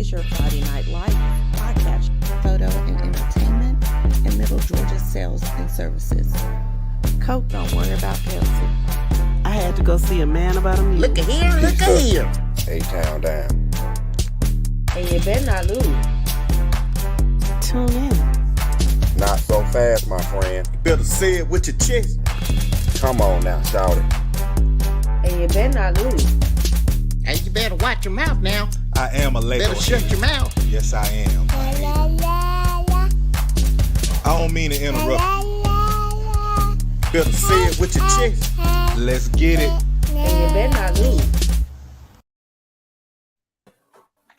is your Friday Night Light podcast, photo and entertainment, and Middle Georgia sales and services. Coke, don't worry about Pepsi. I had to go see a man about a meal. Look at here, look at here. A-Town down. And you better not lose. Tune in. Not so fast, my friend. You better say it with your chest. Come on now, shout it. And you better not lose. Hey, you better watch your mouth now. I am a label. Better shut your mouth. Yes, I am. I don't mean to interrupt. Better say it with your chest. Let's get it. And you better not lose.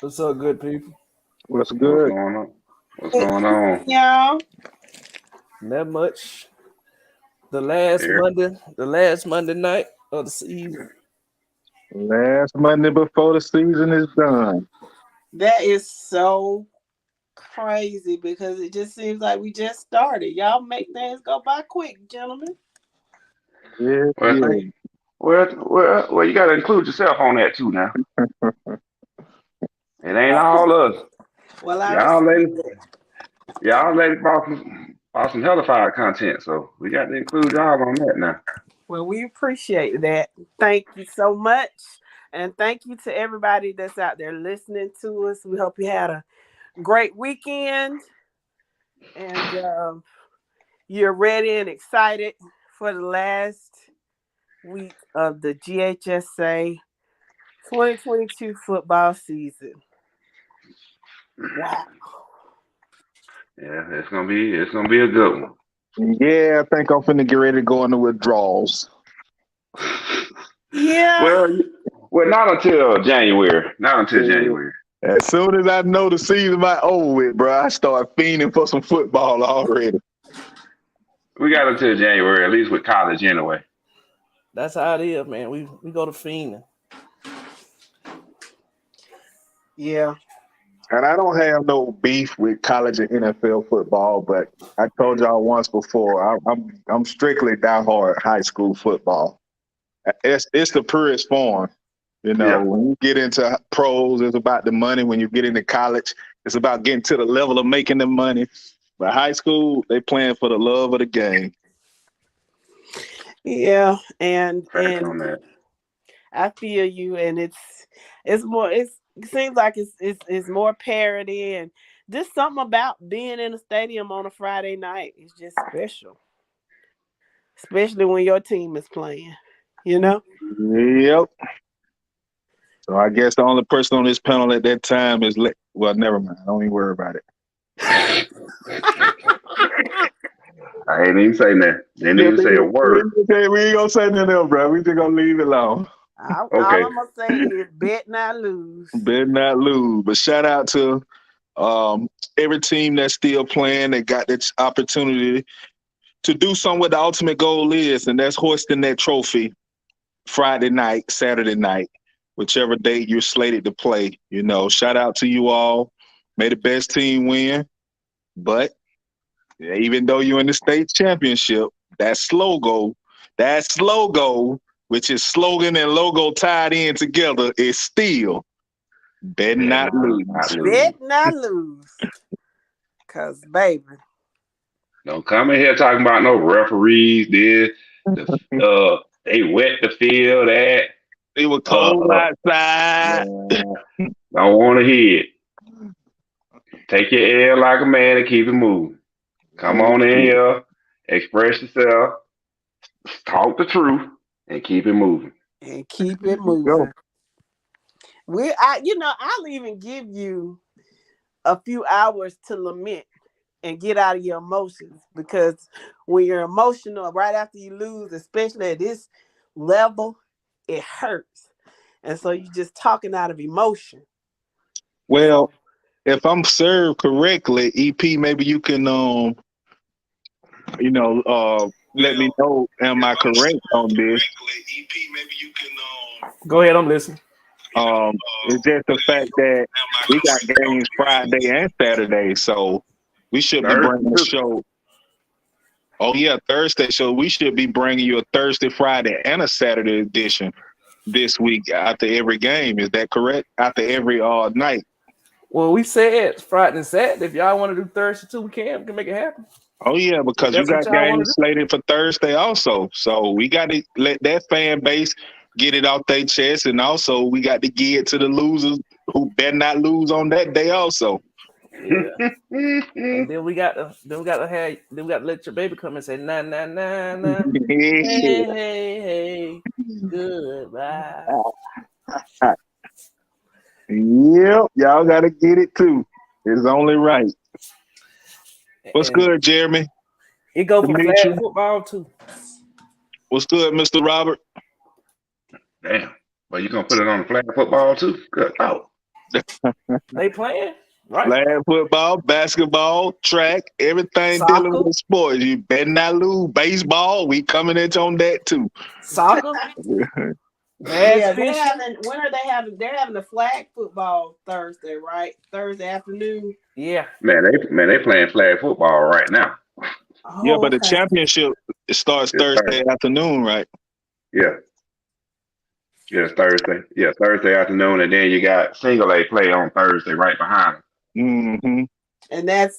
What's up, good people? What's good? What's going on? Y'all. Not much. The last Monday night of the season. Last Monday before the season is done. That is so crazy because it just seems like we just started. Y'all make things go by quick, gentlemen. Yeah. Well, you got to include yourself on that too now. It ain't all us. Well, Y'all ladies bought some hellified content, so we got to include y'all on that now. Well, we appreciate that. Thank you so much. And thank you to everybody that's out there listening to us. We hope you had a great weekend. And you're ready and excited for the last week of the GHSA 2022 football season. Wow. Yeah, it's gonna be a good one. Yeah, I think I'm finna get ready to go into withdrawals. Yeah. Well, not until January. January. As soon as I know the season might over with, bro, I start fiending for some football already. We got until January, at least with college anyway. That's how it is, man. We go to fiending. Yeah. And I don't have no beef with college and NFL football, but I told y'all once before, I'm strictly diehard high school football. It's the purest form. You know, Yeah. When you get into pros, it's about the money. When you get into college, it's about getting to the level of making the money. But high school, they playing for the love of the game. Yeah, and On that. I feel you, and it seems like it's more parity, and just something about being in a stadium on a Friday night is just special, especially when your team is playing. You know. Yep. So I guess the only person on this panel at that time is well, never mind. Don't even worry about it. I ain't even say that. Didn't even say a word. Okay, we ain't gonna say nothing else, bro. We just gonna leave it alone. All Okay. I'm gonna say is bet not lose. Bet not lose. But shout out to every team that's still playing that got this opportunity to do something what the ultimate goal is, and that's hoisting that trophy Friday night, Saturday night, whichever date you're slated to play. You know, shout out to you all. May the best team win. But even though you're in the state championship, that logo, which is slogan and logo tied in together, is still bet not lose. Bet not lose. Cause baby. Don't come in here talking about no referees. They wet the field. That It was cold outside. don't want to hear it. Take your L like a man and keep it moving. Come on in here, express yourself, talk the truth, and keep it moving. And keep it moving. I'll even give you a few hours to lament and get out of your emotions, because when you're emotional right after you lose, especially at this level, it hurts. And so you're just talking out of emotion. Well, if I'm served correctly, EP, maybe you can let me know, am I correct on this? Go ahead, I'm listening. It's just the fact that we got games Friday and Saturday, so we should be bringing the show. Oh yeah, Thursday. So we should be bringing you a Thursday, Friday, and a Saturday edition this week after every game. Is that correct? After every night. Well, we said Friday and Saturday. If y'all want to do Thursday too, we can make it happen. Oh yeah, If because you that's what got y'all want to games do. slated for Thursday also. So we got to let that fan base get it off their chest, and also we got to give it to the losers who better not lose on that day also. Yeah. And then we got to let your baby come and say nah nah nah nah. Hey, goodbye. Yep, y'all got to get it too. It's only right. What's And good, Jeremy? it go for Demetri? flag football too. What's good, Mr. Robert? Damn. Well, you gonna put it on the flag football too? Good. Oh. They playing, right? Flag football, basketball, track, everything Soccer? dealing with sports. You better not lose. Baseball, we coming in on that too. Soccer, Yeah, bass fishing. when are they having? They're having the flag football Thursday, right? Thursday afternoon. Yeah, Man, they playing flag football right now. Yeah, Oh, but the okay. championship starts It's Thursday afternoon, right? Yeah. Yeah, it's Thursday. Yeah, Thursday afternoon, and then you got single A play on Thursday right behind them. Mm-hmm. And that's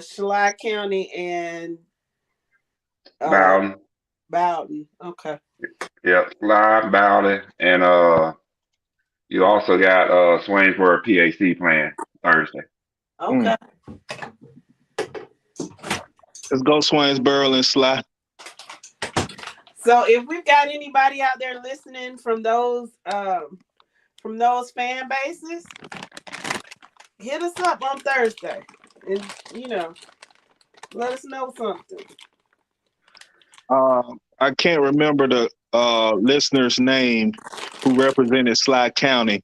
Schley County and Bowden. Bowden. Okay. Yep, Live Bowden, and you also got Swainsboro PAC playing Thursday. Okay. Let's go Swainsboro and Sly. So if we've got anybody out there listening from those fan bases, hit us up on Thursday, and let us know something. I can't remember the listener's name who represented Sly County.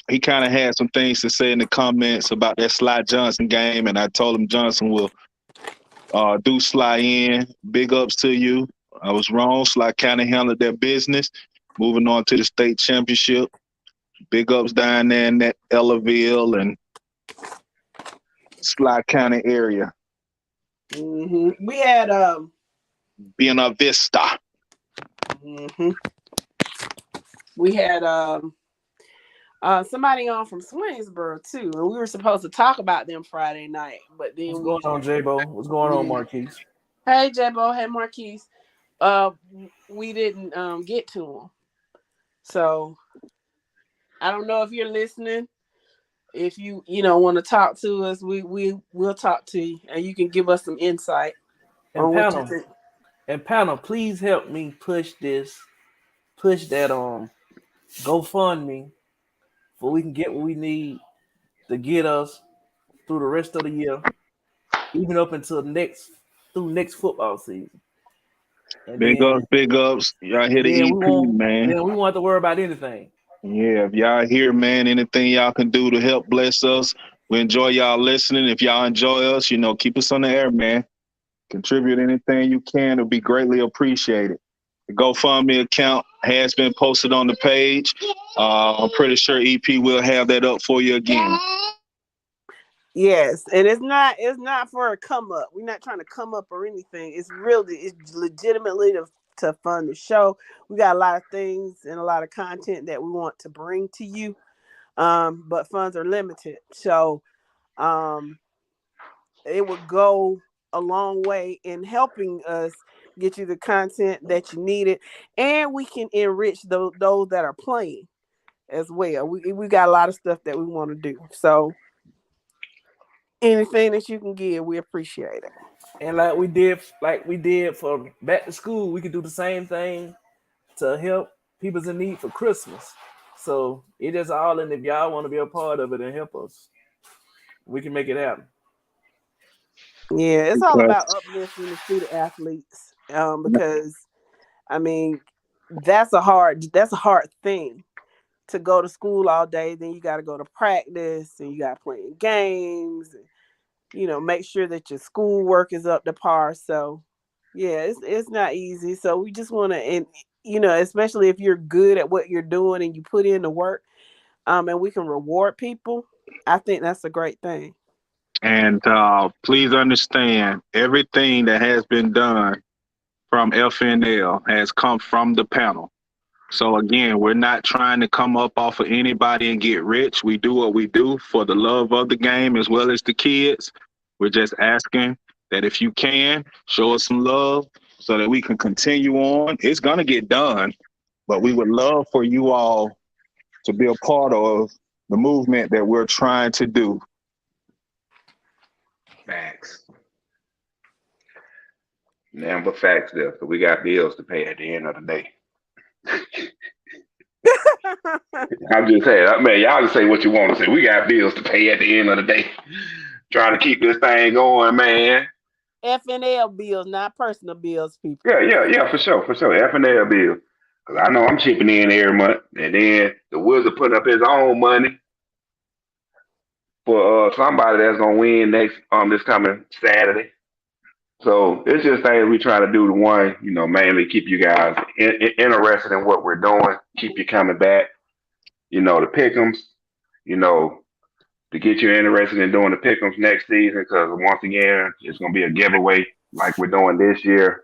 He kind of had some things to say in the comments about that Sly Johnson game, and I told him Johnson will do Sly in. Big ups to you. I was wrong. Sly County handled their business. Moving on to the state championship. Big ups down there in that Ellaville and Sly County area. Mm-hmm. We had Buena Vista. Mm-hmm. We had somebody on from Swainsboro too, and we were supposed to talk about them Friday night, but then what's going on, J-Bo? What's going on, Marquise? Hey, J-Bo. Hey, Marquise. We didn't get to them, so I don't know if you're listening. If you want to talk to us, we'll talk to you, and you can give us some insight on what you think. And panel, please help me push that GoFundMe, so we can get what we need to get us through the rest of the year, even up until next football season. And Big ups. Y'all hear the EP, man. Then we won't have to worry about anything. Yeah, if y'all here, man, anything y'all can do to help bless us, we enjoy y'all listening. If y'all enjoy us, keep us on the air, man. Contribute anything you can. It'll be greatly appreciated. The GoFundMe account has been posted on the page. I'm pretty sure EP will have that up for you again. Yes, and it's not for a come up. We're not trying to come up or anything. It's legitimately to fund the show. We got a lot of things and a lot of content that we want to bring to you, but funds are limited. So it would go a long way in helping us get you the content that you needed, and we can enrich those that are playing as well. We got a lot of stuff that we want to do. So anything that you can give, we appreciate it. And like we did for back to school, we could do the same thing to help people in need for Christmas. So it is all in. If y'all want to be a part of it and help us, we can make it happen. Yeah, it's all about uplifting the student athletes, because I mean that's a hard thing to go to school all day. Then you got to go to practice, and you got to play games, and make sure that your schoolwork is up to par. So yeah, it's not easy. So we just want to, and especially if you're good at what you're doing and you put in the work, and we can reward people, I think that's a great thing. And please understand, everything that has been done from FNL has come from the panel. So again, we're not trying to come up off of anybody and get rich. We do what we do for the love of the game as well as the kids. We're just asking that if you can, show us some love so that we can continue on. It's going to get done, but we would love for you all to be a part of the movement that we're trying to do. Facts. Nothing but facts there, because we got bills to pay at the end of the day. I'm just saying, man, y'all just say what you want to say. We got bills to pay at the end of the day. Trying to keep this thing going, man. FNL bills, not personal bills, people. Yeah, for sure. FNL bills. Because I know I'm chipping in every month. And then the Wizard putting up his own money for somebody that's going to win this coming Saturday. So it's just things we try to do to one, mainly keep you guys interested in what we're doing, keep you coming back, the pick'ems, to get you interested in doing the pick'ems next season, because once again, it's going to be a giveaway like we're doing this year.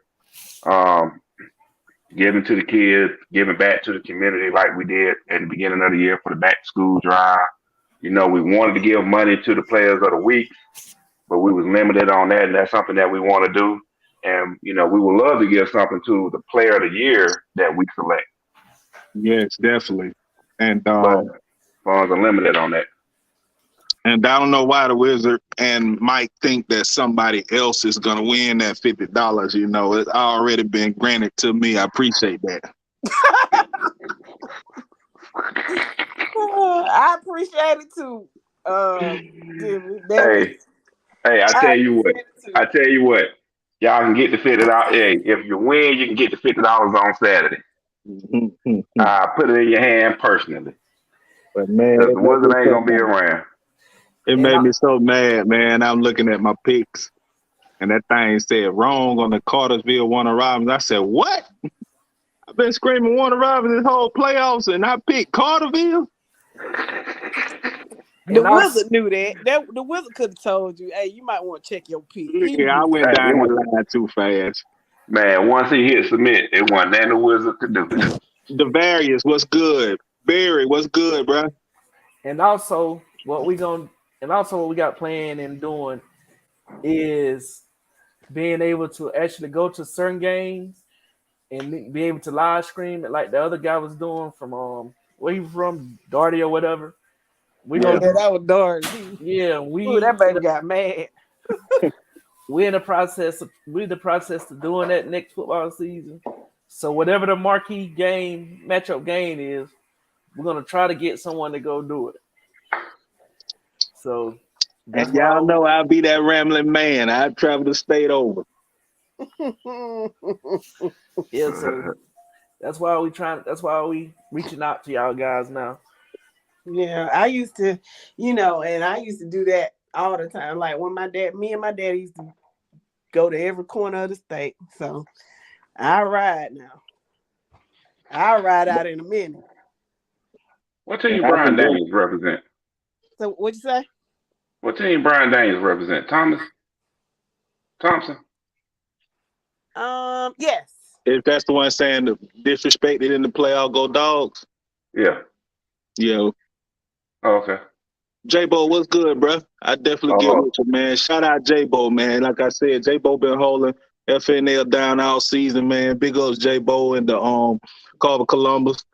Giving to the kids, giving back to the community like we did at the beginning of the year for the back to school drive. We wanted to give money to the players of the week, but we was limited on that, and that's something that we want to do. And, we would love to give something to the player of the year that we select. Yes, definitely. And but funds are limited on that. And I don't know why the Wizard and Mike think that somebody else is going to win that $50. It's already been granted to me. I appreciate that. I appreciate it too. Hey, I tell you what. Y'all can get the $50. Hey, if you win, you can get the $50 on Saturday. I put it in your hand personally. But man, the Wizard ain't gonna be around. It made me so mad, man. I'm looking at my picks, and that thing said wrong on the Cartersville Warner Robins. I said, what? I've been screaming Warner Robins this whole playoffs, and I picked Carterville. The Wizard knew that. The Wizard could have told you, hey, you might want to check your pick. Yeah, I went down the line too fast. Man, once he hit submit, it wasn't nothing the Wizard could do. Devarius, what's good? Barry, what's good, bro? And also, what we got planned and doing is being able to actually go to certain games and be able to live stream it like the other guy was doing from where he from, Darty or whatever. That was Darty. Yeah, that baby got mad. We're in the process of doing that next football season. So whatever the marquee matchup game is, we're gonna try to get someone to go do it. So, and y'all know I'll be that rambling man. I travel the state over. Yeah, so that's why we reaching out to y'all guys now. Yeah, I used to, and I used to do that all the time. Like when me and my dad used to go to every corner of the state. So I ride now. I'll ride out in a minute. What team Brian Daniels represent? So what'd you say? What team Brian Daniels represent? Thompson? Yes. If that's the one saying the disrespected in the playoff, go Dogs. Yeah. Yo. Oh, okay. J-Bo, what's good, bro? I definitely get with you, man. Shout out J-Bo, man. Like I said, J-Bo been holding FNL down all season, man. Big ups J-Bo and the Carver Columbus.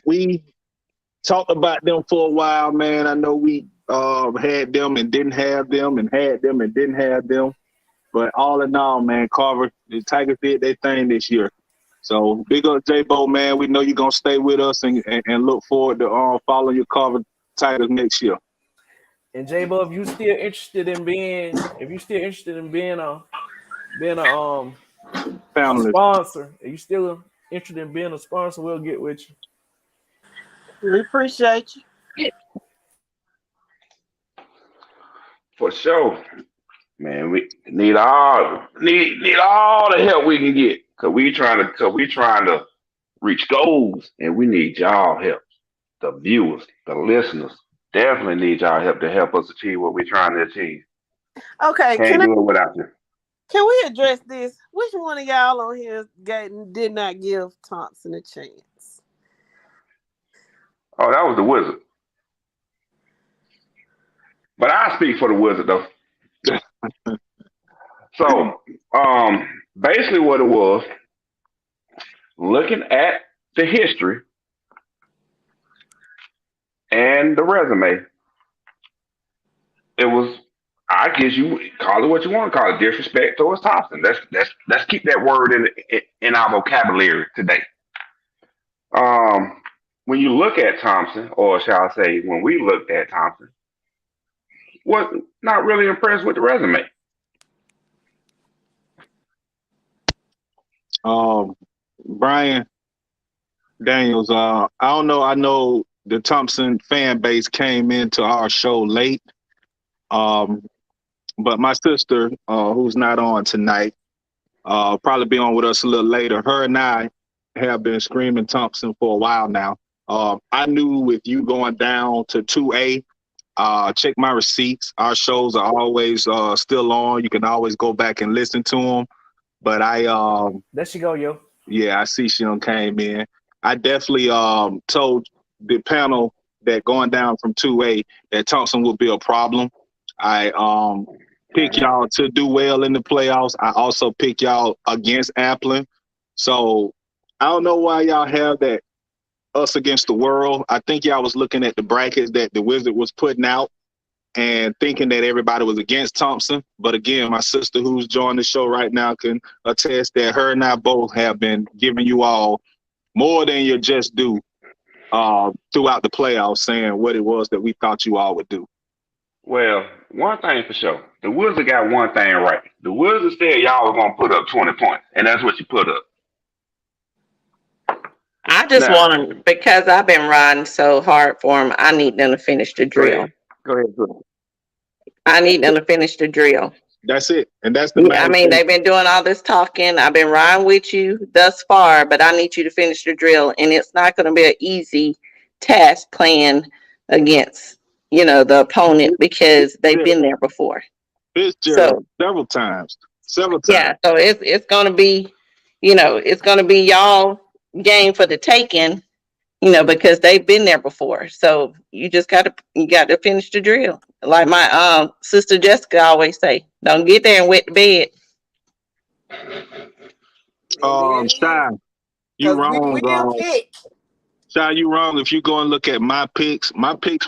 We talked about them for a while, man. I know we had them and didn't have them, and had them and didn't have them. But all in all, man, Carver, the Tigers did their thing this year. So big up J-Bo, man. We know you're gonna stay with us and look forward to following your Carver Tigers next year. And J-Bo, if you're still interested in being a sponsor, if you're still interested in being a sponsor, we'll get with you. We appreciate you. For sure. Man, we need all the help we can get. Cause we trying to reach goals, and we need y'all help. The viewers, the listeners, definitely need y'all help to help us achieve what we're trying to achieve. Okay, Can't do it without you. Can we address this? Which one of y'all on here did not give Thompson a chance? Oh, that was the Wizard. But I speak for the Wizard though. So, basically what it was, looking at the history and the resume, it was, I guess you call it what you want to call it, disrespect towards Thompson. Let's keep that word in our vocabulary today. When you look at Thompson, or shall I say, when we looked at Thompson, was not really impressed with the resume. Brian Daniels, I don't know. I know the Thompson fan base came into our show late. But my sister, who's not on tonight, probably be on with us a little later. Her and I have been screaming Thompson for a while now. I knew with you going down to 2A, check my receipts. Our shows are always still on. You can always go back and listen to them. But there she go, yo. Yeah, I see she came in. I definitely told the panel that going down from 2A that Thompson would be a problem. I pick y'all to do well in the playoffs. I also pick y'all against Applin. So I don't know why y'all have that us against the world. I think y'all was looking at the brackets that the Wizard was putting out and thinking that everybody was against Thompson. But again, my sister who's joined the show right now can attest that her and I both have been giving you all more than your just due throughout the playoffs, saying what it was that we thought you all would do. Well, one thing for sure, the Wizard got one thing right. The Wizard said y'all were going to put up 20 points, and that's what you put up. I just want them, because I've been riding so hard for them, I need them to finish the drill. Go ahead. I need them to finish the drill. That's it. And that's the main thing. They've been doing all this talking. I've been riding with you thus far, but I need you to finish the drill. And it's not going to be an easy task playing against, the opponent, because they've been there before. Several times. Yeah, so it's going to be, it's going to be y'all game for the taking, because they've been there before. So you just got to finish the drill. Like my sister Jessica always say, don't get there and wet the bed. Shy, you wrong. Shy, you wrong. If you go and look at my picks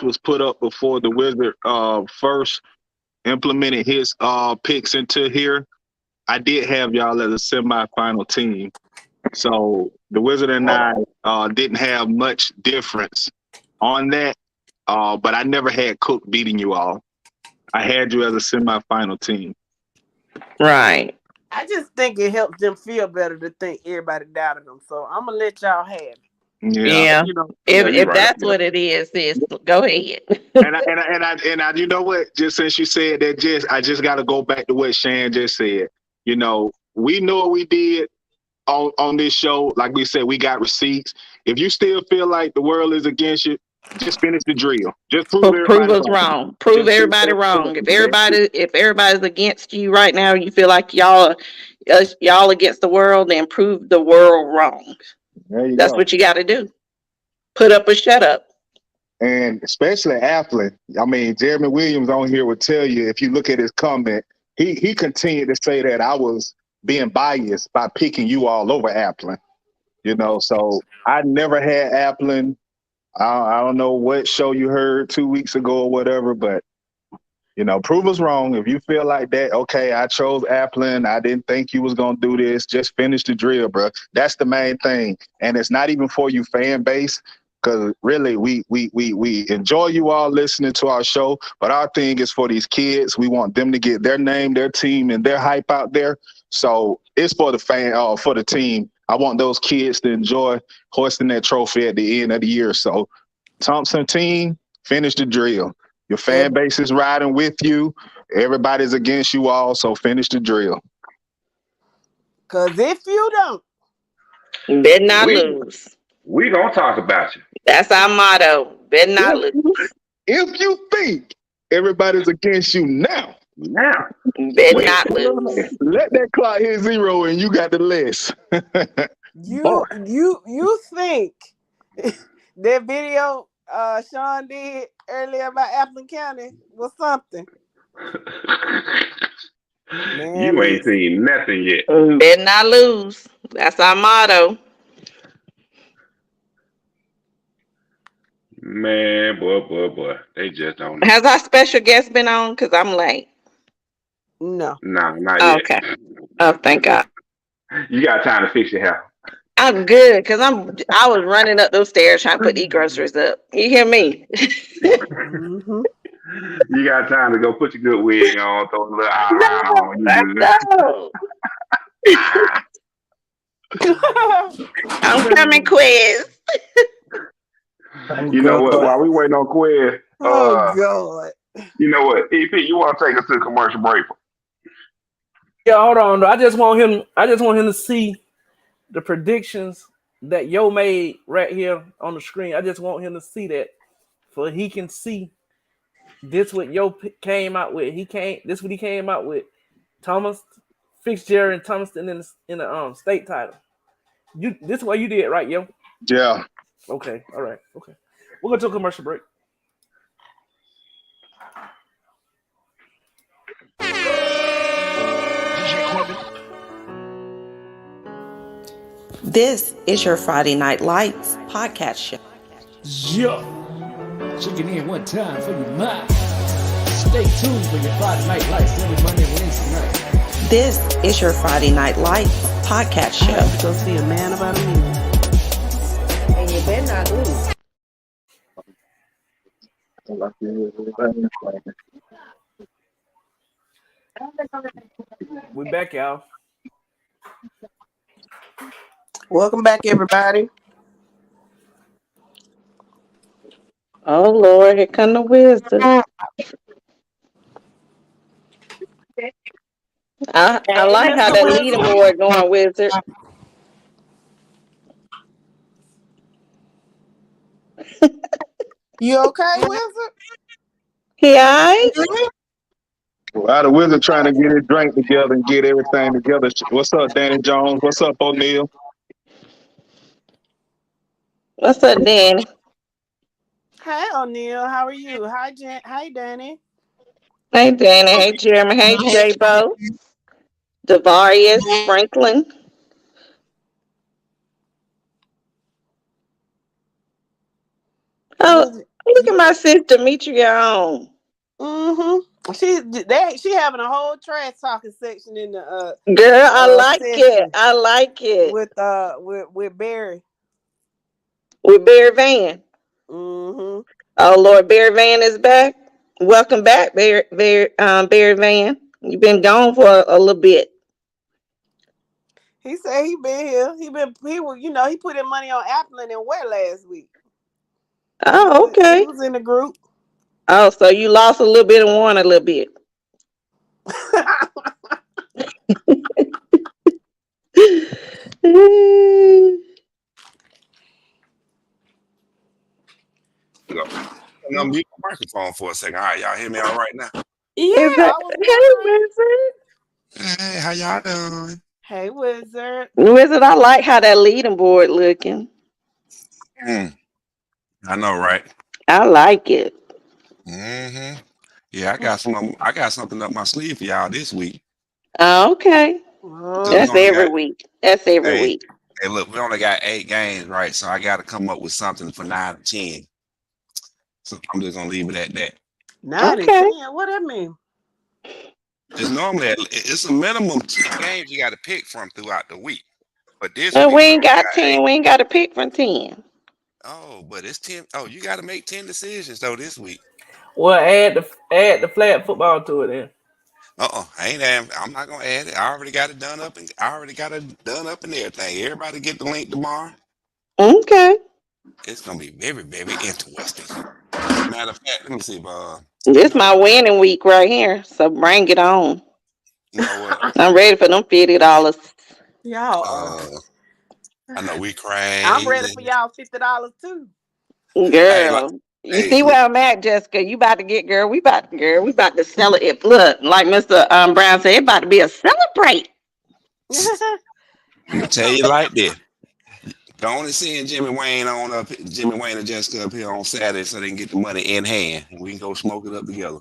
was put up before the Wizard first implemented his picks into here. I did have y'all as a semifinal team. So the Wizard and I didn't have much difference on that. But I never had Cook beating you all. I had you as a semifinal team. Right. I just think it helps them feel better to think everybody doubted them. So I'm gonna let y'all have it. Yeah. If that's what it is, go ahead. and I, you know what? Just since you said that, I just got to go back to what Shan just said. We know what we did on this show. Like we said, we got receipts. If you still feel like the world is against you, just finish the drill. Just prove us wrong. Prove everybody wrong. If everybody's against you right now, you feel like y'all against the world, then prove the world wrong. That's what you got to do. Put up or shut up. And especially Applin. Jeremy Williams on here would tell you, if you look at his comment, he continued to say that I was being biased by picking you all over Applin. So I never had Applin. I don't know what show you heard 2 weeks ago or whatever, but prove us wrong. If you feel like that, okay, I chose Applin. I didn't think you was gonna do this. Just finish the drill, bro. That's the main thing. And it's not even for you fan base, because really we enjoy you all listening to our show, but our thing is for these kids. We want them to get their name, their team, and their hype out there. So it's for the for the team. I want those kids to enjoy hoisting that trophy at the end of the year. So Thompson team, finish the drill. Your fan base is riding with you. Everybody's against you all, so finish the drill. Because if you don't, you better not lose. We gonna talk about you. That's our motto. Better not lose. If you think everybody's against you now, Now, Better not lose. Let that clock hit 0 and you got the less. You think that video Sean did earlier about Appleton County was something? Man, you ain't seen nothing yet. Better not lose. That's our motto. Man, boy. They just don't know. Has our special guest been on? Because I'm late. No. No, not yet. Okay. Oh, thank God. You got time to fix your hair. I'm good because I was running up those stairs trying to put these groceries up. You hear me? Mm-hmm. You got time to go put your good wig on, throw a little eyeliner on. You good. No. I'm coming, Quiz. You know what? While we waiting on Quiz, Oh God. you know what? EP, you want to take us to a commercial break? Yeah, hold on. I just want him to see the predictions that Yo made right here on the screen. I just want him to see that, so he can see this what Yo came out with. This what he came out with. Thomas Fitzgerald and Thomaston in the state title. This is what you did, right, Yo? Yeah. Okay. All right. Okay. We're gonna take a commercial break. This is your Friday Night Lights podcast show. Yo, checking in one time for your mind. Stay tuned for your Friday Night Lights every Monday and Wednesday night. This is your Friday Night Lights podcast show. I have to go see a man about a minute. And you better not lose. We back, y'all. Welcome back, everybody. Oh Lord, here come the wizard. I like how that leaderboard going, wizard. You okay, Wizard? He alright? While the Wizard trying to get his drink together and get everything together. What's up, Danny Jones? What's up, O'Neal? What's up, Danny? Hey, O'Neal. How are you? Hi, Hi, Danny. Hey, Danny. Hey, Jeremy. Hey, J-Bo. Devarius Franklin. Oh, look at my sister Demetria on. Mm-hmm. She having a whole trash talking section in the Girl, I like it. I like it. With Barry. With Barry Van. Mm-hmm. Oh Lord, Barry Van is back. Welcome back, Barry Van. You've been gone for a little bit. He said he been here. He put in money on Appleton and where last week. Oh, okay. He was in the group. Oh, so you lost a little bit and won a little bit. I'm gonna mute the microphone for a second. All right, y'all hear me all right now? Yeah. Hey, how y'all doing? Hey, Wizard. Wizard, I like how that leading board looking. I know, right? I like it. Mm-hmm. Yeah, I got something up my sleeve for y'all this week. Oh, okay. Oh. That's every week. That's every week. Hey, look, we only got 8 games, right? So I got to come up with something for 9 and 10. So I'm just gonna leave it at that. 9 and 10. What that mean? It's normally it's a minimum 2 games you got to pick from throughout the week. But this week, we ain't got 10. 8. We ain't got to pick from 10. Oh, but it's 10. Oh, you got to make 10 decisions though this week. Well, add the flag football to it then. I'm not gonna add it. I already got it done up and everything. Everybody get the link tomorrow. Okay. It's gonna be very, very interesting. Matter of fact, let me see, this my winning week right here, so bring it on. You know what? I'm ready for them $50. Y'all. I know we crazy. I'm ready for y'all $50 too. Girl, You Hey, see where I'm at, Jessica? You about to get, girl. We about to celebrate. Look, like Mr. Brown said, it about to be a celebrate. I'm gonna tell you like this. Go on and send Jimmy Wayne and Jessica up here on Saturday so they can get the money in hand and we can go smoke it up together.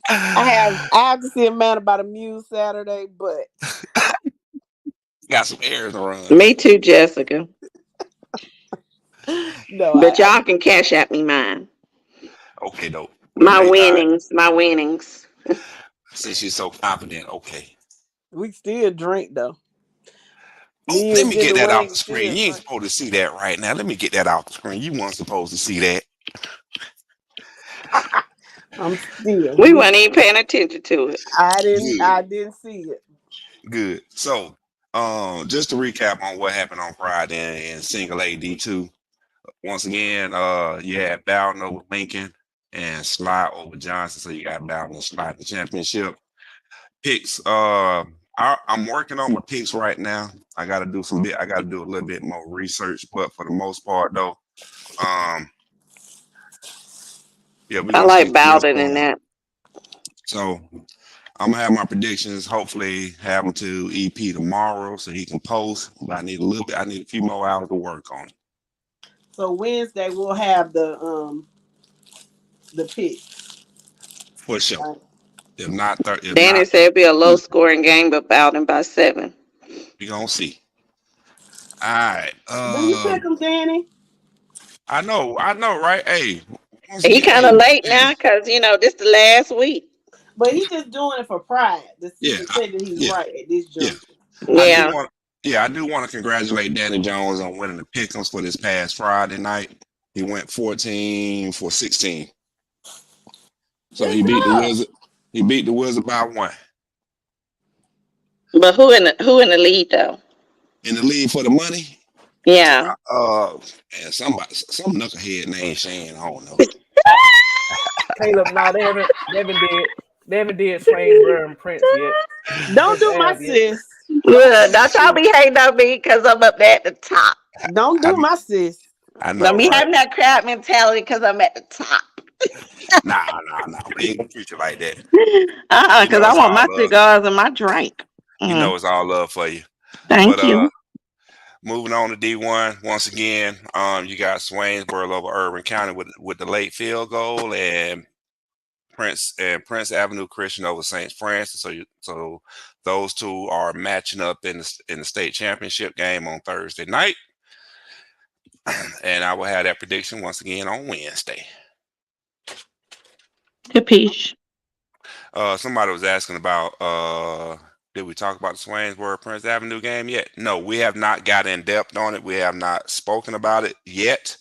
I have to see a man about a muse Saturday, but Got some errands to run. Me too, Jessica. no, But y'all can cash at me mine. Okay, dope. My All right. winnings, my winnings. Since you're so confident, okay. we still drink though. Oh, Me let and me get Jimmy that off Wayne the screen. still You ain't drink. supposed to see that right now. Let me get that off the screen. You weren't supposed to see that. I'm still. We weren't even paying attention to it. I Good. didn't see it. Good. So, just to recap on what happened on Friday in single AD2. Once again, you had Bowden over Lincoln and Sly over Johnson. So you got Bowden and Sly in the championship. Picks. I'm working on my picks right now. I got to do a little bit more research, but for the most part, though, yeah, we're I gonna like stick to this Bowden in one. that. So I'm gonna have my predictions. Hopefully, have them to EP tomorrow so he can post. But I need a few more hours to work on it. So Wednesday we'll have the pick. For sure. If not, Danny said it'd be a low scoring game, but Bowden by 7. we gonna see. All right. Do you pick him, Danny? I know, right? Hey, He kind of late now because this the last week. But he's just doing it for pride. To Yeah, say that he's right at this juncture. Yeah. I do want to congratulate Danny Jones on winning the pick'ems for this past Friday night. He went 14 for 16. So he beat the Wizard. He beat the Wizard by 1. But who in the lead though? In the lead for the money. Yeah. And some knucklehead named Shane. I don't know. Caleb, no, they haven't did Swainsboro and Prince yet. Don't do my sis. Look, don't y'all be hating on me because I'm up there at the top. Don't do my sis. I know. Don't be right? having that crowd mentality because I'm at the top. Nah. We ain't gonna treat you like that. Because I want my cigars and my drink. You know it's all love for you. Thank you. Moving on to D1 once again. You got Swainsboro over Urban County with the late field goal, and Prince Avenue Christian over St. Francis. So those two are matching up in the state championship game on Thursday night. And I will have that prediction once again on Wednesday. Capiche. Somebody was asking about did we talk about the Swainsboro Prince Avenue game yet? No, we have not got in depth on it. We have not spoken about it yet.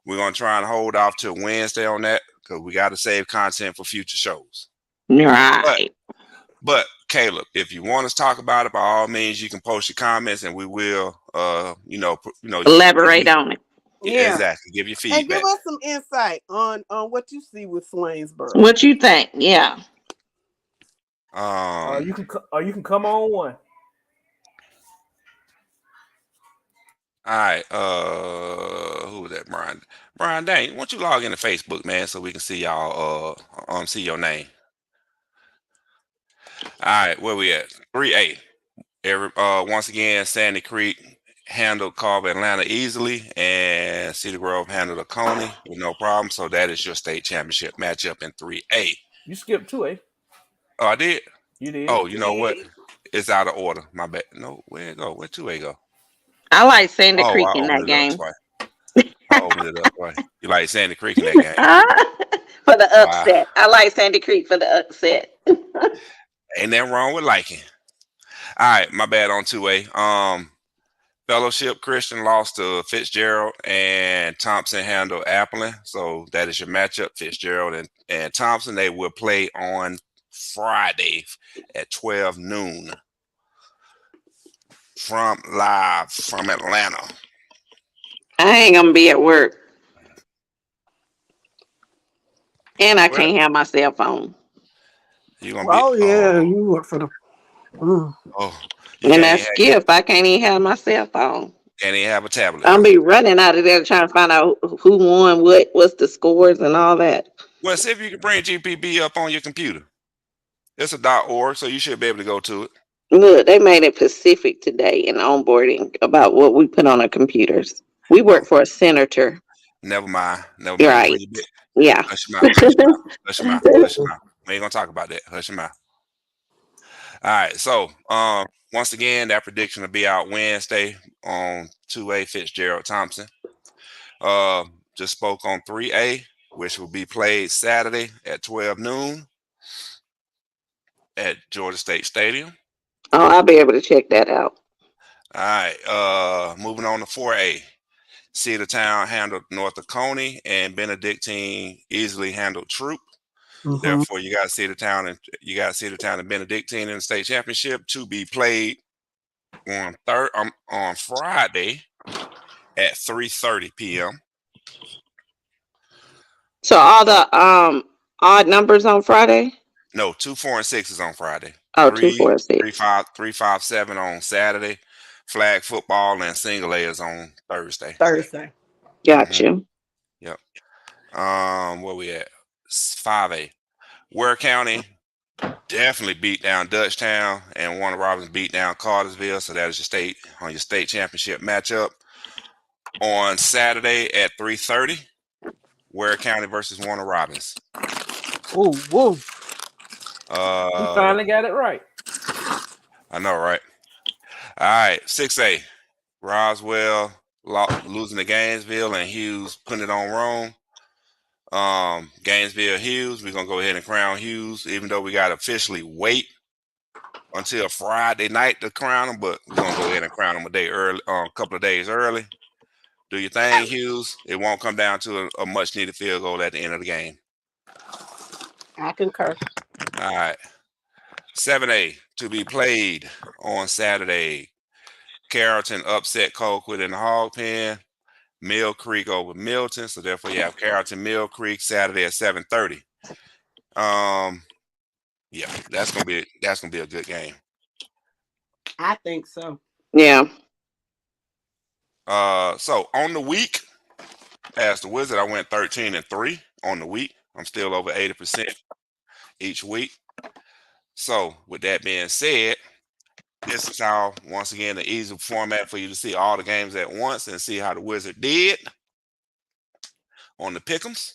We're gonna try and hold off till Wednesday on that because we got to save content for future shows. Right. But Caleb, if you want us to talk about it, by all means, you can post your comments and we will, elaborate on it. Yeah, exactly. Give your feedback and give us some insight on what you see with Swainsboro. What you think? Yeah. You can come on one. All right. Who was that? Brian Dang, why don't you log into Facebook, man, so we can see y'all see your name. All right, where we at? 3A. Once again, Sandy Creek handled Carver Atlanta easily, and Cedar Grove handled Oconee with no problem. So that is your state championship matchup in 3A. You skipped 2A. Oh, I did? You did. Oh, you know what? It's out of order. My bad. No, where it go? Where 2A go? I like Sandy Creek in that game. I opened it up. Right. You like Sandy Creek in that game? For the upset. Wow. I like Sandy Creek for the upset. Ain't nothing wrong with liking. All right, my bad on 2A. Fellowship Christian lost to Fitzgerald, and Thompson handled Appling. So that is your matchup, Fitzgerald and Thompson. They will play on Friday at 12 noon. Live from Atlanta. I ain't gonna be at work. And I can't have my cell phone. You gonna be you work for the and that's gift. I can't even have my cell phone. Can't even have a tablet. I'll be running out of there trying to find out who won, what's the scores and all that. Well, see if you can bring GPB up on your computer. It's a .org, so you should be able to go to it. Look, they made it specific today in onboarding about what we put on our computers. We work for a senator. Never mind. Right. Yeah. Hush your mouth. Hush your mouth. Hush your mouth. Hush your mouth. We ain't gonna talk about that. Hush your mouth. All right. So, once again, that prediction will be out Wednesday on 2A Fitzgerald Thompson. Just spoke on 3A, which will be played Saturday at 12 noon at Georgia State Stadium. Oh, I'll be able to check that out. All right. Moving on to 4A. Cedartown handled North Oconee, and Benedictine easily handled Troop. Mhm. Therefore, you got Cedartown and Benedictine in the state championship to be played on Friday at 3:30 p.m. So all the odd numbers on Friday? No, 2, 4, and 6 is on Friday. Oh, 2, 4, and 6. 3, 5, 7 on Saturday. Flag football and single A is on Thursday. Got you. Yep. Where we at? 5A. Ware County definitely beat down Dutchtown, and Warner Robins beat down Cartersville. So that is your state championship matchup on Saturday at 3:30. Ware County versus Warner Robins. Ooh, woo. We finally got it right. I know, right? All right, 6A. Roswell losing to Gainesville, and Hughes putting it on Rome. Gainesville Hughes, we're gonna go ahead and crown Hughes, even though we gotta officially wait until Friday night to crown him, but we're gonna go ahead and crown him a couple of days early. Do your thing, Hughes. It won't come down to a much needed field goal at the end of the game. I concur. All right. 7A to be played on Saturday. Carrollton upset Colquitt in the Hog Pen. Mill Creek over Milton. So therefore you have Carrollton Mill Creek Saturday at 7:30. Yeah, that's gonna be a good game. I think so. Yeah. So on the week, as the Wizard, I went 13-3 on the week. I'm still over 80% each week. So with that being said, this is how, once again, the easy format for you to see all the games at once and see how the Wizard did on the pick'ems.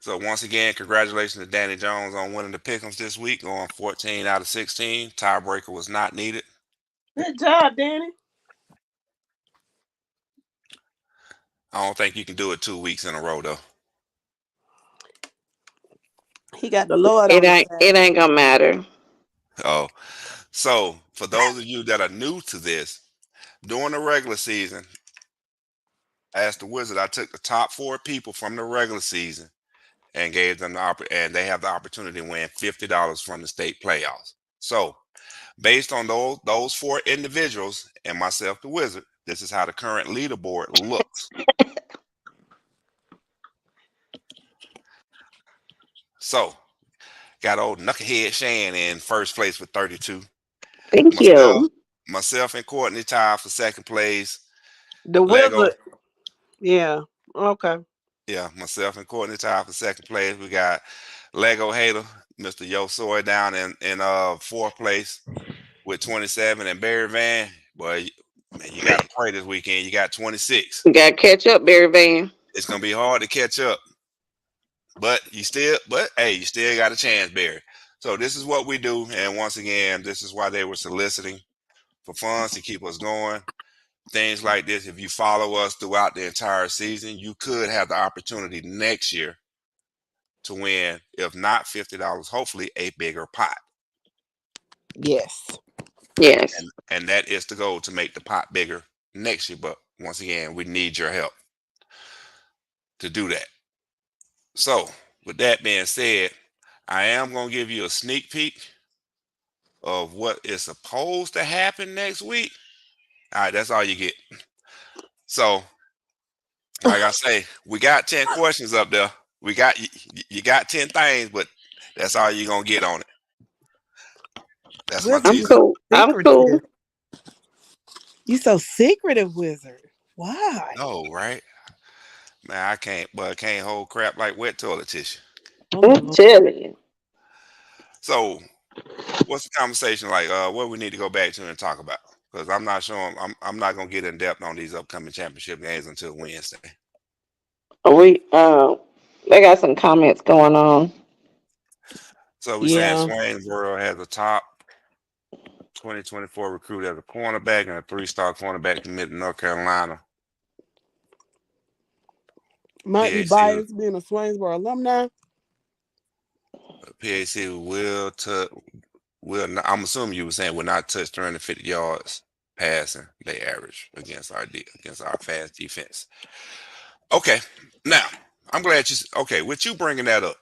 So once again, congratulations to Danny Jones on winning the pick'ems this week, going 14 out of 16. Tiebreaker was not needed. Good job, Danny. I don't think you can do it 2 weeks in a row, though. He got the Lord. It ain't gonna matter. Oh, so for those of you that are new to this, during the regular season, as the Wizard, I took the top 4 people from the regular season and gave them and they have the opportunity to win $50 from the state playoffs. So, based on those 4 individuals and myself, the Wizard, this is how the current leaderboard looks. So, got old knucklehead Shan in first place with 32. Thank you. Myself and Courtney tied for second place. The Wizard. Yeah. Okay. Yeah, myself and Courtney tied for second place. We got Lego Hater, Mr. Yo Soy down in fourth place with 27, and Barry Van. Boy, man, you got to pray this weekend. You got 26. You got to catch up, Barry Van. It's gonna be hard to catch up, but you still got a chance, Barry. So this is what we do, and once again, this is why they were soliciting for funds to keep us going. Things like this, if you follow us throughout the entire season, you could have the opportunity next year to win, if not $50, hopefully a bigger pot. Yes. And that is the goal, to make the pot bigger next year. But once again, we need your help to do that. So with that being said, I am going to give you a sneak peek of what is supposed to happen next week. All right, that's all you get. So, like I say, we got 10 questions up there. You got 10 things, but that's all you're gonna get on it. That's my Wizard, I'm you teaser. cool. I'm cool. secretive. You so secretive, Wizard. Why? No, right? Man, I can't hold crap like wet toilet tissue. Oh my I'm Lord. telling you. So, what's the conversation like? What we need to go back to and talk about? Because I'm not sure. I'm not gonna get in depth on these upcoming championship games until Wednesday. We they got some comments going on. So we're saying Yeah. Swainsboro has a top 2024 recruit as a cornerback and a 3-star cornerback committed to North Carolina. Might be PAC, biased being a Swainsboro alumni. PAC will not, I'm assuming you were saying will not touch 350 yards passing they average against our fast defense. Okay, now I'm glad okay with you bringing that up.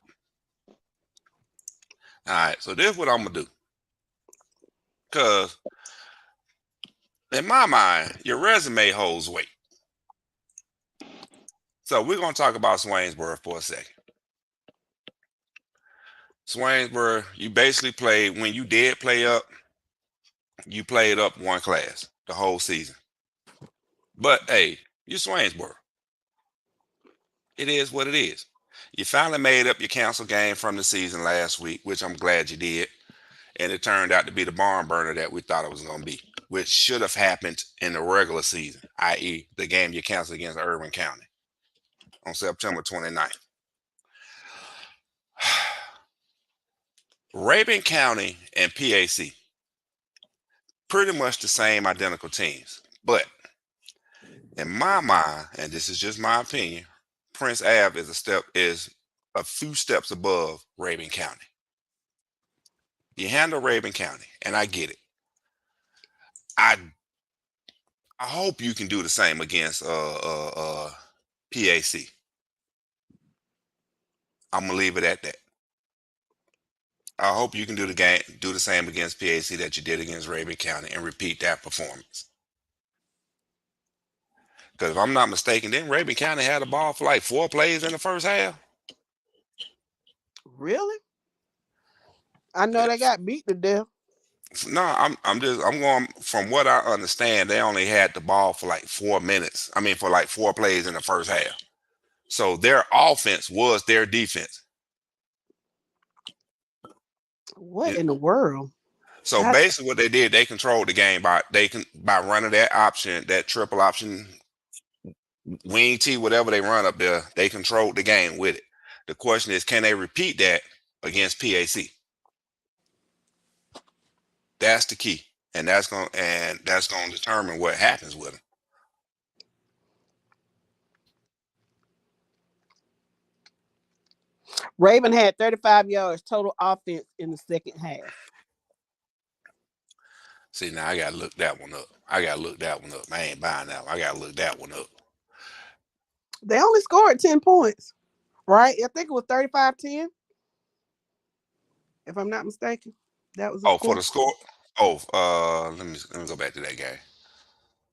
All right, so this is what I'm gonna do, because in my mind, your resume holds weight. So we're gonna talk about Swainsboro for a second. Swainsboro, you basically played when you did play up. You played up one class the whole season. But hey, you're Swainsboro. It is what it is. You finally made up your cancel game from the season last week, which I'm glad you did. And it turned out to be the barn burner that we thought it was going to be, which should have happened in the regular season, i.e. the game you canceled against Irvin County on September 29th. Rabin County and PAC, pretty much the same identical teams. But in my mind, and this is just my opinion, Prince Ave is a few steps above Rabin County. You handle Rabin County, and I get it. I hope you can do the same against PAC. I'm gonna leave it at that. I hope you can do the same against PAC that you did against Rabin County and repeat that performance. Because if I'm not mistaken, didn't Rabin County have the ball for like 4 plays in the first half? Really? I know they got beat to death. No, I'm going from what I understand. They only had the ball for like 4 minutes. I mean, for like 4 plays in the first half. So their offense was their defense. What in the world? So basically, what they did, they controlled the game by running that triple option, wing T, whatever they run up there. They controlled the game with it. The question is, can they repeat that against PAC? That's the key, and that's going to determine what happens with them. Raven had 35 yards total offense in the second half. See, now I gotta look that one up. I ain't buying that one. I gotta look that one up. They only scored 10 points, right? I think it was 35-10. If I'm not mistaken. That was for the score. Let me go back to that game.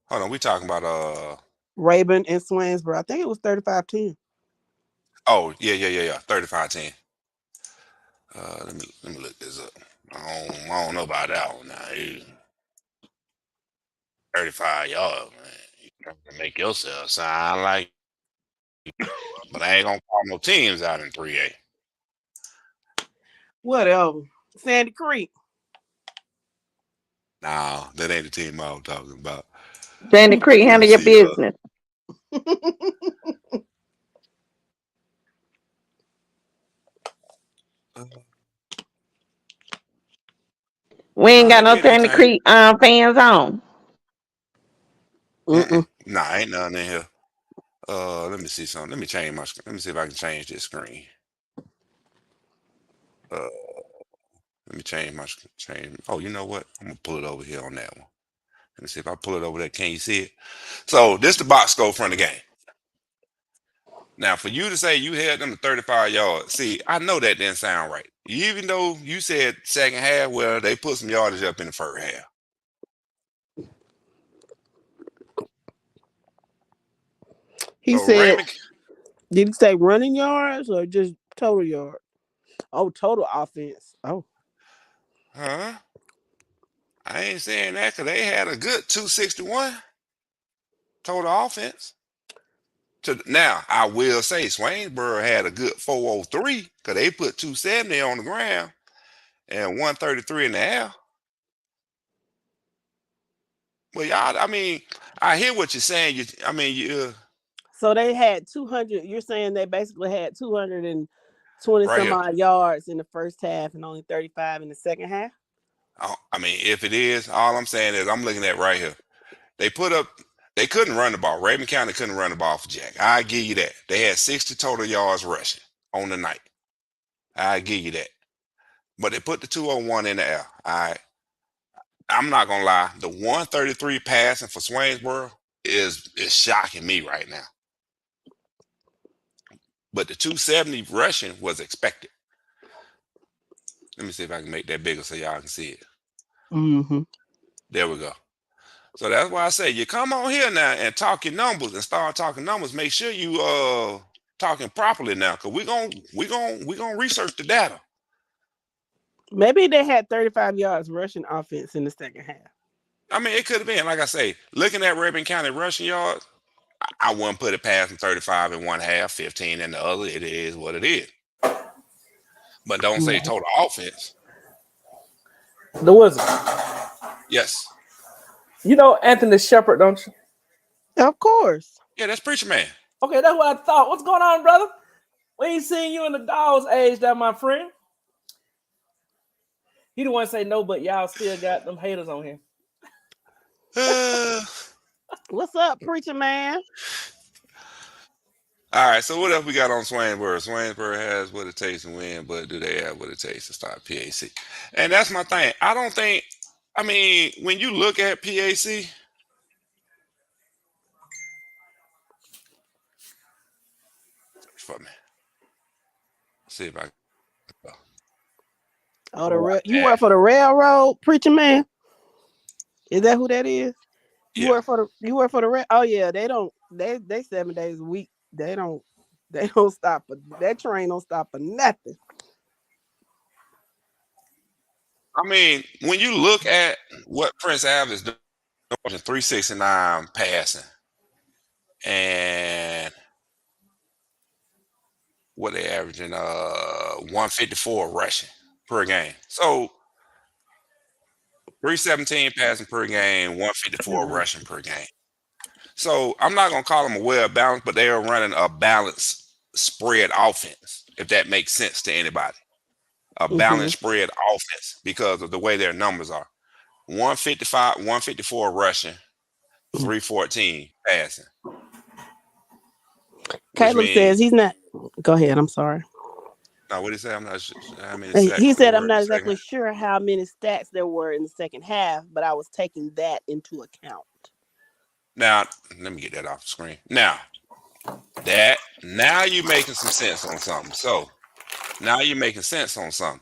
Hold on, we talking about Raven and Swainsboro. I think it was 35-10. Oh, yeah. 35-10. Let me look this up. I don't know about that one now. 35 yards, man. You got to make yourself sound like, but I ain't gonna call no teams out in 3A. Whatever. Sandy Creek. Nah, that ain't the team I was talking about. Sandy Creek, handle your business. We ain't got no Sandy Creek fans on. Nah, ain't none in here. Let me see something. Let me change my screen. Let me see if I can change this screen. Let me change my screen. Oh, you know what? I'm gonna pull it over here on that one. Let me see if I pull it over there. Can you see it? So this the box score from the game. Now, for you to say you held them to 35 yards, see, I know that didn't sound right. Even though you said second half, well, they put some yardage up in the first half. He said, did he say running yards or just total yards? Oh, total offense. Oh. Huh? I ain't saying that because they had a good 261 total offense. Now, I will say Swainsboro had a good 403 because they put 270 on the ground and 133 in the air. Well, y'all, I mean, I hear what you're saying. So they had 200. You're saying they basically had 220 Right some here. odd yards in the first half and only 35 in the second half. I mean, if it is, all I'm saying is I'm looking at right here. They couldn't run the ball. Raven County couldn't run the ball for Jack. I give you that. They had 60 total yards rushing on the night. I give you that. But they put the 201 in the air. I'm not gonna lie. The 133 passing for Swainsboro is shocking me right now. But the 270 rushing was expected. Let me see if I can make that bigger so y'all can see it. Mm-hmm. There we go. So that's why I say you come on here now and talk your numbers and start talking numbers. Make sure you talking properly now, because we gonna research the data. Maybe they had 35 yards rushing offense in the second half. I mean, it could have been, like I say, looking at Rabin County rushing yards, I wouldn't put it past them 35 in one half, 15 in the other. It is what it is. But don't say total offense. The Wizard. Yes. You know Anthony Shepard, don't you? Of course. Yeah, that's Preacher Man. Okay, that's what I thought. What's going on, brother? We ain't seen you in the dog's age, that my friend. He the one say no, but y'all still got them haters on him. What's up, Preacher Man? All right, so what else we got on Swainsboro? Swainsboro has what it takes to win, but do they have what it takes to start PAC? And that's my thing. I mean, when you look at PAC, for me, see if I. You work for the railroad, Preacher Man? Is that who that is? You work for the rail. Oh yeah, they 7 days a week. They don't stop for that train don't stop for nothing. I mean, when you look at what Prince Ave is doing, 369 passing, and what they averaging 154 rushing per game. So 317 passing per game, 154 rushing per game. So I'm not gonna call them a well balanced, but they are running a balanced spread offense, if that makes sense to anybody. A balanced spread offense because of the way their numbers are. 155, 154 rushing, 314 passing. Caleb says he's not. Go ahead. I'm sorry. No, what did he say? I'm not sure. He said I'm not exactly sure how many stats there were in the second half, but I was taking that into account. Now, let me get that off the screen. Now you're making some sense on something. So now you're making sense on something.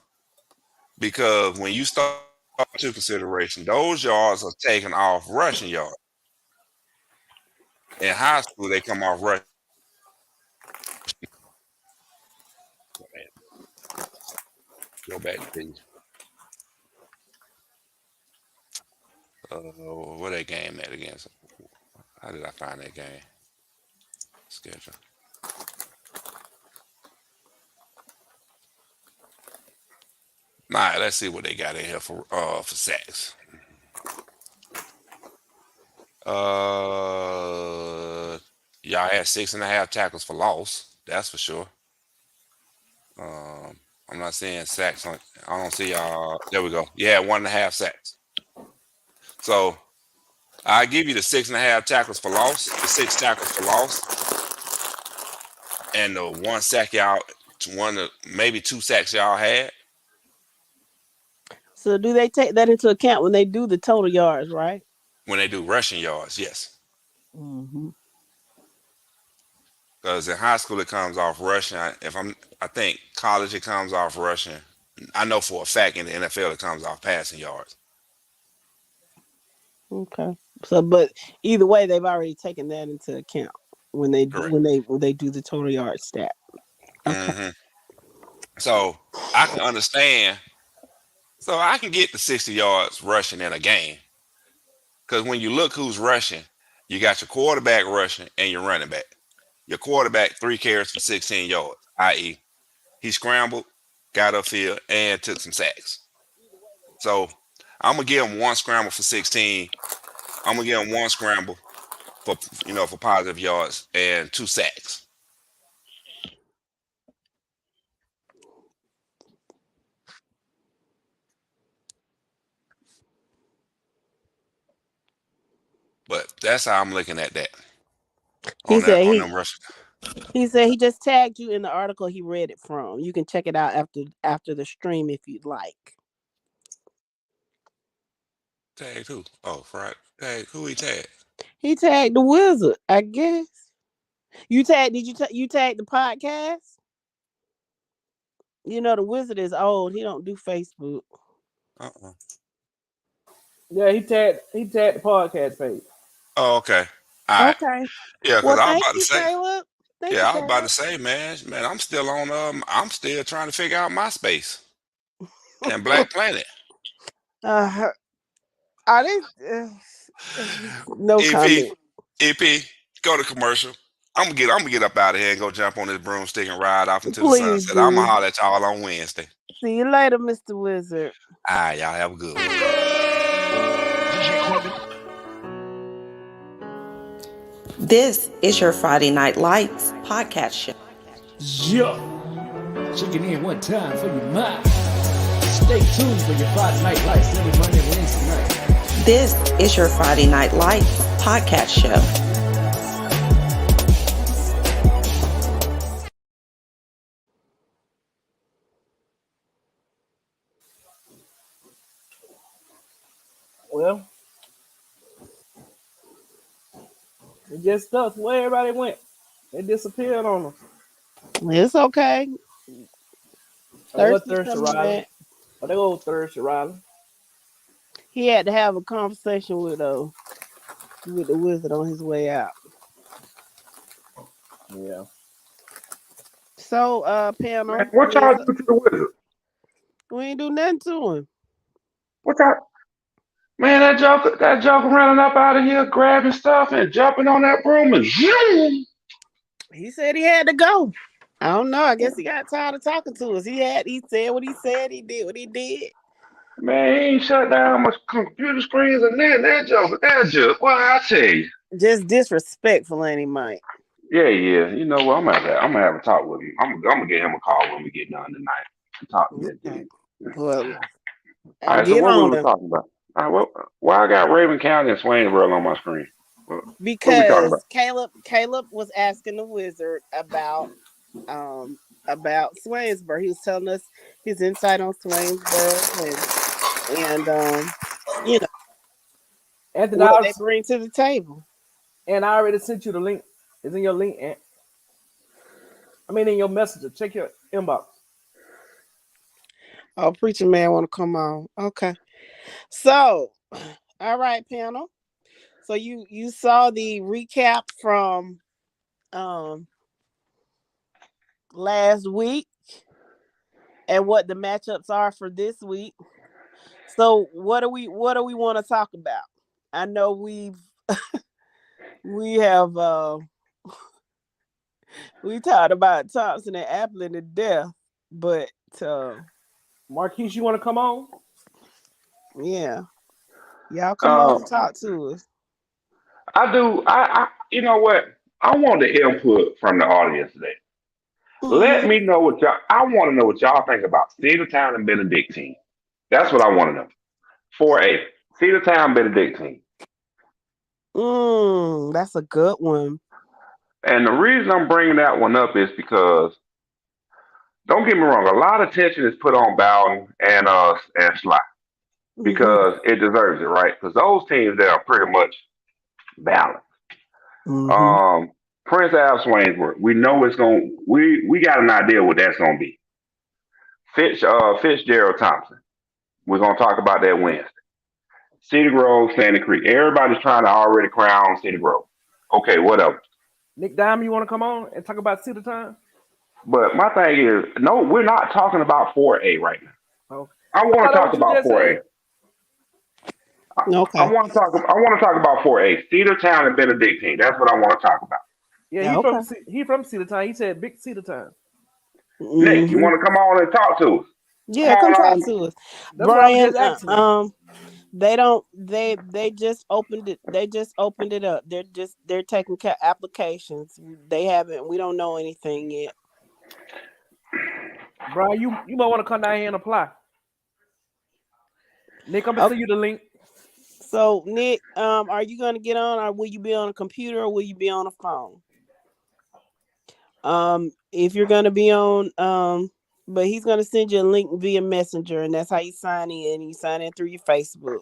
Because when you start to consideration, those yards are taken off rushing yards. In high school, they come off rushing. Go back, please. Where that game at again? How did I find that game? Schedule. All right, let's see what they got in here for sacks. Y'all had 6.5 tackles for loss. That's for sure. I'm not seeing sacks. I don't see y'all. There we go. Yeah, 1.5 sacks. So I give you the 6.5 tackles for loss, the 6 tackles for loss, and the 1 sack y'all, maybe 2 sacks y'all had. So do they take that into account when they do the total yards, right? When they do rushing yards, yes. Because in high school it comes off rushing. I think college it comes off rushing. I know for a fact in the NFL it comes off passing yards. Okay. So, but either way, they've already taken that into account when they do the total yard stat. Okay. So I can understand So I can get the 60 yards rushing in a game. Because when you look who's rushing, you got your quarterback rushing and your running back. Your quarterback, 3 carries for 16 yards, i.e., he scrambled, got upfield, and took some sacks. So I'm gonna give him 1 scramble for 16. I'm gonna give him 1 scramble for for positive yards and 2 sacks. But that's how I'm looking at that. He said On them rushing. he said he just tagged you in the article he read it from. You can check it out after the stream if you'd like. Tag who? Oh, Friday. Tag who he tagged? He tagged the Wizard, I guess. You tagged? Did you tag the podcast? You know the Wizard is old. He don't do Facebook. Yeah, he tagged the podcast page. Oh, okay. All right. Okay. Yeah, because Well, I was thank about to you, say. Caleb. Thank you, Yeah, I was about Caleb. to say, man, I'm still on. I'm still trying to figure out MySpace and Black Planet. Are they? No comment. EP, go to commercial. I'm gonna get up out of here and go jump on this broomstick and ride off into the Please sunset. I'm do. gonna holler at y'all on Wednesday. See you later, Mr. Wizard. All right, y'all have a good one. This is your Friday Night Lights podcast show. Yo, checking in one time for your mind. Stay tuned for your Friday Night Lights every Monday and Wednesday night. This is your Friday Night Lights podcast show. Well, it just stuff where everybody went. They disappeared on them. It's okay. What Thirsty Thursday, coming Riley? back. Oh, they go Thursday, Riley. He had to have a conversation with the Wizard on his way out. Yeah. So, panel. Man, what y'all do to the Wizard? We ain't do nothing to him. What y'all? Man, that joker running up out of here, grabbing stuff and jumping on that broom and zoom. He said he had to go. I don't know. I guess he got tired of talking to us. He said what he said. He did what he did. Man, he ain't shut down my computer screens and then that joker, well, I tell you. Just disrespectful, ain't he, Mike? Yeah. You know what? I'm gonna have a talk with him. I'm gonna get him a call when we get done tonight. Talk to that dude. Well, All right, so what we were talking about? All right, why I got Raven County and Swainsboro on my screen? Because Caleb was asking the Wizard about Swainsboro. He was telling us his insight on Swainsboro and what they bring to the table. And I already sent you the link. It's in your link, Ant. In your messenger. Check your inbox. Oh, preacher man want to come on. Okay. So, all right, panel. So you saw the recap from last week and what the matchups are for this week. So what do we want to talk about? I know we have we talked about Thompson and Appling to death, but Marquise, you want to come on? Yeah. Y'all come on and talk to us. I do. I you know what? I want the input from the audience today. Mm-hmm. Let me know what y'all. I want to know what y'all think about Cedartown and Benedictine. That's what I want to know. 4A, Cedartown, Benedictine. That's a good one. And the reason I'm bringing that one up is because, don't get me wrong, a lot of attention is put on Bowden and Sly because it deserves it, right? Because those teams there are pretty much balanced. Mm-hmm. Prince Ave Swainsboro, we know it's going. We got an idea what that's going to be. Fitzgerald Thompson. We're going to talk about that Wednesday. Cedar Grove, Sandy Creek. Everybody's trying to already crown Cedar Grove. Okay, whatever. Nick Diamond, you want to come on and talk about Cedartown? But my thing is, no, we're not talking about 4A right now. Okay. I want thought to that talk what you about just 4A. said. I Okay. want to talk. I want to talk about 4A. Cedartown and Benedictine. That's what I want to talk about. Yeah, Yeah, okay. he from Cedar Town. He said big Cedar Town. Nick, you Hmm. want to come on and talk to us? Come Yeah, come talk on. to us, That's what I was Brian. just asking him. They don't. They just opened it. They just opened it up. They're taking applications. They haven't. We don't know anything yet. Brian, you might want to come down here and apply. Nick, I'm gonna Okay. send you the link. So Nick, are you going to get on, or will you be on a computer, or will you be on a phone? If you're going to be on, but he's going to send you a link via Messenger, and that's how you sign in. You sign in through your Facebook.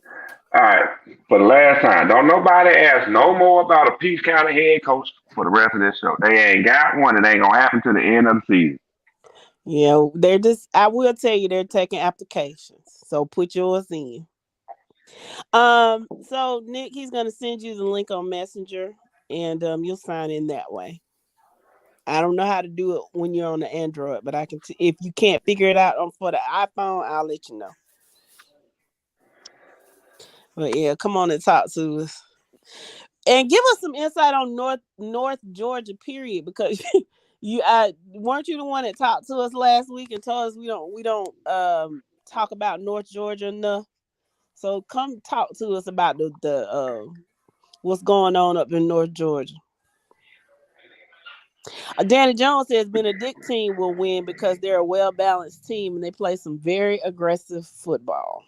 All right. For the last time, don't nobody ask no more about a Peace County head coach for the rest of this show. They ain't got one. It ain't gonna happen to the end of the season. Yeah, they're just. I will tell you, they're taking applications. So put yours in. So Nick, he's gonna send you the link on Messenger, and you'll sign in that way. I don't know how to do it when you're on the Android, but I can. If you can't figure it out for the iPhone, I'll let you know. But yeah, come on and talk to us, and give us some insight on North Georgia, period. Because you weren't you the one that talked to us last week and told us we don't talk about North Georgia enough. So come talk to us about the what's going on up in North Georgia. Danny Jones says Benedictine will win because they're a well-balanced team and they play some very aggressive football.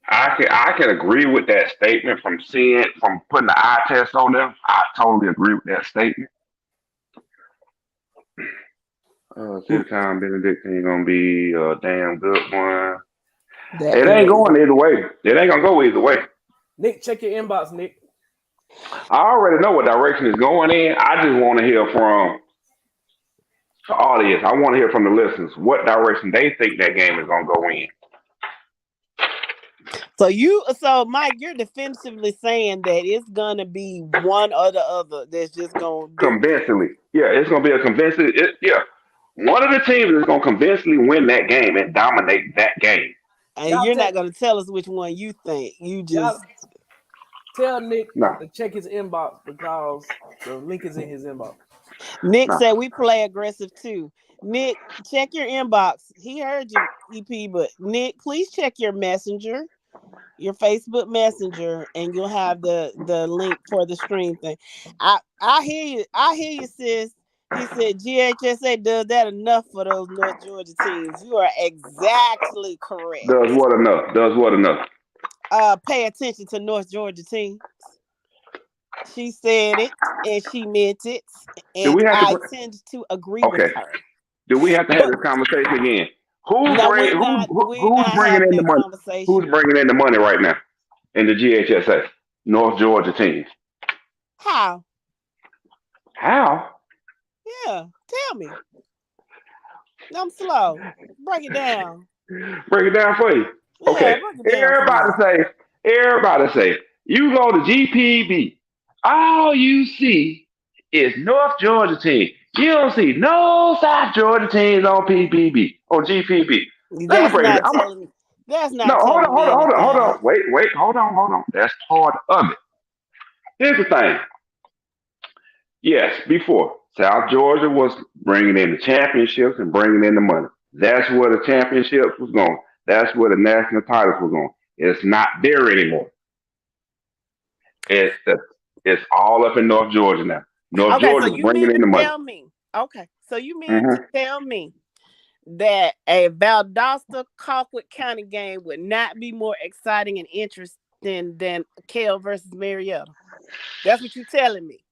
I can agree with that statement from putting the eye test on them. I totally agree with that statement. Cedartown Benedictine gonna be a damn good one. It ain't going either way. It ain't gonna go either way. Nick, check your inbox, Nick. I already know what direction it's going in. I just want to hear from the audience. I want to hear from the listeners what direction they think that game is gonna go in. So Mike, you're definitively saying that it's gonna be one or the other that's just gonna do it. Convincingly. Yeah, it's gonna be a convincing. One of the teams is gonna convincingly win that game and dominate that game. And you're not gonna tell us which one you think. You just tell Nick No. to check his inbox because the link is in his inbox. Nick said we play aggressive too. Nick, check your inbox. He heard you, EP, but Nick, please check your messenger, your Facebook Messenger, and you'll have the link for the stream thing. I hear you, sis. He said GHSA does that enough for those North Georgia teams. You are exactly correct. Does what enough? Pay attention to North Georgia teams. She said it and she meant it, and I tend to agree with her. Do we have to have this conversation again? Who's bringing in the money? Who's bringing in the money right now in the GHSA? North Georgia teams. How? Yeah, tell me. I'm slow. Break it down. Break it down for you. Yeah, Okay. Everybody say, you go to GPB. All you see is North Georgia team. You don't see no South Georgia teams on PPB, on GPB. That's not telling me. That's not telling me. Hold on. Wait, hold on. That's part of it. Here's the thing. Yes, before South Georgia was bringing in the championships and bringing in the money. That's where the championships was going. That's where the national titles were going. It's not there anymore. It's all up in North Georgia now. North Georgia is bringing in the money. So you mean to tell me that a Valdosta Colquitt County game would not be more exciting and interesting than Kell versus Marietta? That's what you're telling me.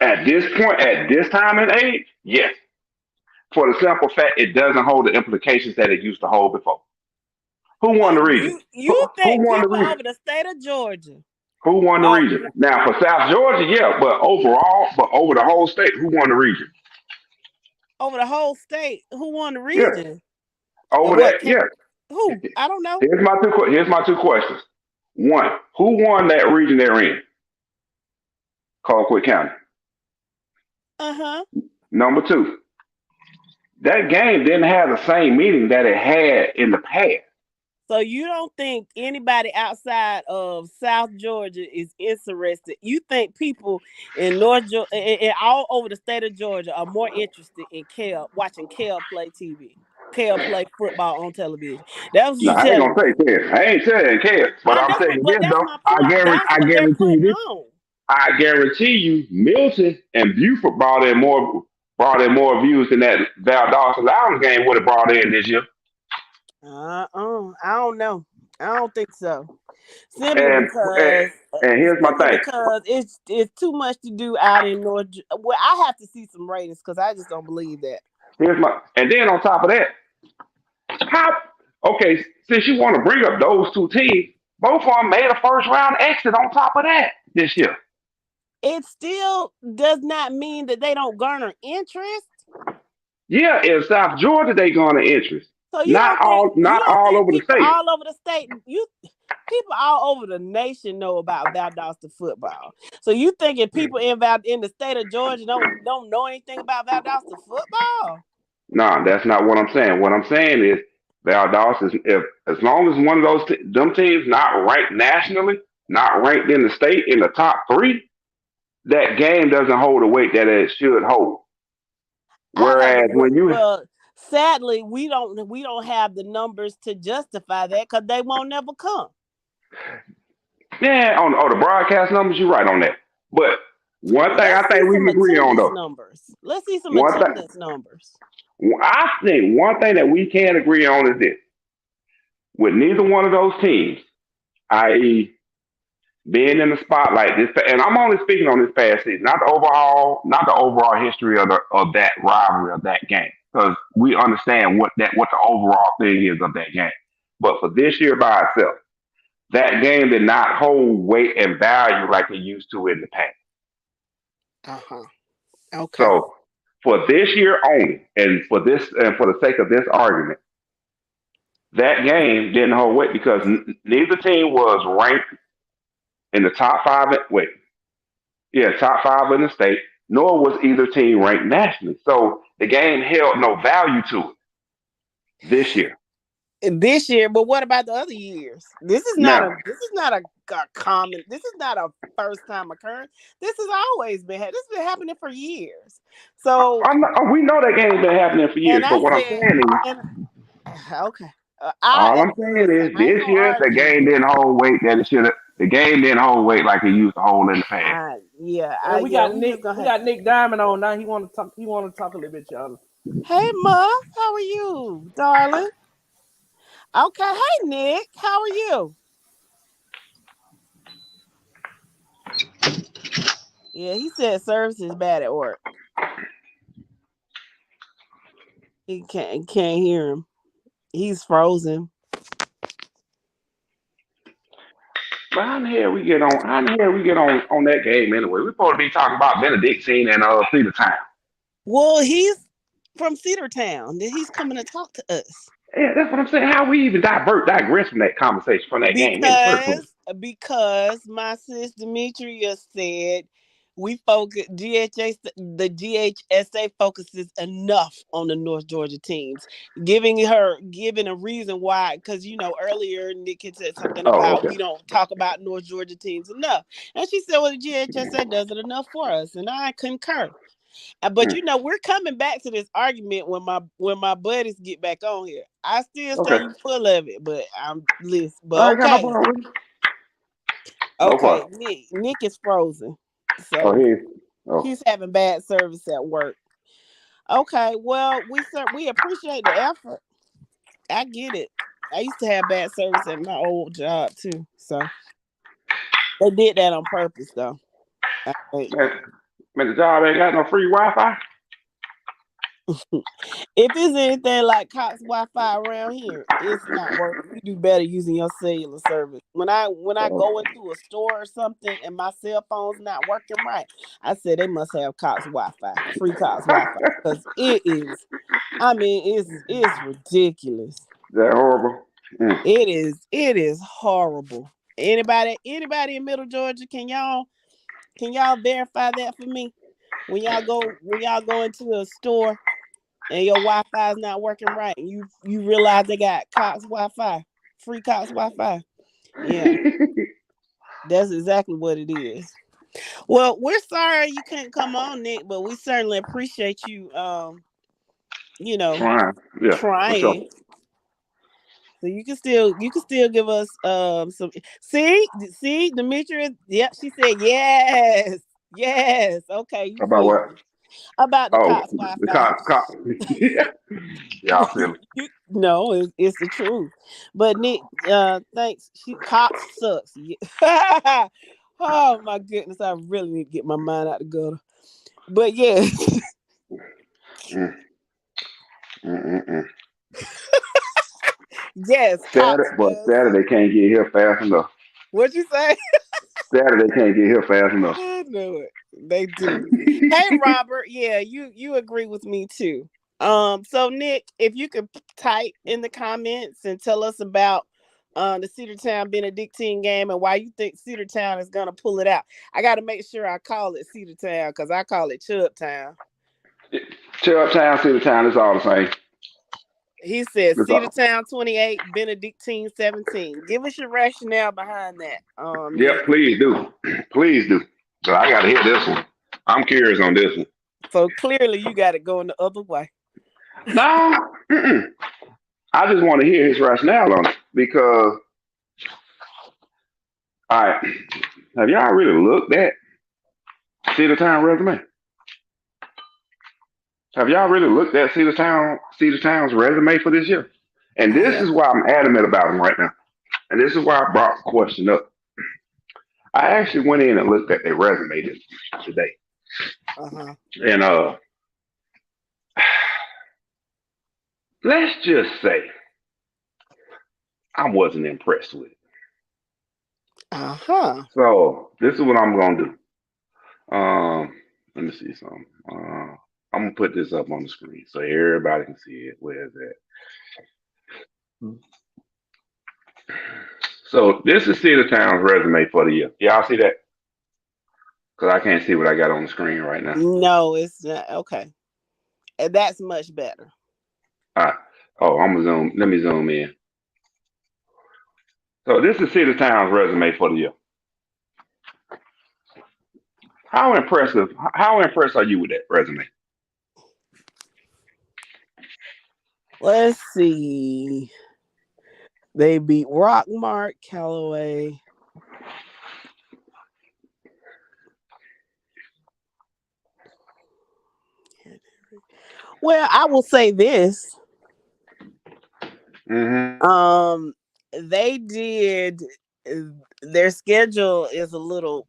At this point, at this time and age, yes. For the simple fact, it doesn't hold the implications that it used to hold before. Who won the region? You think people over the state of Georgia? Who won the region? Now, for South Georgia, yeah, but over the whole state, who won the region? Over the whole state, who won the region? Yeah. Over that, yeah. Who? I don't know. Here's my two questions. One, who won that region they're in? Colquitt County. Uh-huh. Number two, that game didn't have the same meaning that it had in the past. So you don't think anybody outside of South Georgia is interested? You think people in North Georgia and all over the state of Georgia are more interested in watching Kel play TV, Kel play football on television? That's what No, you I ain't telling gonna me. say care. I ain't saying care, but I'm saying this That's though. my point. That's I what they're guarantee you putting this. on. I guarantee you, Milton and Buford brought in more views than that Valdosta Lounge game would have brought in this year. I don't know. I don't think so. Simply And here's my thing. because it's too much to do out in North. Well, I have to see some ratings because I just don't believe that. And then on top of that, since you want to bring up those two teams, both of them made a first round exit on top of that this year. It still does not mean that they don't garner interest. Yeah, in South Georgia they garner interest. So Not all over the state. All over the state, people all over the nation know about Valdosta football. So you thinking people in the state of Georgia don't know anything about Valdosta football? No, that's not what I'm saying. What I'm saying is Valdosta is as long as one of those them teams not ranked nationally, not ranked in the state in the top 3, that game doesn't hold the weight that it should hold. Whereas sadly, we don't have the numbers to justify that because they won't never come. Yeah, on the broadcast numbers, you're right on that. But one thing I think we can agree on though. Numbers. Let's see some attendance numbers. I think one thing that we can agree on is this: with neither one of those teams, i.e., being in the spotlight, and I'm only speaking on this past season, not the overall history of that rivalry of that game, because we understand what the overall thing is of that game. But for this year by itself, that game did not hold weight and value like it used to in the past. Okay. So for this year only, and for the sake of this argument, that game didn't hold weight because neither team was ranked in the top 5. Top 5 in the state, nor was either team ranked nationally. So the game held no value to it this year. But what about the other years? This is not a common. This is not a first time occurrence. This has always been. This has been happening for years. So we know that game's been happening for years. But I'm saying is, okay. All I'm saying is this year the game didn't hold weight that it should have. The game didn't hold weight like it used to hold in the past. We got Nick Diamond on now. He want to talk. He want to talk a little bit, y'all. Hey, Ma, how are you, darling? Okay. Hey, Nick, how are you? Yeah, he said service is bad at work. He can't hear him. He's frozen. But how the hell we get on that game anyway? We're supposed to be talking about Benedictine and Cedartown. Well, he's from Cedartown. He's coming to talk to us. Yeah, that's what I'm saying. How we even digress from that conversation, from that game? Because my sis Demetria said we focus the GHSA focuses enough on the North Georgia teams, giving a reason why, because earlier Nick had said something about we don't talk about North Georgia teams enough, and she said, well, the GHSA does it enough for us, and I concur. But we're coming back to this argument when my buddies get back on here. I still say you full of it, but I'm listening. But okay, Nick is frozen. So he's having bad service at work. Okay, well, we appreciate the effort. I get it. I used to have bad service at my old job too, so they did that on purpose, though. Man, the job ain't got no free Wi-Fi. If it's anything like Cox Wi-Fi around here, it's not working. You do better using your cellular service. When I go into a store or something and my cell phone's not working right, I said they must have Cox Wi-Fi, free Cox Wi-Fi, because it is. I mean, it's ridiculous. That horrible. It is horrible. Anybody in Middle Georgia, can y'all verify that for me? When y'all go into a store and your Wi-Fi is not working right, and you realize they got Cox Wi-Fi, free Cox Wi-Fi. Yeah, that's exactly what it is. Well, we're sorry you couldn't come on, Nick, but we certainly appreciate you. Trying. Yeah, for sure. Trying. So you can still give us some. See, Demetria. Yep, she said yes. Okay, you About feel what? me. About the Oh, Cox the Wi-Fi. cop. Y'all feel it. No, it's the truth. But Nick, thanks. Cox sucks. Oh my goodness, I really need to get my mind out the gutter. But yeah. Yes, Cox Saturday can't get here fast enough. What'd you say? Saturday can't get here fast enough. I know it. They do. Hey, Robert. Yeah, you agree with me too. So Nick, if you could type in the comments and tell us about the Cedartown Benedictine game and why you think Cedartown is gonna pull it out. I got to make sure I call it Cedartown because I call it Chubbtown. Cedartown is all the same. He said It's all. Cedartown 28, Benedictine 17. Give us your rationale behind that. Yeah, Nick. please do. Please do. So I got to hear this one. I'm curious on this one. So clearly you got it going the other way. No, I just want to hear his rationale on it because, all right, have y'all really looked at Cedartown resume? Have y'all really looked at Cedartown's resume for this year? And this is why I'm adamant about them right now. And this is why I brought the question up. I actually went in and looked at their resume today. And let's just say I wasn't impressed with it. So this is what I'm gonna do. Let me see something. I'm gonna put this up on the screen so everybody can see it. Where is it? So this is Cedartown's resume for the year. Y'all see that? Because I can't see what I got on the screen right now. No, it's not. Okay. And that's much better. All right. Oh, I'm gonna zoom. Let me zoom in. So this is Cedartown's resume for the year. How impressed are you with that resume? Let's see. They beat Rockmart, Callaway. Well, I will say this. They did. Their schedule is a little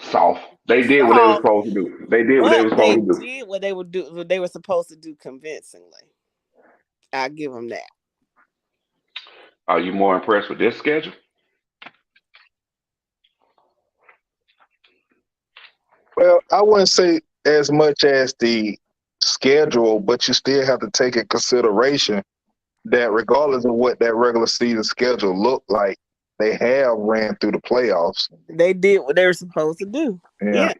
soft. They did what they were supposed to do. They did what they were supposed to do. They did what they would do. What they were supposed to do convincingly. I give them that. Are you more impressed with this schedule? Well, I wouldn't say as much as the schedule, but you still have to take in consideration that regardless of what that regular season schedule looked like, they have ran through the playoffs. They did what they were supposed to do. Yeah.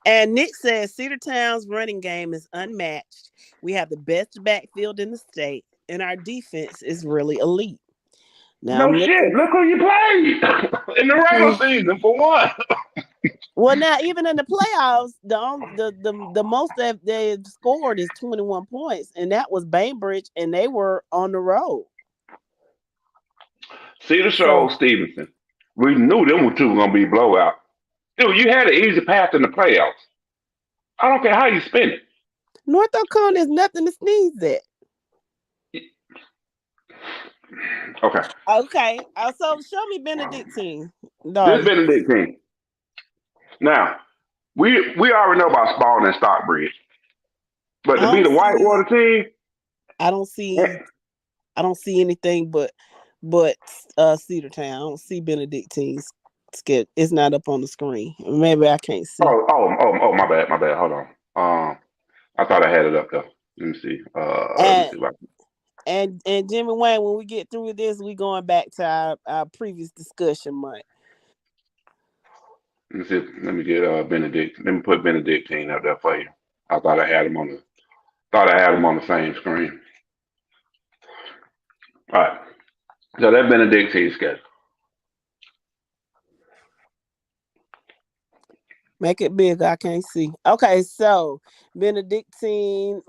And Nick says Cedartown's running game is unmatched. We have the best backfield in the state, and our defense is really elite. Now, no shit. Look who you played in the regular season for what? Well, now even in the playoffs, the most that they scored is 21 points, and that was Bainbridge, and they were on the road. Cedar Shoals, Stevenson. We knew them two were gonna be blowout. Dude, you had an easy path in the playoffs. I don't care how you spin it. North Oconee is nothing to sneeze at. Okay. So show me Benedictine. This is Benedictine. Now, we already know about Spalding and Stockbridge. But to be the Whitewater team, I don't see anything but Cedartown. I don't see Benedictine's skip. It's not up on the screen. Maybe I can't see. Oh, my bad. Hold on. I thought I had it up though. Let me see. And Jimmy Wayne, when we get through with this, we going back to our previous discussion, Mike. Let me see. Let me get Benedict. Let me put Benedictine up there for you. I thought I had him on the Thought I had them on the same screen. All right. So that Benedictine schedule. Make it big. I can't see. Okay, so Benedictine.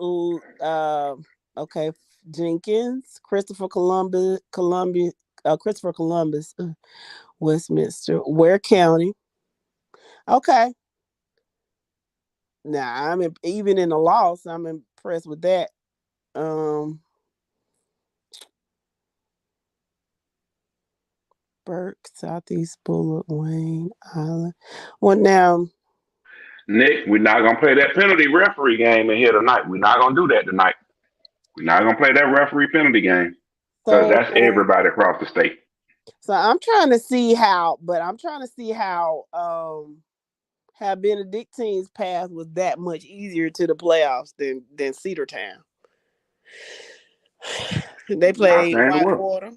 Okay, Jenkins, Christopher Columbus, Westminster, Ware County. Okay. Now even in the loss, I'm impressed with that. Burke, Southeast Bullock, Wayne, Island. Well, now, Nick, we're not gonna play that penalty referee game in here tonight. We're not gonna do that tonight. We're not gonna play that referee penalty game because that's everybody across the state. So I'm trying to see how Benedictine's path was that much easier to the playoffs than Cedartown. They played Whitewater.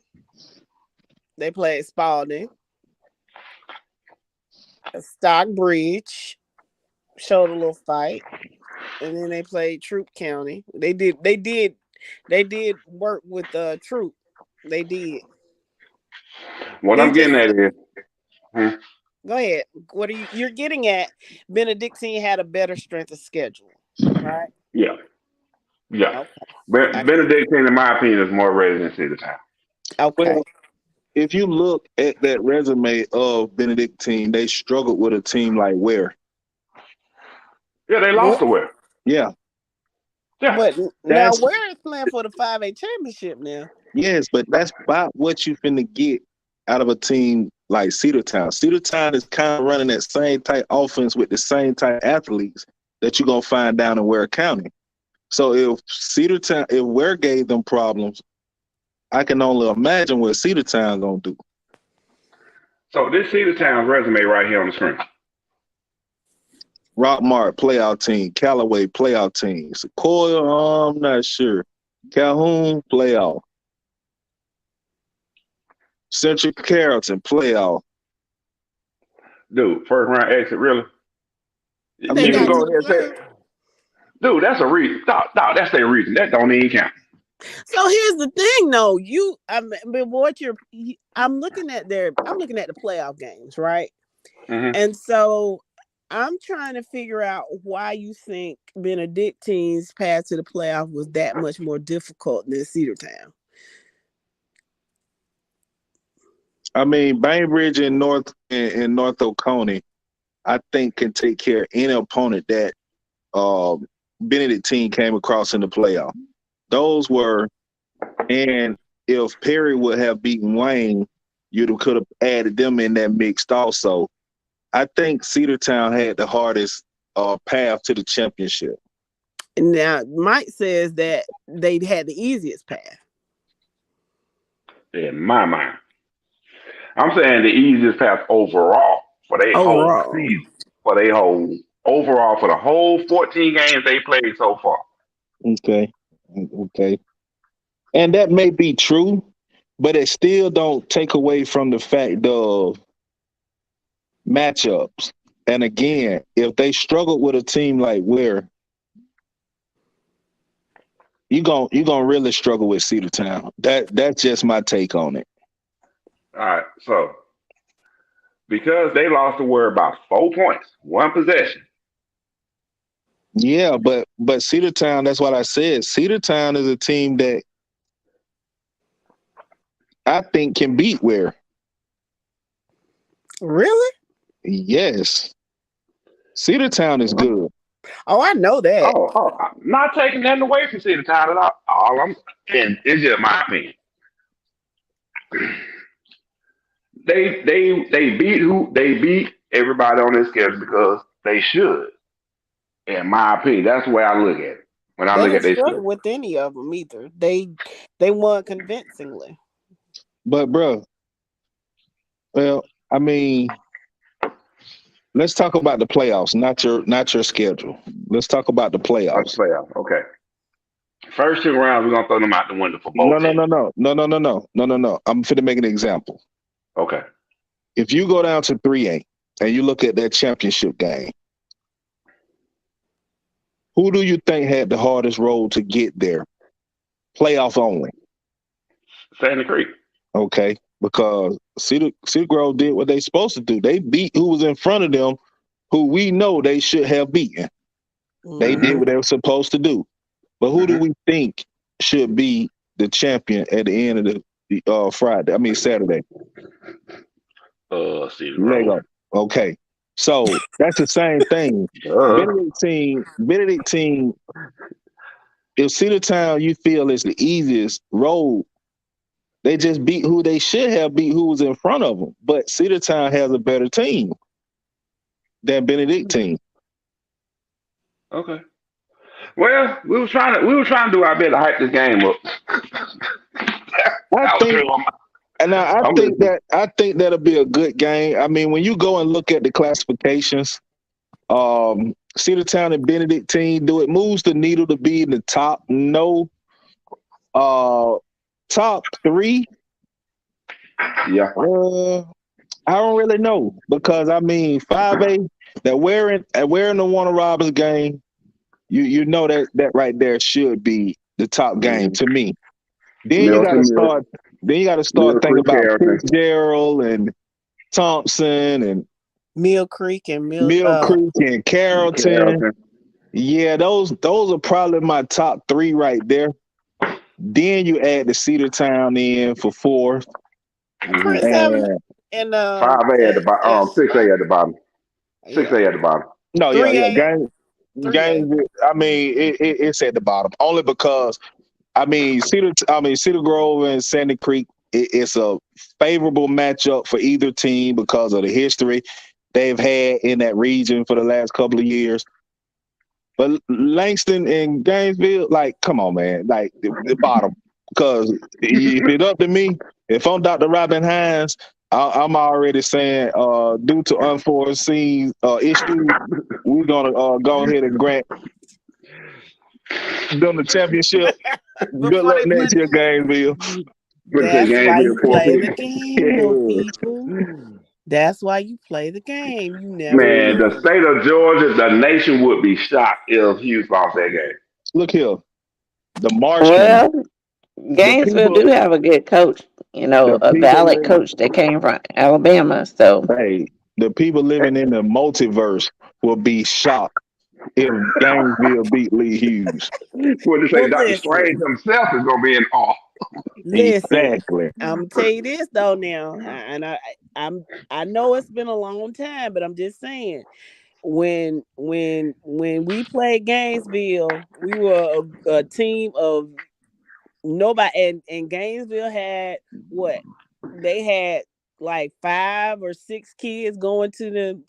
They played Spalding. Stockbridge showed a little fight, and then they played Troup County. They did work with Troup. They did. What I'm getting at is, go ahead. What are you're getting at? Benedictine had a better strength of schedule, right? Yeah. Okay. Benedictine, in my opinion, is more ready than Cedartown. Okay. Well, if you look at that resume of Benedictine, they struggled with a team like Ware. Yeah, they lost to Ware. Yeah. But now Ware is playing for the 5A championship now. Yes, but that's about what you finna get out of a team like Cedartown. Cedartown is kind of running that same type offense with the same type athletes that you're gonna find down in Ware County. So if Ware gave them problems, I can only imagine what Cedartown gonna do. So this Cedartown resume right here on the screen. Rockmart playoff team, Callaway playoff team, Sequoia, I'm not sure. Calhoun playoff. Central Carrollton playoff. Dude, first round exit, really? I mean, you can go ahead and say, dude, that's a reason. That's their reason. That don't even count. So here's the thing, though. I'm looking at the playoff games, right? Mm-hmm. And so I'm trying to figure out why you think Benedictine's path to the playoff was that much more difficult than Cedartown. I mean, Bainbridge and North Oconee, I think can take care of any opponent that Benedictine came across in the playoff. Those were, and if Perry would have beaten Wayne, you could have added them in that mix also. I think Cedartown had the hardest path to the championship. Now, Mike says that they had the easiest path. In my mind. I'm saying the easiest path overall for their whole season. For the whole 14 games they played so far. Okay. And that may be true, but it still don't take away from the fact of matchups. And again, if they struggle with a team like Ware, you're gonna really struggle with Cedartown. That's just my take on it. All right, so because they lost to Ware by 4 points, one possession. Yeah, but Cedartown, that's what I said. Cedartown is a team that I think can beat Ware. Really? Yes. Cedartown is good. Oh, I know that. Oh, I'm not taking nothing away from Cedartown at all. And it's just my opinion. They beat everybody on this schedule because they should. In my opinion, that's the way I look at it. When I look at this, struggle with any of them either. They won convincingly. But bro, well, I mean, let's talk about the playoffs, not your schedule. Let's talk about the playoffs. Okay. First 2 rounds, we're gonna throw them out the window for both. No. I'm finna make an example. Okay. If you go down to 3A and you look at that championship game, Who do you think had the hardest road to get there? Playoff only. Sandy Creek. Okay. Because Cedar Grove did what they supposed to do. They beat who was in front of them, who we know they should have beaten. They did what they were supposed to do. But who do we think should be the champion at the end of the Saturday? Cedar Grove. Okay. So that's the same thing. Benedictine, if Cedartown you feel is the easiest road, they just beat who they should have beat who was in front of them. But Cedartown has a better team than Benedictine. Okay. Well, we were trying to do our bit to hype this game up. I think that'll be a good game. I mean, when you go and look at the classifications, Cedartown and Benedictine, do it moves the needle to be in the top? No. Top 3? Yeah. I don't really know because 5A that wearing the Warner Robins game, you know that right there should be the top game to me. Then you got to start thinking about Fitzgerald and Thompson and Mill Creek and Creek and Carrollton. Yeah, those are probably my top 3 right there. Then you add the Cedartown in for 4th. And 5A at the bottom. 6A at the bottom. 6A at the bottom. No, yeah. It's at the bottom only because Cedar Grove and Sandy Creek. It's a favorable matchup for either team because of the history they've had in that region for the last couple of years. But Langston and Gainesville, like, come on, man, like the bottom. Because if it's up to me, if I'm Dr. Robin Hines, I'm already saying, due to unforeseen issues, we're gonna go ahead and grant them the championship. Good luck next year, Gainesville. That's why you play the game, people. That's why you play the game. You never. Man, the state of Georgia, the nation would be shocked if Hughes lost that game. Look here, the Marshall. Well, Gainesville do have a good coach. A valid coach that came from Alabama. So, hey, the people living in the multiverse will be shocked if Gainesville beat Lee Hughes. What they say, Dr. Strange himself is going to be in awe. Listen, exactly. I'm gonna tell you this though now, and I know it's been a long time, but I'm just saying, when we played Gainesville, we were a team of nobody, and Gainesville had what? They had like 5 or 6 kids going to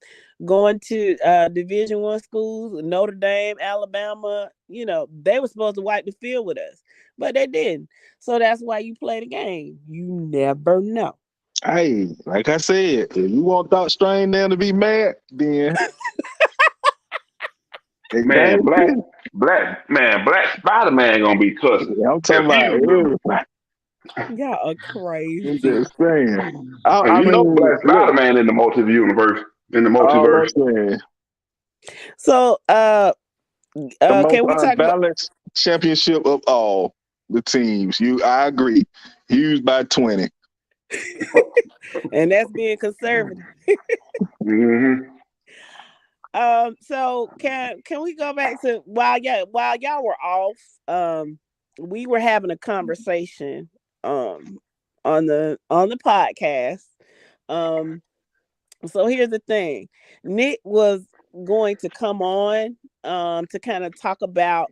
Division I schools, Notre Dame, Alabama. They were supposed to wipe the field with us, but they didn't. So that's why you play the game. You never know. Hey, like I said, if you want Doc Strange now to be mad, then man, Black Spider-Man gonna be cussing. Yeah, I'm talking about y'all are crazy. I'm just saying. I know Black Spider-Man in the multiverse. So, the can we talk about balanced championship of all the teams? I agree. Hughes by 20. And that's being conservative. Mm-hmm. So can we go back to while y'all were off? We were having a conversation on the podcast. So here's the thing. Nick was going to come on to kind of talk about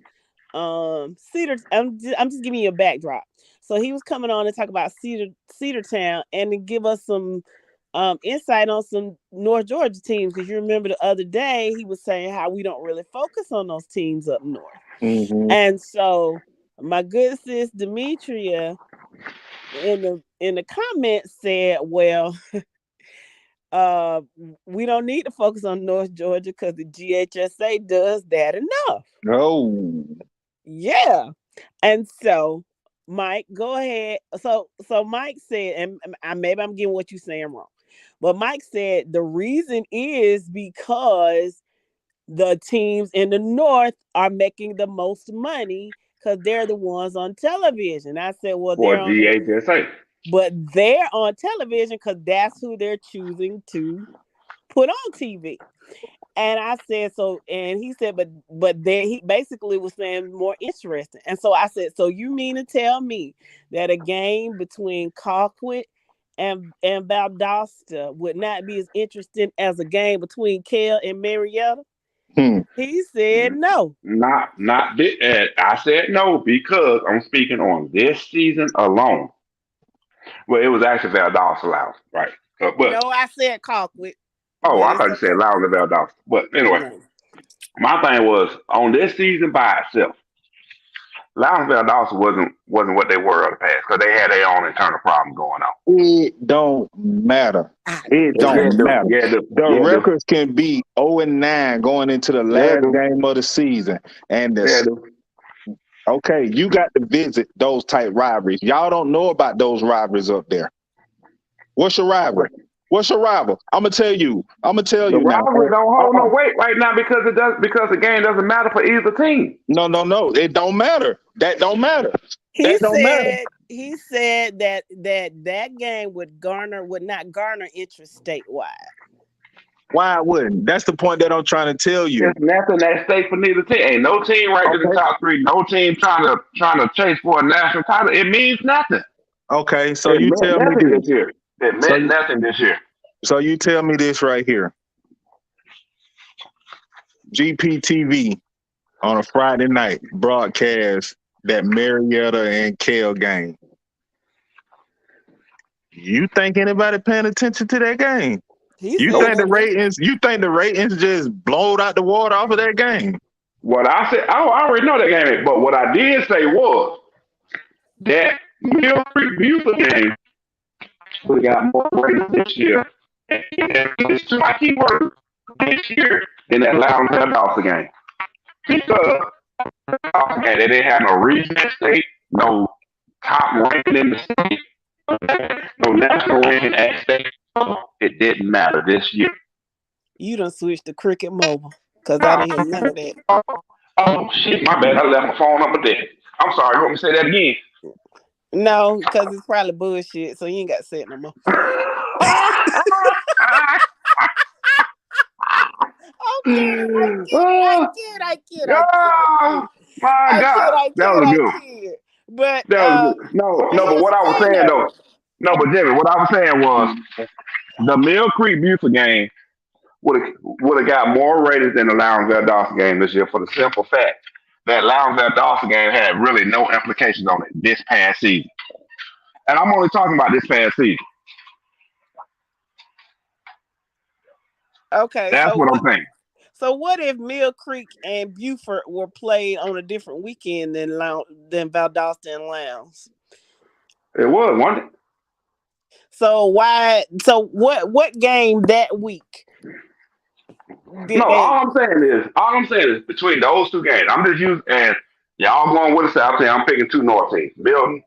Cedar. I'm just giving you a backdrop. So he was coming on to talk about Cedartown and to give us some insight on some North Georgia teams, because you remember the other day he was saying how we don't really focus on those teams up north. Mm-hmm. And so my good sis Demetria in the comments said, well, we don't need to focus on North Georgia because the GHSA does that enough. Oh, yeah. And so Mike, go ahead. So Mike said, and maybe I'm getting what you're saying wrong, but Mike said the reason is because the teams in the North are making the most money because they're the ones on television. I said, well, Or DHSA. but they're on television because that's who they're choosing to put on TV. And I said, so, and he said, but then he basically was saying more interesting. And so I said, so you mean to tell me that a game between Colquitt and Valdosta would not be as interesting as a game between Kell and Marietta? He said no. Not this. I said no because I'm speaking on this season alone. Well, it was actually Valdosta Loud, right? But No, I said Colquitt. oh, I thought you said Loud and Valdosta. But anyway, No. my thing was on this season by itself. Loud and Valdosta wasn't what they were in the past because they had their own internal problem going on. It don't matter. It don't matter. The records can be 0-9 going into the last game of the season. And okay, you got to visit those type rivalries. Y'all don't know about those rivalries up there. What's your rivalry? What's your rival? I'm gonna tell you. The rivalry don't hold no weight right now because the game doesn't matter for either team. No. It don't matter. That don't matter. He said that game would not garner interest statewide. Why wouldn't? That's the point that I'm trying to tell you. There's nothing at stake for neither team. Ain't no team right to the top three. No team trying to chase for a national title. It means nothing. Okay, so you tell me this. It meant nothing this year. So you tell me this right here. GPTV on a Friday night broadcast that Marietta and Kell game. You think anybody paying attention to that game? You think the ratings just blowed out the water off of that game? What I said, I already know that game, but what I did say was that Mill Creek Buford game we got more ratings this year. And it's two key words this year in that Loud and Valdosta game. Because they didn't have no region at state, no top ranking in the state, no national ranking at state. It didn't matter this year. You done switched to Cricket Mobile because I didn't hear none of that. Oh shit, my bad. I left my phone up there. I'm sorry. You want me to say that again? No, because it's probably bullshit, so you ain't got to say it no more. I kid. Oh my God, that was good. But no. But what I was saying though, but Jimmy, what I was saying was the Mill Creek Buford game would have got more ratings than the Lowndes Valdosta game this year for the simple fact that Lowndes Valdosta game had really no implications on it this past season. And I'm only talking about this past season. Okay. That's what I'm saying. So what if Mill Creek and Buford were played on a different weekend than Valdosta and Lowndes? It was, wasn't it? So what game that week? All I'm saying is between those two games, I'm just using, and y'all going with the South team. I'm picking two North teams, Mill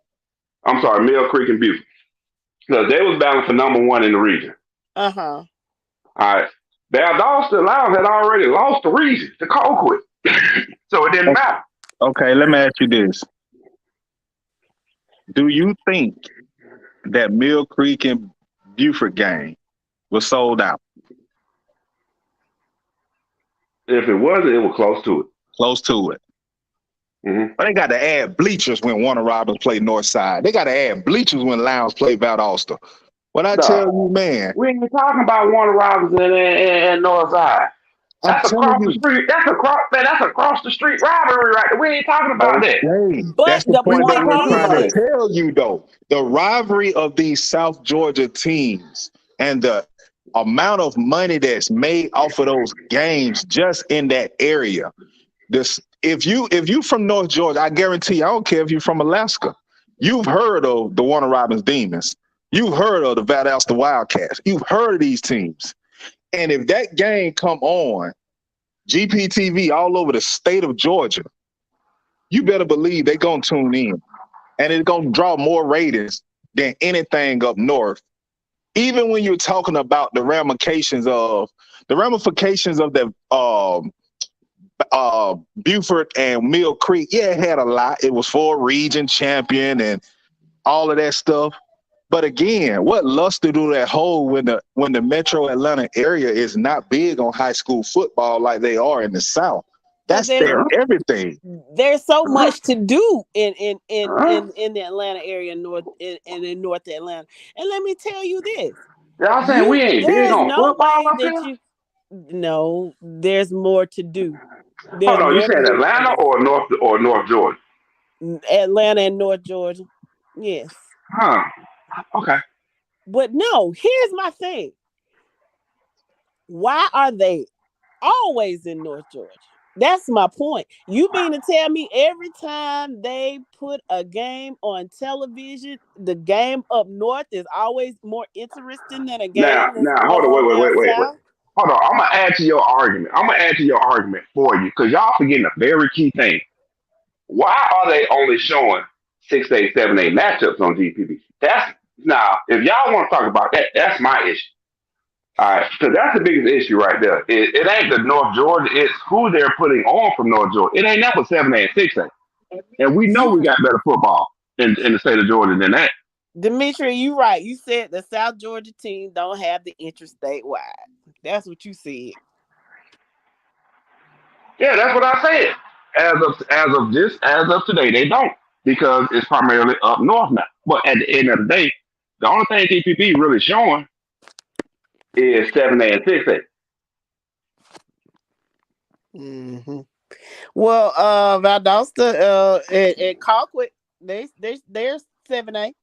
Creek and Buford, because they was battling for number one in the region. All right. Valdosta Lowndes had already lost the region to Colquitt, so it didn't matter. Okay, let me ask you this: do you think that Mill Creek and Buford game was sold out? If it wasn't, it was close to it. Close to it. Mm-hmm. But they got to add bleachers when Warner Robins played Northside. They got to add bleachers when Lowndes played Valdosta. When I tell you, man, we ain't talking about Warner Robins and Northside. That's across the street. That's across the street rivalry, right? We ain't talking about that. But that's the point that I'm trying to tell you, though. The rivalry of these South Georgia teams and the amount of money that's made off of those games just in that area. If you from North Georgia, I guarantee you, I don't care if you're from Alaska, you've heard of the Warner Robins Demons. You've heard of the Valdosta Wildcats. You've heard of these teams. And if that game come on, GPTV all over the state of Georgia, you better believe they're going to tune in. And it's going to draw more ratings than anything up north. Even when you're talking about the ramifications of the Beaufort and Mill Creek, yeah, it had a lot. It was for a region champion and all of that stuff. But again, what luster do that hold when the Metro Atlanta area is not big on high school football like they are in the South? That's their everything. There's so much to do in the Atlanta area, in North Atlanta. And let me tell you this. Y'all saying we ain't big on football up here? No, there's more to do. Hold on, you said Atlanta or North Georgia? Atlanta and North Georgia. Yes. Huh. Okay. But no, here's my thing. Why are they always in North Georgia? That's my point. You mean to tell me every time they put a game on television, the game up north is always more interesting than a game? Now, hold on, wait. Hold on, I'm gonna add to your argument for you because y'all forgetting a very key thing. Why are they only showing 6A, 7A matchups on GPB? Now, if y'all want to talk about that, that's my issue. All right, because that's the biggest issue right there. It ain't the North Georgia, it's who they're putting on from North Georgia. It ain't never 7A and 6A. And we know we got better football in the state of Georgia than that. Dimitri, you right. You said the South Georgia team don't have the interest statewide. That's what you said. Yeah, that's what I said. As of today, they don't, because it's primarily up north now. But at the end of the day, the only thing TPP really showing is 7A and 6A. Mm-hmm. Well, Valdosta and Colquitt, they're 7A.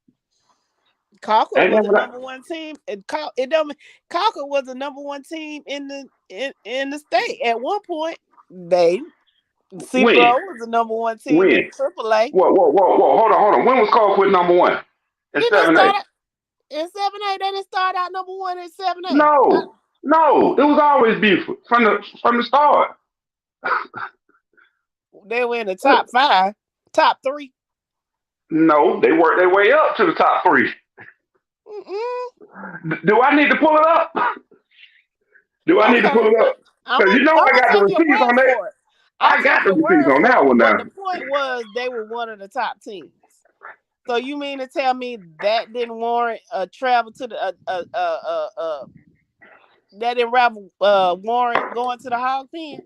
Colquitt was the number one team. Colquitt was the number one team in the state at one point. Cedar Grove was the number one team in AAA. Whoa! Hold on. When was Colquitt number one? In 7A. In 7A, they didn't start out number one in 7A. No, it was always Beaufort from the start. They were in the top 5, top 3. No, they worked their way up to the top 3. Do I need to pull it up? Because you know I got the receipts on that. I got the receipts on that one now. The point was they were one of the top teams. So you mean to tell me that didn't warrant travel to the that didn't warrant going to the Hog Pen?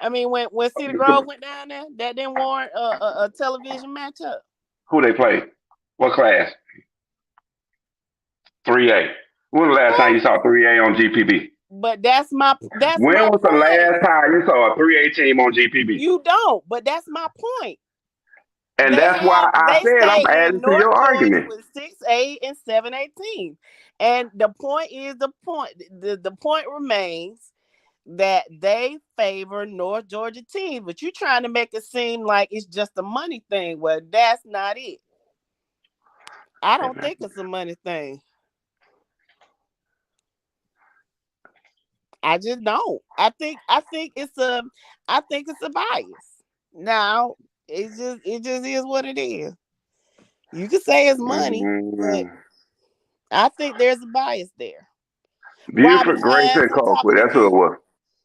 I mean, when Cedar Grove went down there, that didn't warrant a television matchup. Who they played? What class? 3A. When was the last time you saw 3A on GPB? But that's when was the last time you saw a 3A team on GPB? You don't, but that's my point. And that's why I said I'm adding to your argument. With 6A and 7A teams. And the point is the point remains that they favor North Georgia teams, but you're trying to make it seem like it's just a money thing. Well, that's not it. I don't think it's a money thing. I just don't. I think it's a bias. Now, it just is what it is. You can say it's money, but I think there's a bias there. Beaufort, Grace, and Colquitt. That's who it was.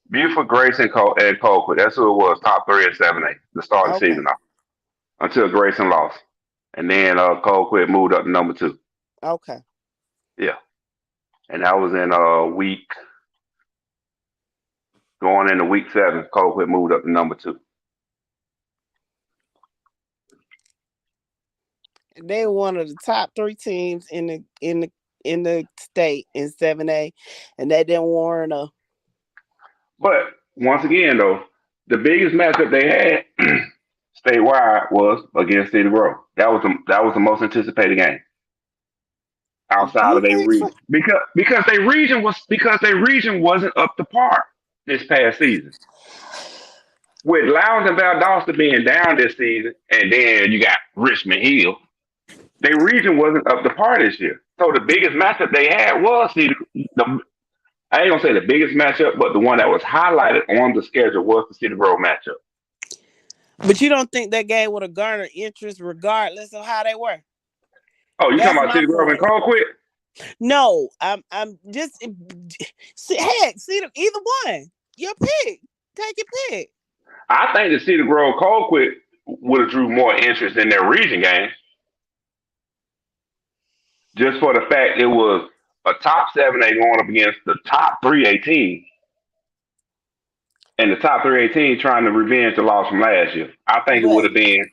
Beaufort, Grace, and Colquitt. That's who it was. Top 3 at 7A. The start of the season off. Until Grayson lost. And then Colquitt moved up to number 2. Okay. Yeah. And that was in going into week 7. Colquitt moved up to number 2. They were one of the top 3 teams in the state in 7A, and that didn't warrant a. But once again, though, the biggest matchup they had statewide was against Cedar Grove. That was the most anticipated game outside of their region because their region wasn't up to par this past season. With Lowndes and Valdosta being down this season, and then you got Richmond Hill, their region wasn't up to par this year. So the biggest matchup they had was I ain't gonna say the biggest matchup, but the one that was highlighted on the schedule was the Cedar Grove matchup. But you don't think that game would have garnered interest regardless of how they were? Oh, you talking about Cedar Grove and Colquitt? No, I'm just heck, Cedar, either one. Your pick. Take your pick. I think the Cedar Grove Colquitt would have drew more interest in their region game, just for the fact it was a top 7A going up against the top 3A team, and the top 3A team trying to revenge the loss from last year. I think it would But have been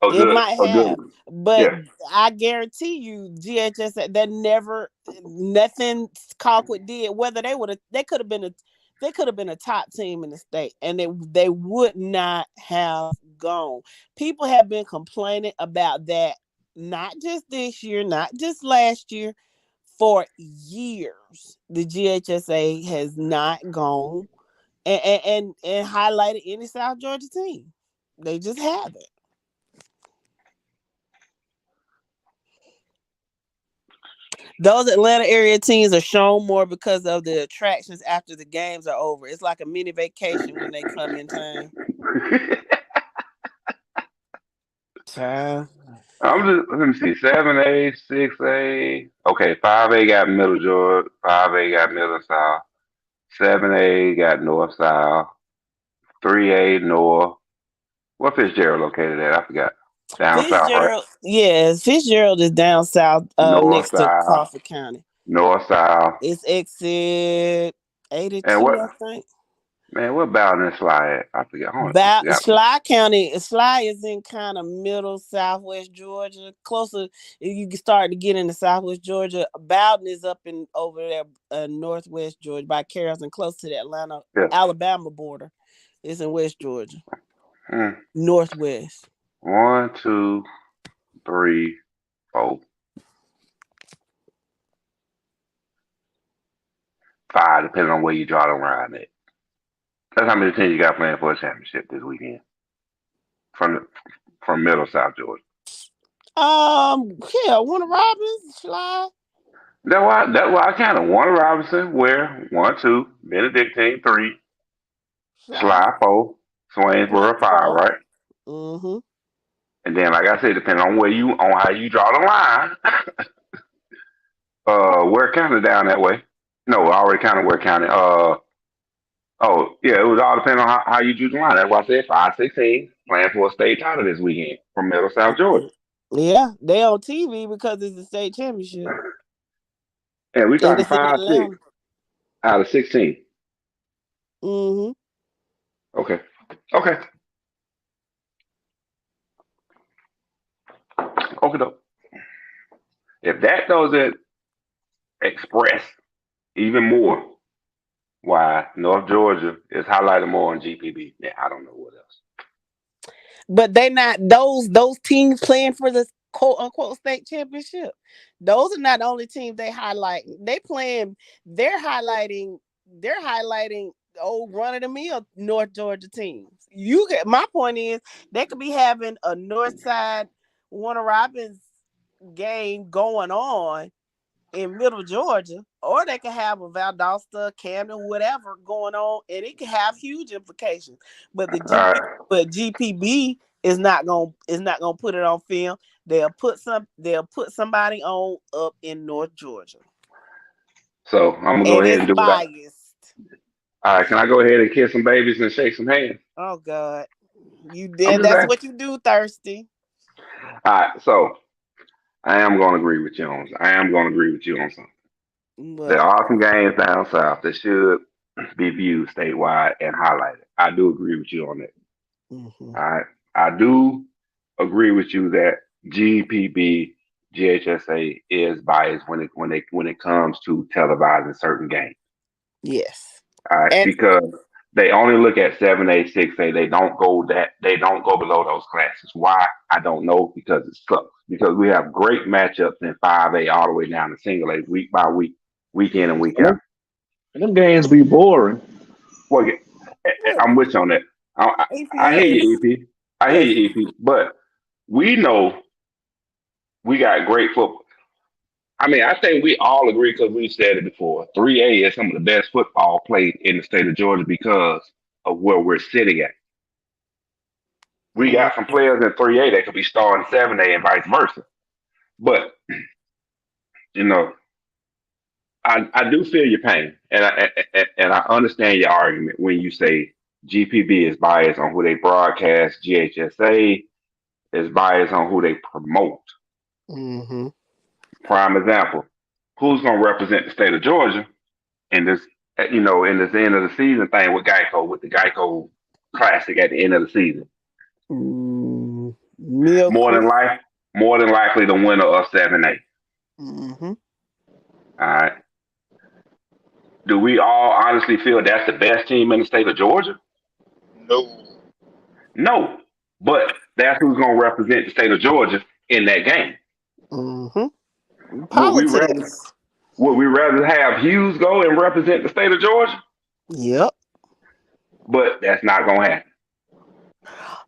a it might good have. one. But Yeah. I guarantee you, GHS that never nothing Colquitt did. Whether they could have been a top team in the state, and they would not have gone. People have been complaining about that, not just this year, not just last year, for years. The GHSA has not gone and highlighted any South Georgia team. They just haven't. Those Atlanta area teams are shown more because of the attractions after the games are over. It's like a mini vacation when they come in town. Child. Let me see, 7A, 6A. Okay, 5A got Middle Georgia, 5A got Middle South, 7A got North South, 3A North. What Fitzgerald located at? I forgot. Down south, right? Fitzgerald, yes, Fitzgerald is down south, North next to South, Crawford County. North South. It's exit 82, And what, I think. man, what Bowden and Sly at? I forgot. I forgot. Sly County, Sly is in kind of middle southwest Georgia, closer. You can start to get into southwest Georgia. Bowden is up in over there, northwest Georgia by Carrollton, close to the Atlanta, Alabama border. It's in West Georgia, northwest. 1, 2, 3, 4, 5, depending on where you draw the line at. That's how many teams you got playing for a championship this weekend from Middle South Georgia. Warner Robins, Sly. That's why I kind of Warner Robinson, Ware 1, 2, Benedictine 3, Sly 4, Swainsboro 5, right? Mm-hmm. And then, like I said, depending on how you draw the line, Ware County down that way. No, I already counted Ware County. It was all depending on how you drew the line. That's why I said 5-16 playing for a state title this weekend from Middle South Georgia. Yeah, they on TV because it's the state championship. And we talking 5-6 out of 16. Mm-hmm. Okay. Though. If that doesn't express even more why North Georgia is highlighted more on GPB, I don't know what else. But they not those teams playing for the quote unquote state championship. Those are not the only teams they highlight. They're highlighting old run of the mill North Georgia teams. My point is they could be having a North Side Warner Robins game going on in Middle Georgia, or they could have a Valdosta, Camden, whatever going on, and it could have huge implications. But GPB is not gonna put it on film. They'll put somebody on up in North Georgia. So I'm gonna go ahead and do biased. All right, can I go ahead and kiss some babies and shake some hands? Oh God, you did. That's what you do, thirsty. All right, so I am going to agree with you on something. What? There are some games down south that should be viewed statewide and highlighted. I do agree with you on that. Mm-hmm. All right, I do agree with you that GPB, GHSA is biased when it comes to televising certain games. Yes. All right, because they only look at 7A, 6A. They don't go below those classes. Why? I don't know, because it sucks. Because we have great matchups in 5A all the way down to single A, week by week, week in and week out. And them games be boring. Well, I'm with you on that. I hear you, EP. I hear you, EP. But we know we got great football. I mean, I think we all agree, because we've said it before. 3A is some of the best football played in the state of Georgia because of where we're sitting at. We got some players in 3A that could be starting 7A and vice versa. But, I do feel your pain, and I understand your argument when you say GPB is biased on who they broadcast. GHSA is biased on who they promote. Mm-hmm. Prime example: who's going to represent the state of Georgia in this, in this end of the season thing with Geico, with the Geico Classic at the end of the season? Mill More than Creek. likely, the winner of 7A. Mm-hmm. All right. Do we all honestly feel that's the best team in the state of Georgia? No. No. But that's who's going to represent the state of Georgia in that game. Mm-hmm. Politics. Would we rather have Hughes go and represent the state of Georgia? Yep. But that's not going to happen.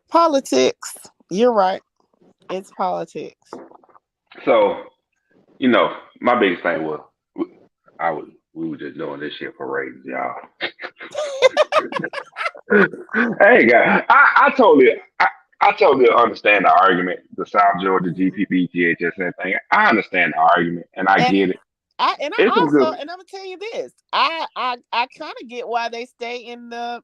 Politics. You're right. It's politics. So, my biggest thing was we were just doing this shit for ratings, y'all. Hey, guys, I totally understand the argument, the South Georgia GPB GHSN thing. I understand the argument, and I get it. I'm gonna tell you this. I kind of get why they stay in the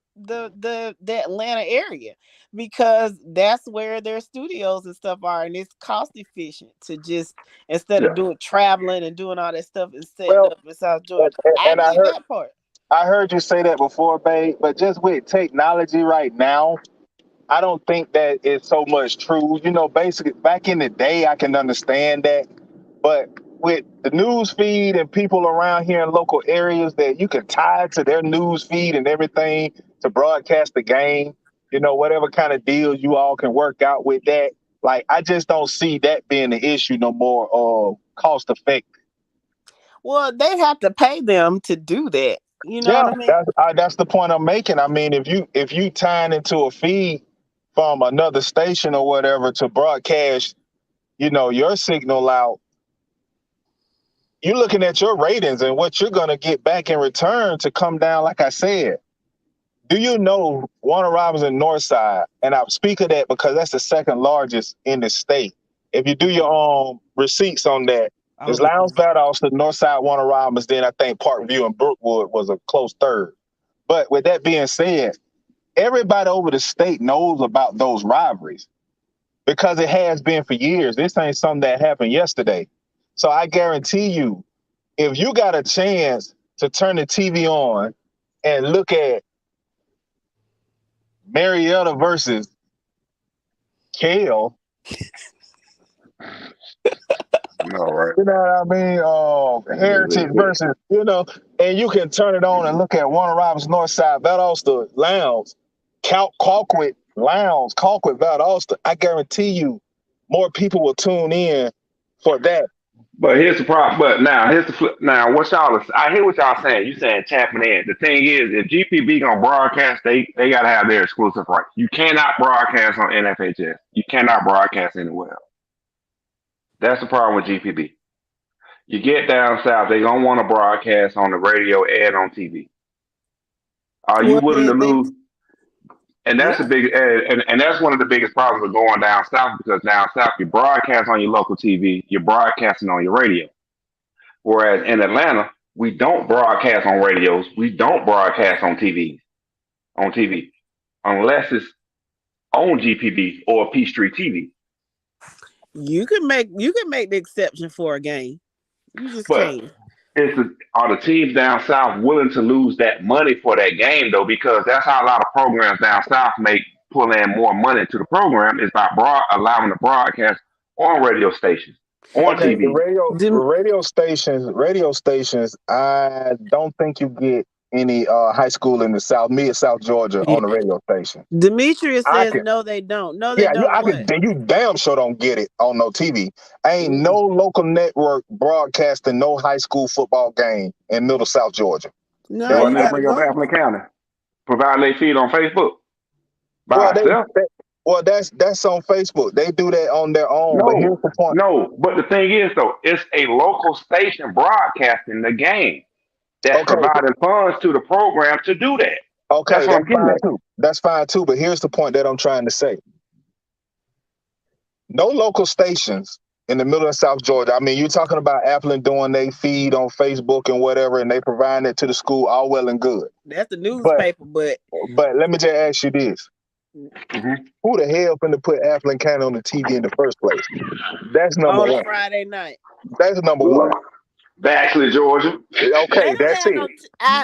Atlanta area, because that's where their studios and stuff are, and it's cost efficient to just instead of doing traveling and doing all that stuff and setting up in South Georgia. I get that part. I heard you say that before, babe, but just with technology right now, I don't think that it's so much true. Basically, back in the day, I can understand that, but with the news feed and people around here in local areas that you can tie to their news feed and everything to broadcast the game, whatever kind of deals you all can work out with that. Like, I just don't see that being the issue no more, cost effective. Well, they'd have to pay them to do that. You know what I mean? That's the point I'm making. I mean, if you tying into a feed from another station or whatever to broadcast, your signal out, you're looking at your ratings and what you're going to get back in return to come down. Like I said, do you know Warner Robinson Northside? And I speak of that because that's the second largest in the state. If you do your receipts on that, it's Lowndes Valdosta, Northside, Warner Robinson. Then I think Parkview and Brookwood was a close third. But with that being said, everybody over the state knows about those rivalries because it has been for years. This ain't something that happened yesterday. So I guarantee you, if you got a chance to turn the TV on and look at Marietta versus Kale, right? You know what I mean? Heritage versus, and you can turn it on and look at Warner Robinson Northside, Valdosta, Lowndes, Colquitt, Lowndes, Colquitt, Valdosta. I guarantee you, more people will tune in for that. But here's the problem. But now here's the flip. Now I hear what y'all saying. You saying tapping in. The thing is, if GPB gonna broadcast, they gotta have their exclusive rights. You cannot broadcast on NFHS. You cannot broadcast anywhere else. That's the problem with GPB. You get down south, they gonna want to broadcast on the radio and on TV. Are you willing to lose? And that's the big, and that's one of the biggest problems with going down south, because down south you broadcast on your local TV, you're broadcasting on your radio. Whereas in Atlanta, we don't broadcast on radios, we don't broadcast on TV, unless it's on GPB or Peachtree TV. You can make the exception for a game. You just can't. Are the teams down south willing to lose that money for that game, though? Because that's how a lot of programs down south pull in more money to the program, is by allowing the broadcast on radio stations, on TV. The radio stations, I don't think you get any high school in the mid South Georgia on the radio station. Demetrius says no, they don't. No, they don't. You damn sure don't get it on no TV. Ain't no local network broadcasting no high school football game in Middle South Georgia. No, they bring up Appleton County, provide their feed on Facebook. That's on Facebook. They do that on their own. But here's the point. No, but the thing is, though, it's a local station broadcasting the game that provided funds to the program to do that. Okay, that's fine too. But here's the point that I'm trying to say. No local stations in the middle of South Georgia. I mean, you're talking about Appleton doing their feed on Facebook and whatever, and they providing it to the school, all well and good. That's the newspaper, but let me just ask you this. Who the hell finna put Appleton County on the TV in the first place? That's number on one. a Friday night. That's number one. Actually, Georgia. Okay, that's it.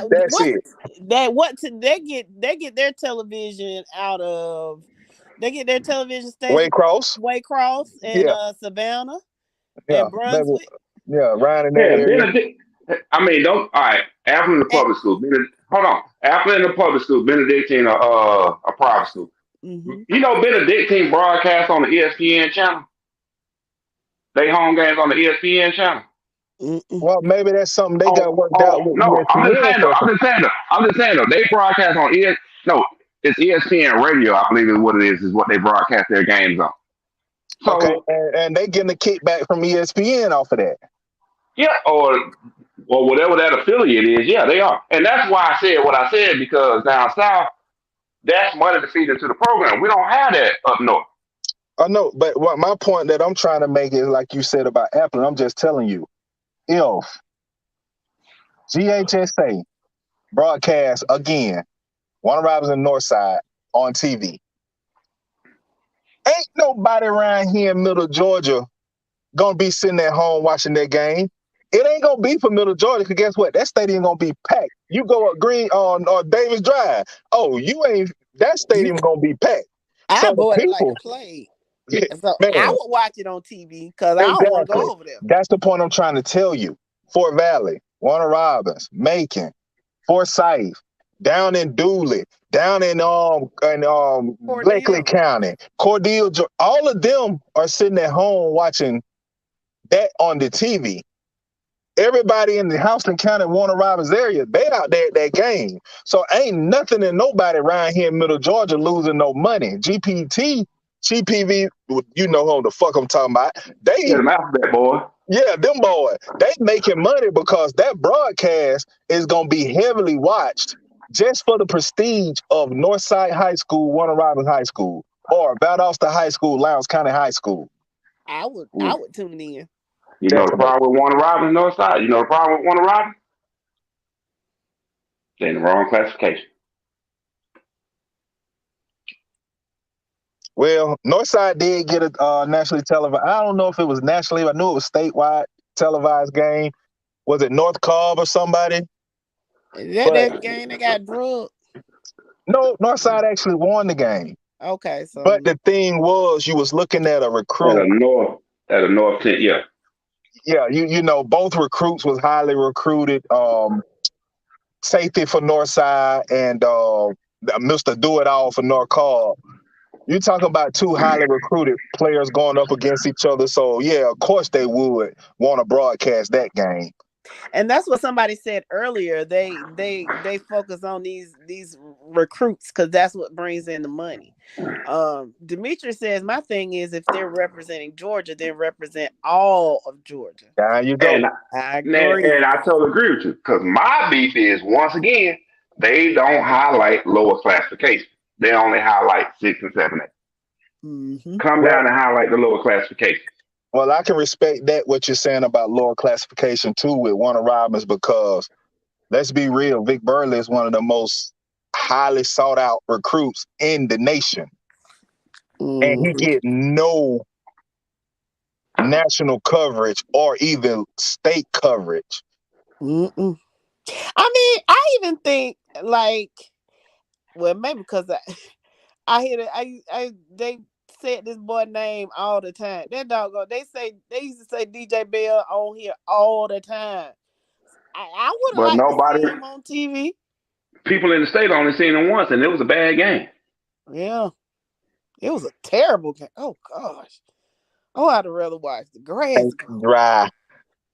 That's it. They get their television out of. They get their television station Waycross and Savannah and Brunswick. Ryan and that area. I mean, don't. All right, Appleton in the public school. Hold on, Appleton in the public school. Benedictine, a private school. Mm-hmm. You know, Benedictine broadcast on the ESPN channel. They home games on the ESPN channel. Well, maybe that's something they got worked out with. No, I'm just saying though. They broadcast on it's ESPN Radio, I believe is what it is what they broadcast their games on. So, okay, and they getting a kickback from ESPN off of that. Yeah, or whatever that affiliate is, yeah, they are. And that's why I said what I said, because down south, that's money to feed into the program. We don't have that up north. I know, but what my point that I'm trying to make is, like you said about Apple, I'm just telling you, if GHSA broadcast again, Warner Robinson Northside on TV, ain't nobody around here in Middle Georgia gonna be sitting at home watching that game. It ain't gonna be for Middle Georgia, because guess what? That stadium gonna be packed. You go up Green on Davis Drive. Oh, that stadium gonna be packed. I bought it like a play. So I would watch it on TV because I don't want to go over there. That's the point I'm trying to tell you. Fort Valley, Warner Robins, Macon, Forsyth, down in Dooley, down in Blakely County, Cordele, all of them are sitting at home watching that on the TV. Everybody in the Houston County, Warner Robins area, they out there at that game. So ain't nothing and nobody around here in Middle Georgia losing no money. GPV, you know who the fuck I'm talking about. Them alphabet boy. Yeah, them boys. They making money because that broadcast is gonna be heavily watched just for the prestige of Northside High School, Warner Robins High School, or Valdosta High School, Lowndes County High School. I would tune in. You know the problem with Warner Robins Northside? You know the problem with Warner Robins? They're in the wrong classification. Well, Northside did get a nationally televised. I don't know if it was nationally. I knew it was statewide televised game. Was it North Cobb or somebody? Is that game that got drugged? No, Northside actually won the game. Okay, so. But the thing was, you was looking at a recruit. At a North 10, yeah. Yeah, you know, both recruits was highly recruited. Safety for Northside and Mr. Do It All for North Cobb. You're talking about two highly recruited players going up against each other. So, yeah, of course they would want to broadcast that game. And that's what somebody said earlier. They focus on these recruits because that's what brings in the money. Dimitri says, my thing is if they're representing Georgia, then represent all of Georgia. There you go. And I agree. And I totally agree with you. Because my beef is, once again, they don't highlight lower classification. They only highlight 6 and 7, 8. Mm-hmm. Come down and highlight the lower classification. Well, I can respect that, what you're saying about lower classification, too, with Warner Robins, because let's be real, Vic Burley is one of the most highly sought-out recruits in the nation. Mm-hmm. And he get no national coverage or even state coverage. Mm-mm. I mean, I even think, like, well, maybe because I hear that they said this boy name all the time. That doggone, they used to say DJ Bell on here all the time. I would have liked to see him on TV. People in the state only seen him once, and it was a bad game. Yeah, it was a terrible game. Oh gosh, I'd rather watch the grass dry.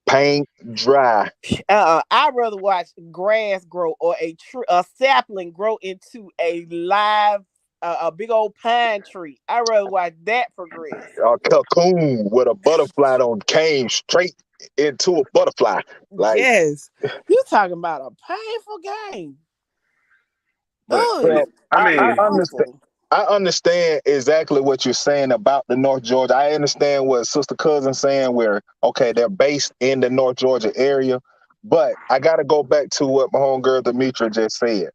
Paint dry. I'd rather watch grass grow or a sapling grow into a live, a big old pine tree. I'd rather watch that progress. A cocoon with a butterfly came straight into a butterfly. Like, yes, you talking about a painful game. Well, I understand. I understand exactly what you're saying about the North Georgia. I understand what Sister Cousin saying where, okay, they're based in the North Georgia area. But I got to go back to what my homegirl Demetra just said.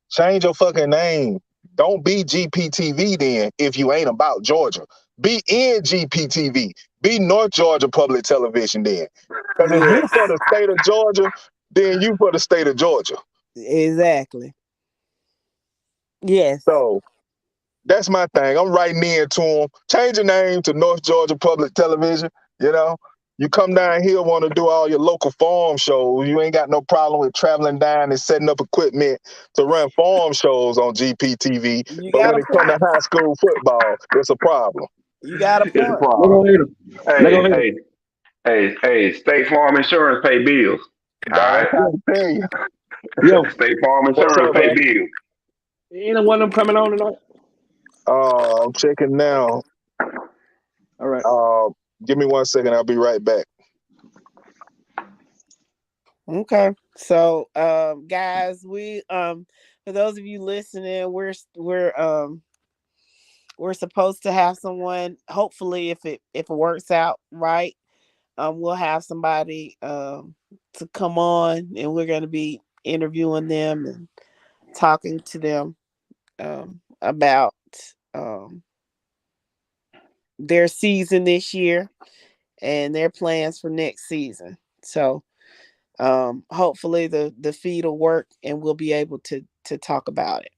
Change your fucking name. Don't be GPTV then if you ain't about Georgia. Be in GPTV. Be North Georgia Public Television then. Because if you for the state of Georgia, then you for the state of Georgia. Exactly. Yes. So that's my thing. I'm writing in to them. Change your name to North Georgia Public Television. You know, you come down here, want to do all your local farm shows. You ain't got no problem with traveling down and setting up equipment to run farm shows on GPTV. You But got when a it comes to point. high school football, it's a problem. You got a It's a point. problem. Hey, Hey, State Farm Insurance pay bills. All right. I'm trying to tell you. Yo, State Farm What's Insurance up, pay man? bills. ain't no one of them coming on tonight. I'm checking now. All right. Give me 1 second. I'll be right back. Okay. So guys, we for those of you listening, we're supposed to have someone, hopefully if it works out right, we'll have somebody to come on, and we're going to be interviewing them and talking to them about their season this year and their plans for next season. So hopefully the feed will work and we'll be able to talk about it.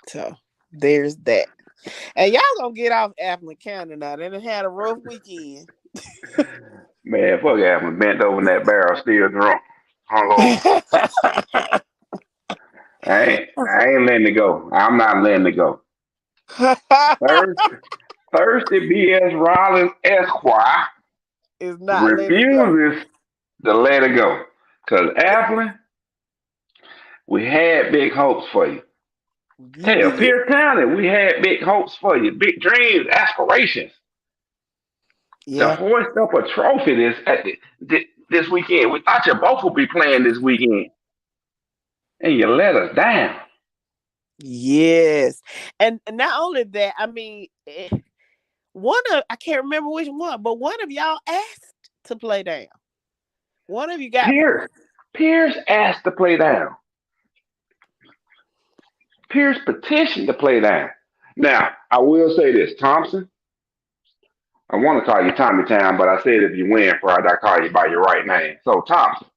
So there's that. And y'all gonna get off Appleton County now. They done had a rough weekend. Man, fuck Apple. Bent over in that barrel, still drunk. Hungover. I ain't letting it go. I'm not letting it go. Thirsty B.S. Rollins Esquire Is not letting it go. refuses to let it go. Because Appleton, we had big hopes for you. Hell, Pierce County, we had big hopes for you. Big dreams, aspirations. Yeah. To hoist up a trophy this weekend. We thought you both would be playing this weekend. And you let us down. Yes. And not only that, I mean, I can't remember which one, but one of y'all asked to play down. One of you got Pierce asked to play down. Pierce petitioned to play down. Now, I will say this, Thompson. I want to call you Tommy Town, but I said if you win Friday, I call you by your right name. So, Thompson,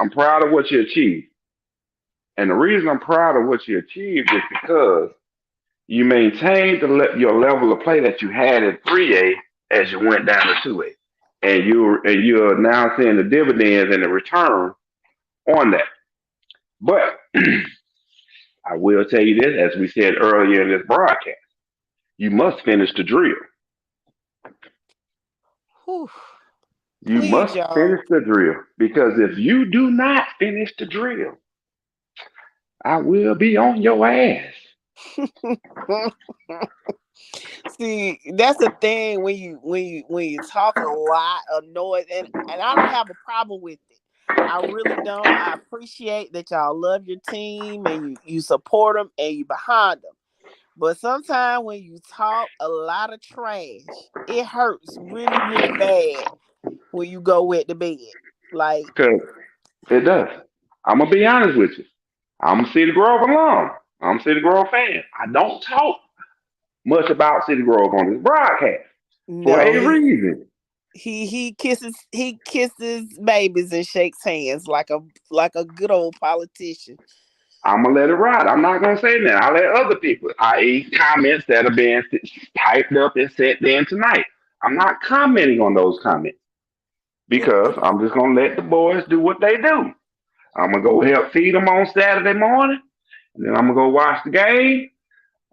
I'm proud of what you achieved. And the reason I'm proud of what you achieved is because you maintained your level of play that you had in 3A as you went down to 2A. And you're now seeing the dividends and the return on that. But I will tell you this, as we said earlier in this broadcast, you must finish the drill. Whew. You Please, must y'all. finish the drill. Because if you do not finish the drill, I will be on your ass. See, that's the thing when you talk a lot of noise, and I don't have a problem with it. I really don't. I appreciate that y'all love your team and you support them and you behind them. But sometimes when you talk a lot of trash, it hurts really, really bad when you go with the bed. Like, Because it does. I'm going to be honest with you. I'm a City Grove alum. I'm a City Grove fan. I don't talk much about City Grove on this broadcast for a reason. He kisses babies and shakes hands like a good old politician. I'm gonna let it ride. I'm not gonna say that. I'll let other people, i.e., comments that are being typed up and sent in tonight. I'm not commenting on those comments because I'm just gonna let the boys do what they do. I'm gonna go help feed them on Saturday morning, and then I'm gonna go watch the game.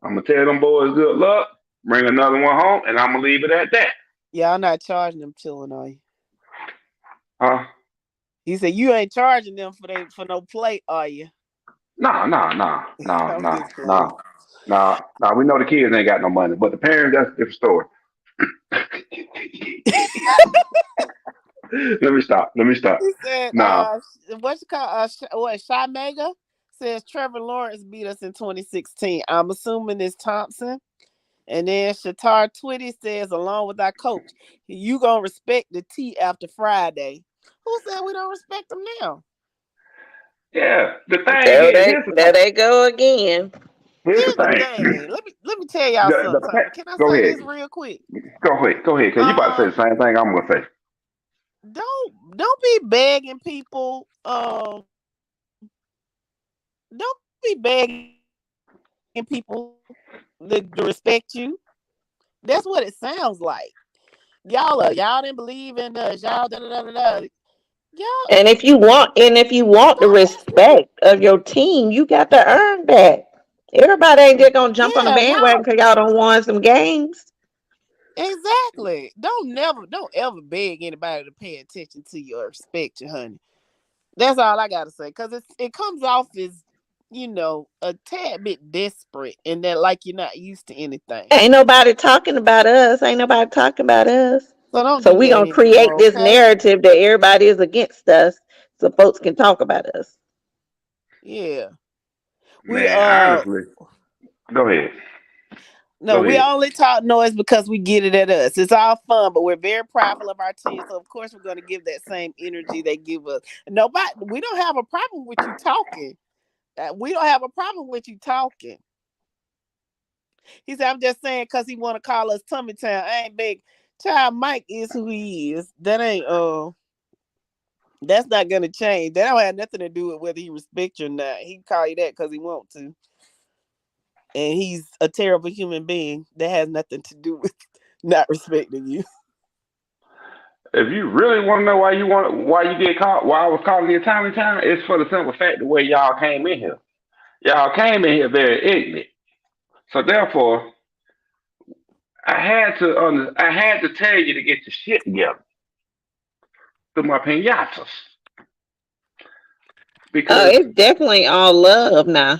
I'm gonna tell them boys good luck, bring another one home, and I'm gonna leave it at that. Y'all not charging them children, are you? Huh? He said you ain't charging them for no plate, are you? No. We know the kids ain't got no money, but the parents, that's a different story. Let me stop. He said, No. what's it called? What, Shy Mega? Says Trevor Lawrence beat us in 2016. I'm assuming it's Thompson. And then Shatar Twitty says, along with our coach, you gonna respect the T after Friday. Who said we don't respect them now? Yeah, the thing There is, they, there they go again. here's the Here's the thing. thing. Let me tell y'all something. Can I Go say ahead, this real quick? go ahead, because you about to say the same thing I'm gonna say. Don't be begging people. Don't be begging people to respect you. That's what it sounds like. Y'all didn't believe in us. Y'all da da da da da. Y'all And if you want the respect of your team, you got to earn that. Everybody ain't just gonna jump on the bandwagon because y'all don't won some games. exactly. Don't ever beg anybody to pay attention to you or respect you, honey. That's all I gotta say. Cause it comes off as, a tad bit desperate and that like you're not used to anything. Ain't nobody talking about us. So So we gonna create this narrative that everybody is against us, so folks can talk about us. Yeah. Man, honestly, go ahead. No, we only talk noise because we get it at us. It's all fun, but we're very prideful of our team. So of course we're going to give that same energy they give us. We don't have a problem with you talking. We don't have a problem with you talking. He said, I'm just saying because he want to call us Tummy Town. I ain't big. Child Mike is who he is. That ain't that's not gonna change. That don't have nothing to do with whether he respects you or not. He can call you that because he want to. And he's a terrible human being. That has nothing to do with not respecting you. If you really want to know why you get caught, why I was calling you Tommy Time, it's for the simple fact the way y'all came in here. Y'all came in here very ignorant. So therefore, I had to tell you to get your shit together through my pinatas. Because it's definitely all love now.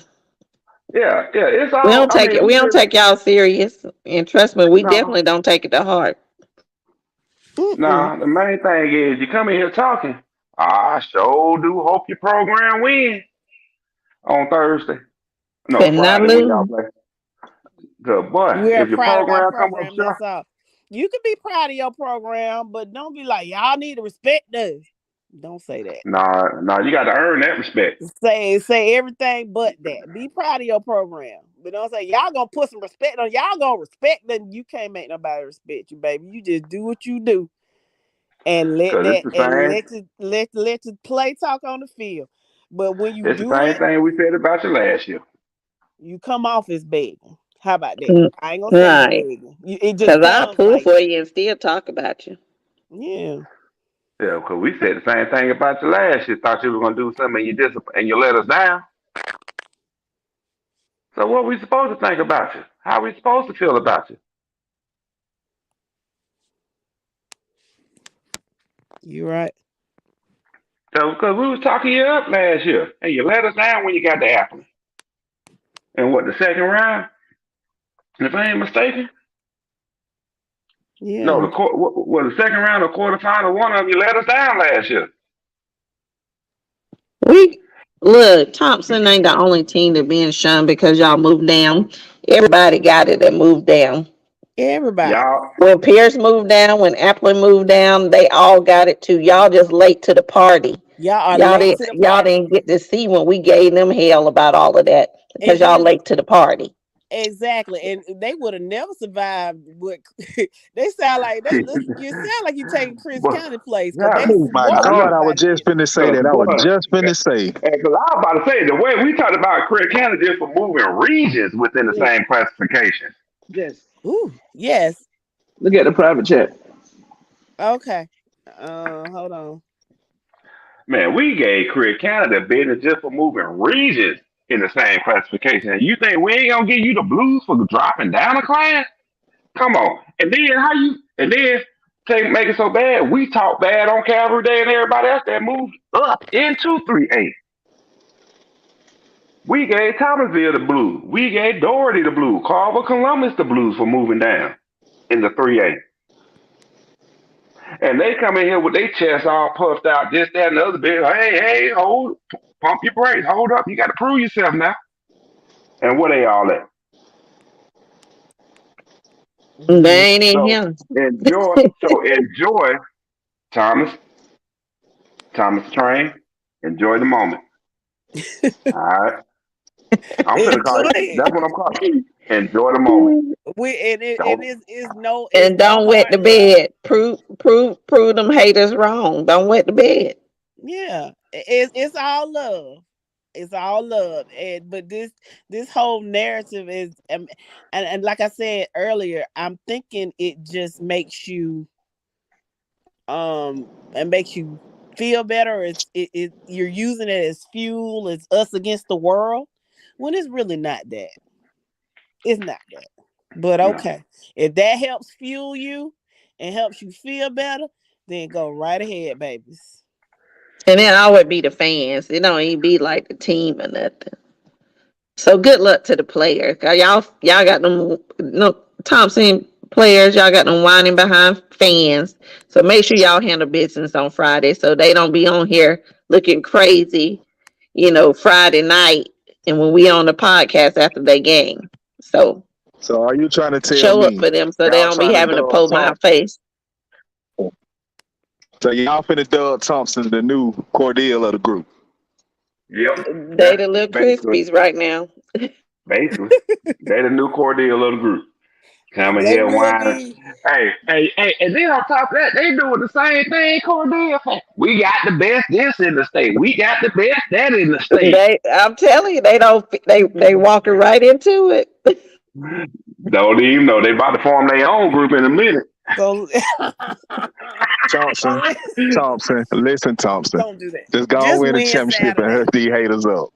Yeah, it's all. We don't take y'all serious, and trust me, we definitely don't take it to heart. Nah, the main thing is you come in here talking. I sure do hope your program win on Thursday. No, Friday when y'all play. Good boy. We're if your proud program, of our program, that's all. You can be proud of your program, but don't be like, y'all need to respect us. Don't say that. Nah, you got to earn that respect. Say everything but that. Be proud of your program. But don't say, y'all gonna put some respect on. Y'all gonna respect them. You can't make nobody respect you, baby. You just do what you do. And let you play talk on the field. But when you it's the same thing we said about you last year. You come off as begging. How about that? I ain't gonna say begging. It just because I'll pull for you and still talk about you. Yeah. Yeah, because we said the same thing about you last year. Thought you were gonna do something and you let us down. So what we supposed to think about you? How we supposed to feel about you? You right. So because we was talking you up last year, and you let us down when you got the apple. And what, the second round? If I ain't mistaken. Yeah. No, the second round or quarterfinal, one of them you let us down last year. Look, Thompson ain't the only team that being shunned because y'all moved down. Everybody got it that moved down. Everybody. When Pierce moved down, when Applin moved down, they all got it too. Y'all just late to the party. Y'all didn't get to see when we gave them hell about all of that because y'all late to the party. Exactly, and they would have never survived. What they sound like? You sound like you taking Chris County place. Oh my God! I was just finna say that. I was just finna say. Because I was about to say the way we talked about Chris County just for moving regions within the same classification. Yes. Ooh, yes. Look at the private chat. Okay. Hold on. Man, we gave Chris County the business just for moving regions in the same classification. And you think we ain't gonna give you the blues for dropping down a class? Come on. And then make it so bad, we talk bad on Calvary Day and everybody else that moved up into 3A. We gave Thomasville the blues. We gave Doherty the blues. Carver Columbus the blues for moving down in the 3A. And they come in here with their chest all puffed out, this, that, and the other bit. Hey, hold, pump your brakes, hold up. You got to prove yourself now. And where they all at? They ain't in So here. enjoy, Thomas Train. Enjoy the moment. All right. I'm gonna call Enjoy it. That's it. what I'm calling it. Enjoy the moment. It's And no don't wet hard the love. bed. Prove them haters wrong. Don't wet the bed. Yeah, it's all love. It's all love. But this whole narrative is, and like I said earlier, I'm thinking it just makes you and makes you feel better. You're using it as fuel. It's us against the world, when it's really not that. It's not that. But No. okay, if that helps fuel you and helps you feel better, then go right ahead, babies. And it always be the fans. It don't even be like the team or nothing. So good luck to the players. Y'all got them Thompson players, y'all got them whining behind fans. So make sure y'all handle business on Friday so they don't be on here looking crazy, Friday night and when we on the podcast after they game. So are you trying to tell show up me for them so they y'all don't be trying to having to dub pull my Thompson? face. So y'all finna dub Thompson the new Cordial of the group? Yep. They the little Basically, crispies right now. they the new Cordial of the group. Coming They here will whining. be. Hey, and then on top of that, they doing the same thing Cordial. We got the best this in the state. We got the best that in the state. I'm telling you, they walking right into it. Don't even know they about to form their own group in a minute. So, Thompson, listen, Thompson. don't do that. Just go on Just win the win championship and Saturday. hurt these haters up.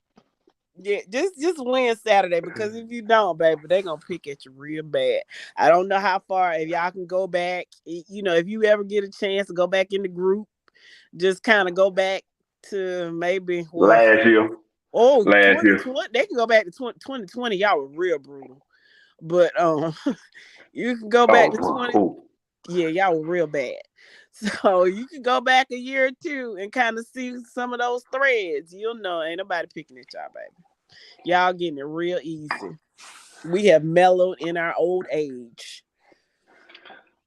Yeah, just win Saturday, because if you don't, baby, they gonna pick at you real bad. I don't know how far, if y'all can go back. If you ever get a chance to go back in the group, just kind of go back to maybe Last year. 2020. They can go back to 2020. Y'all were real brutal, but you can go back to 20. Yeah, y'all were real bad. So you can go back a year or two and kind of see some of those threads. You'll know ain't nobody picking at y'all, baby. Y'all getting it real easy. We have mellowed in our old age.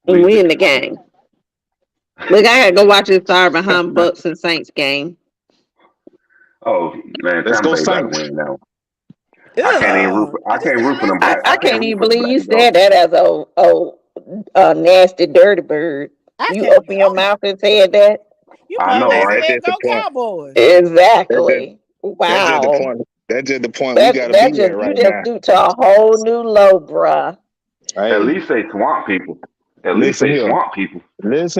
We in the game. Look, I gotta go watch this Sorry Behind Bucks and Saints game. Oh man, Let's go Tampa Bay about Saints. to win now. I can't even root. I can't root for them black. I can't even root for the believe you black said that as a nasty dirty bird. You open your mouth and said that. You I know, right? Let's go Cowboys. Exactly. Wow. That's just the point we gotta be at right you now. just do to a whole new low, bruh. Hey, At least say swamp people. Listen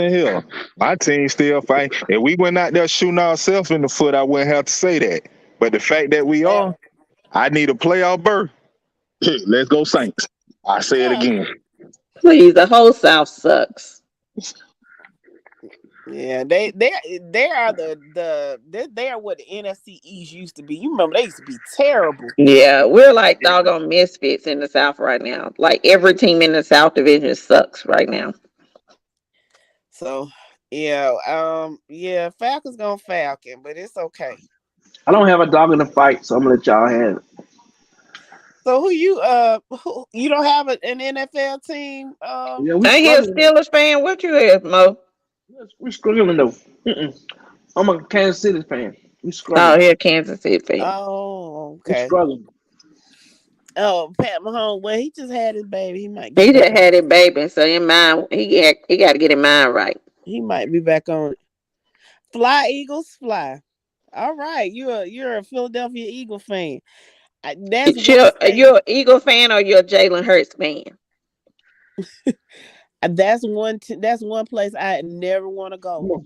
here. My team still fighting. If we went out there shooting ourselves in the foot, I wouldn't have to say that. But the fact that we are, I need a playoff berth. Let's go Saints. I say it again. Please, the whole South sucks. Yeah, they are they are what the NFC East used to be. You remember they used to be terrible. Yeah, we're like doggone misfits in the South right now. Like every team in the South Division sucks right now. So Falcons gonna Falcon, but it's okay. I don't have a dog in the fight, so I'm gonna let y'all have it. So you don't have an NFL team? Yeah, I hear Steelers fan. What you have, Mo? We're struggling though. I'm a Kansas City fan. We struggling. Oh, here Kansas City fan. Oh, We're okay. struggling. Oh, Pat Mahomes. Well, he just had his baby. He just had his baby, so in mind he got to get his mind right. He might be back on it. Fly Eagles, fly. All right, you're a Philadelphia Eagle fan. You're an Eagle fan or you're a Jalen Hurts fan? That's one place I never want to go.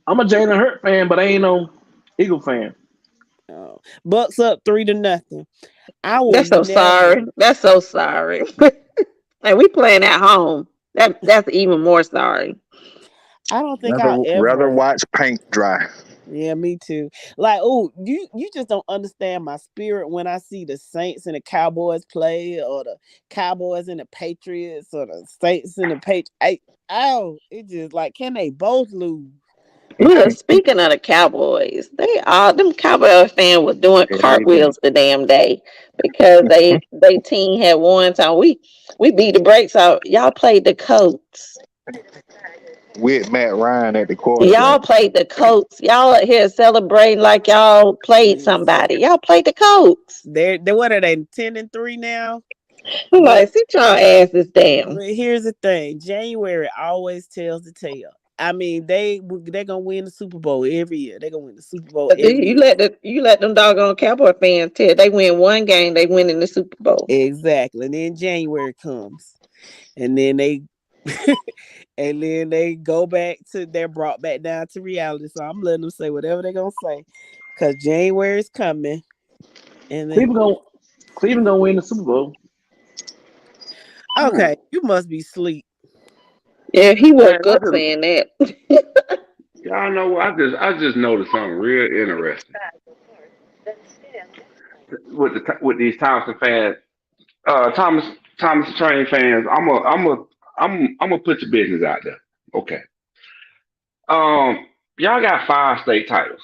I'm a Jalen Hurts fan, but I ain't no Eagle fan. Oh, Bucks up 3-0. That's so sorry. And we playing at home. That's even more sorry. I don't think rather watch paint dry. Yeah, me too. Like, oh, you just don't understand my spirit when I see the Saints and the Cowboys play, or the Cowboys and the Patriots, or the Saints and the Patriots. It just like, can they both lose? Look, speaking of the Cowboys, them Cowboy fans were doing Yeah, they do. cartwheels the damn day because they team had won. So we beat the brakes out. Y'all played the Colts. With Matt Ryan at the Y'all quarterback. played the Colts. Y'all out here celebrating like y'all played somebody. Y'all played the Colts. They what are they, 10-3 now? I'm But like, sit y'all asses down. here's the thing: January always tells the tale. I mean, they're gonna win the Super Bowl every year. They're gonna win the Super Bowl But every you year. let them doggone Cowboy fans tell they win one game, they win in the Super Bowl. Exactly. And then January comes, and then they and then they go back to, they're brought back down to reality. So I'm letting them say whatever they're gonna say, because January is coming. And then Cleveland gonna win the Super Bowl. okay, you must be asleep. Yeah, he Man, woke up saying that. y'all know what? I just noticed something real interesting with these Thompson fans. Thomas Train fans. I'm gonna put your business out there. Okay. Y'all got 5 state titles.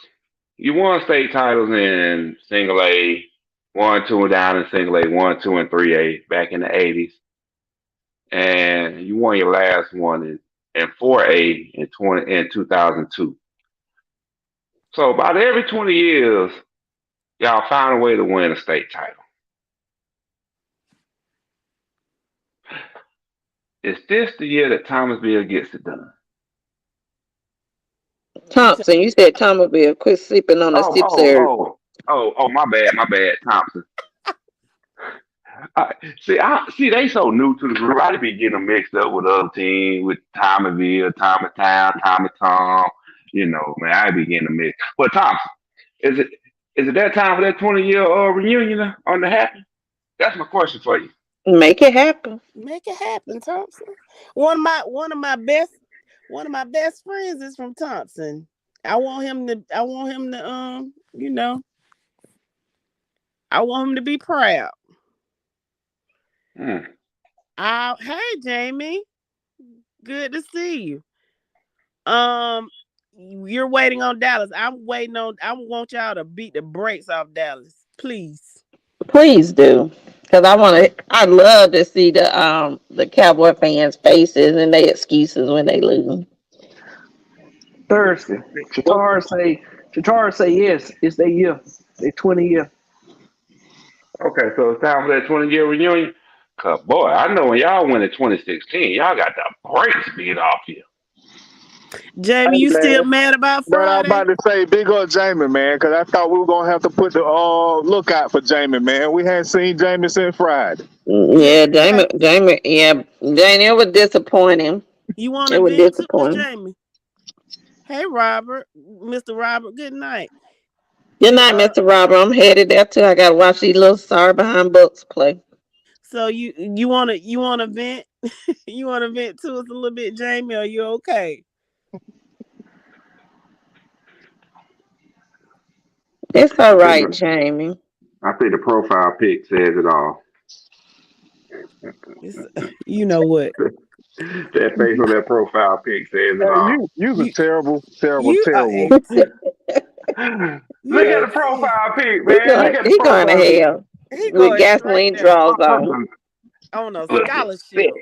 You won state titles in single A, 1, 2, and down in single A, 1, 2, and 3A back in the '80s, and you won your last one in 4A in 2002. So about every 20 years, y'all found a way to win a state title. Is this the year that Thomasville gets it done? Thompson, you said Thomasville. Quit sleeping on the Oh, sip syrup. my bad, Thompson. See, they so new to the group. I be getting them mixed up with other teams, with Thomasville, Thomastown, Thomastown. You know, man, I be getting them mixed. But Thompson, is it that time for that 20-year reunion on the happy? That's my question for you. Make it happen. Make it happen, Thompson. One of my best friends is from Thompson. I want him to I want him to be proud. Hmm. Hey Jamie, good to see you. You're waiting on Dallas. I want y'all to beat the brakes off Dallas, please. Please do. Because I love to see the Cowboy fans' faces and their excuses when they lose. Thursday. Shatar say yes, it's their year. They 20 year. Okay, so it's time for that 20-year reunion. Cause boy, I know when y'all went in 2016, y'all got the brakes beat off you. Jamie, Hey, you man. still mad about But I'm Friday? about to say, big up Jamie, man, because I thought we were gonna have to put the lookout for Jamie, man. We hadn't seen Jamie since Friday. Yeah, Jamie, yeah, Jamie, it was disappointing. You want It to was vent to us, disappointing. Jamie? Hey, Robert, Mr. Robert, good night. Good night, Mr. Robert. I'm headed there too. I gotta watch these little sorry behind books play. So you wanna vent? You wanna vent to us a little bit, Jamie? Are you okay? It's all right, Jamie. I think the profile pic says it all. You know what? That face on that profile pic says it Hey, all. you's a You terrible. you are a Look you at are the profile pic, He man. Look going at the he going to profile pic. hell he with going straight gasoline there draws on. on a Looking scholarship. sick.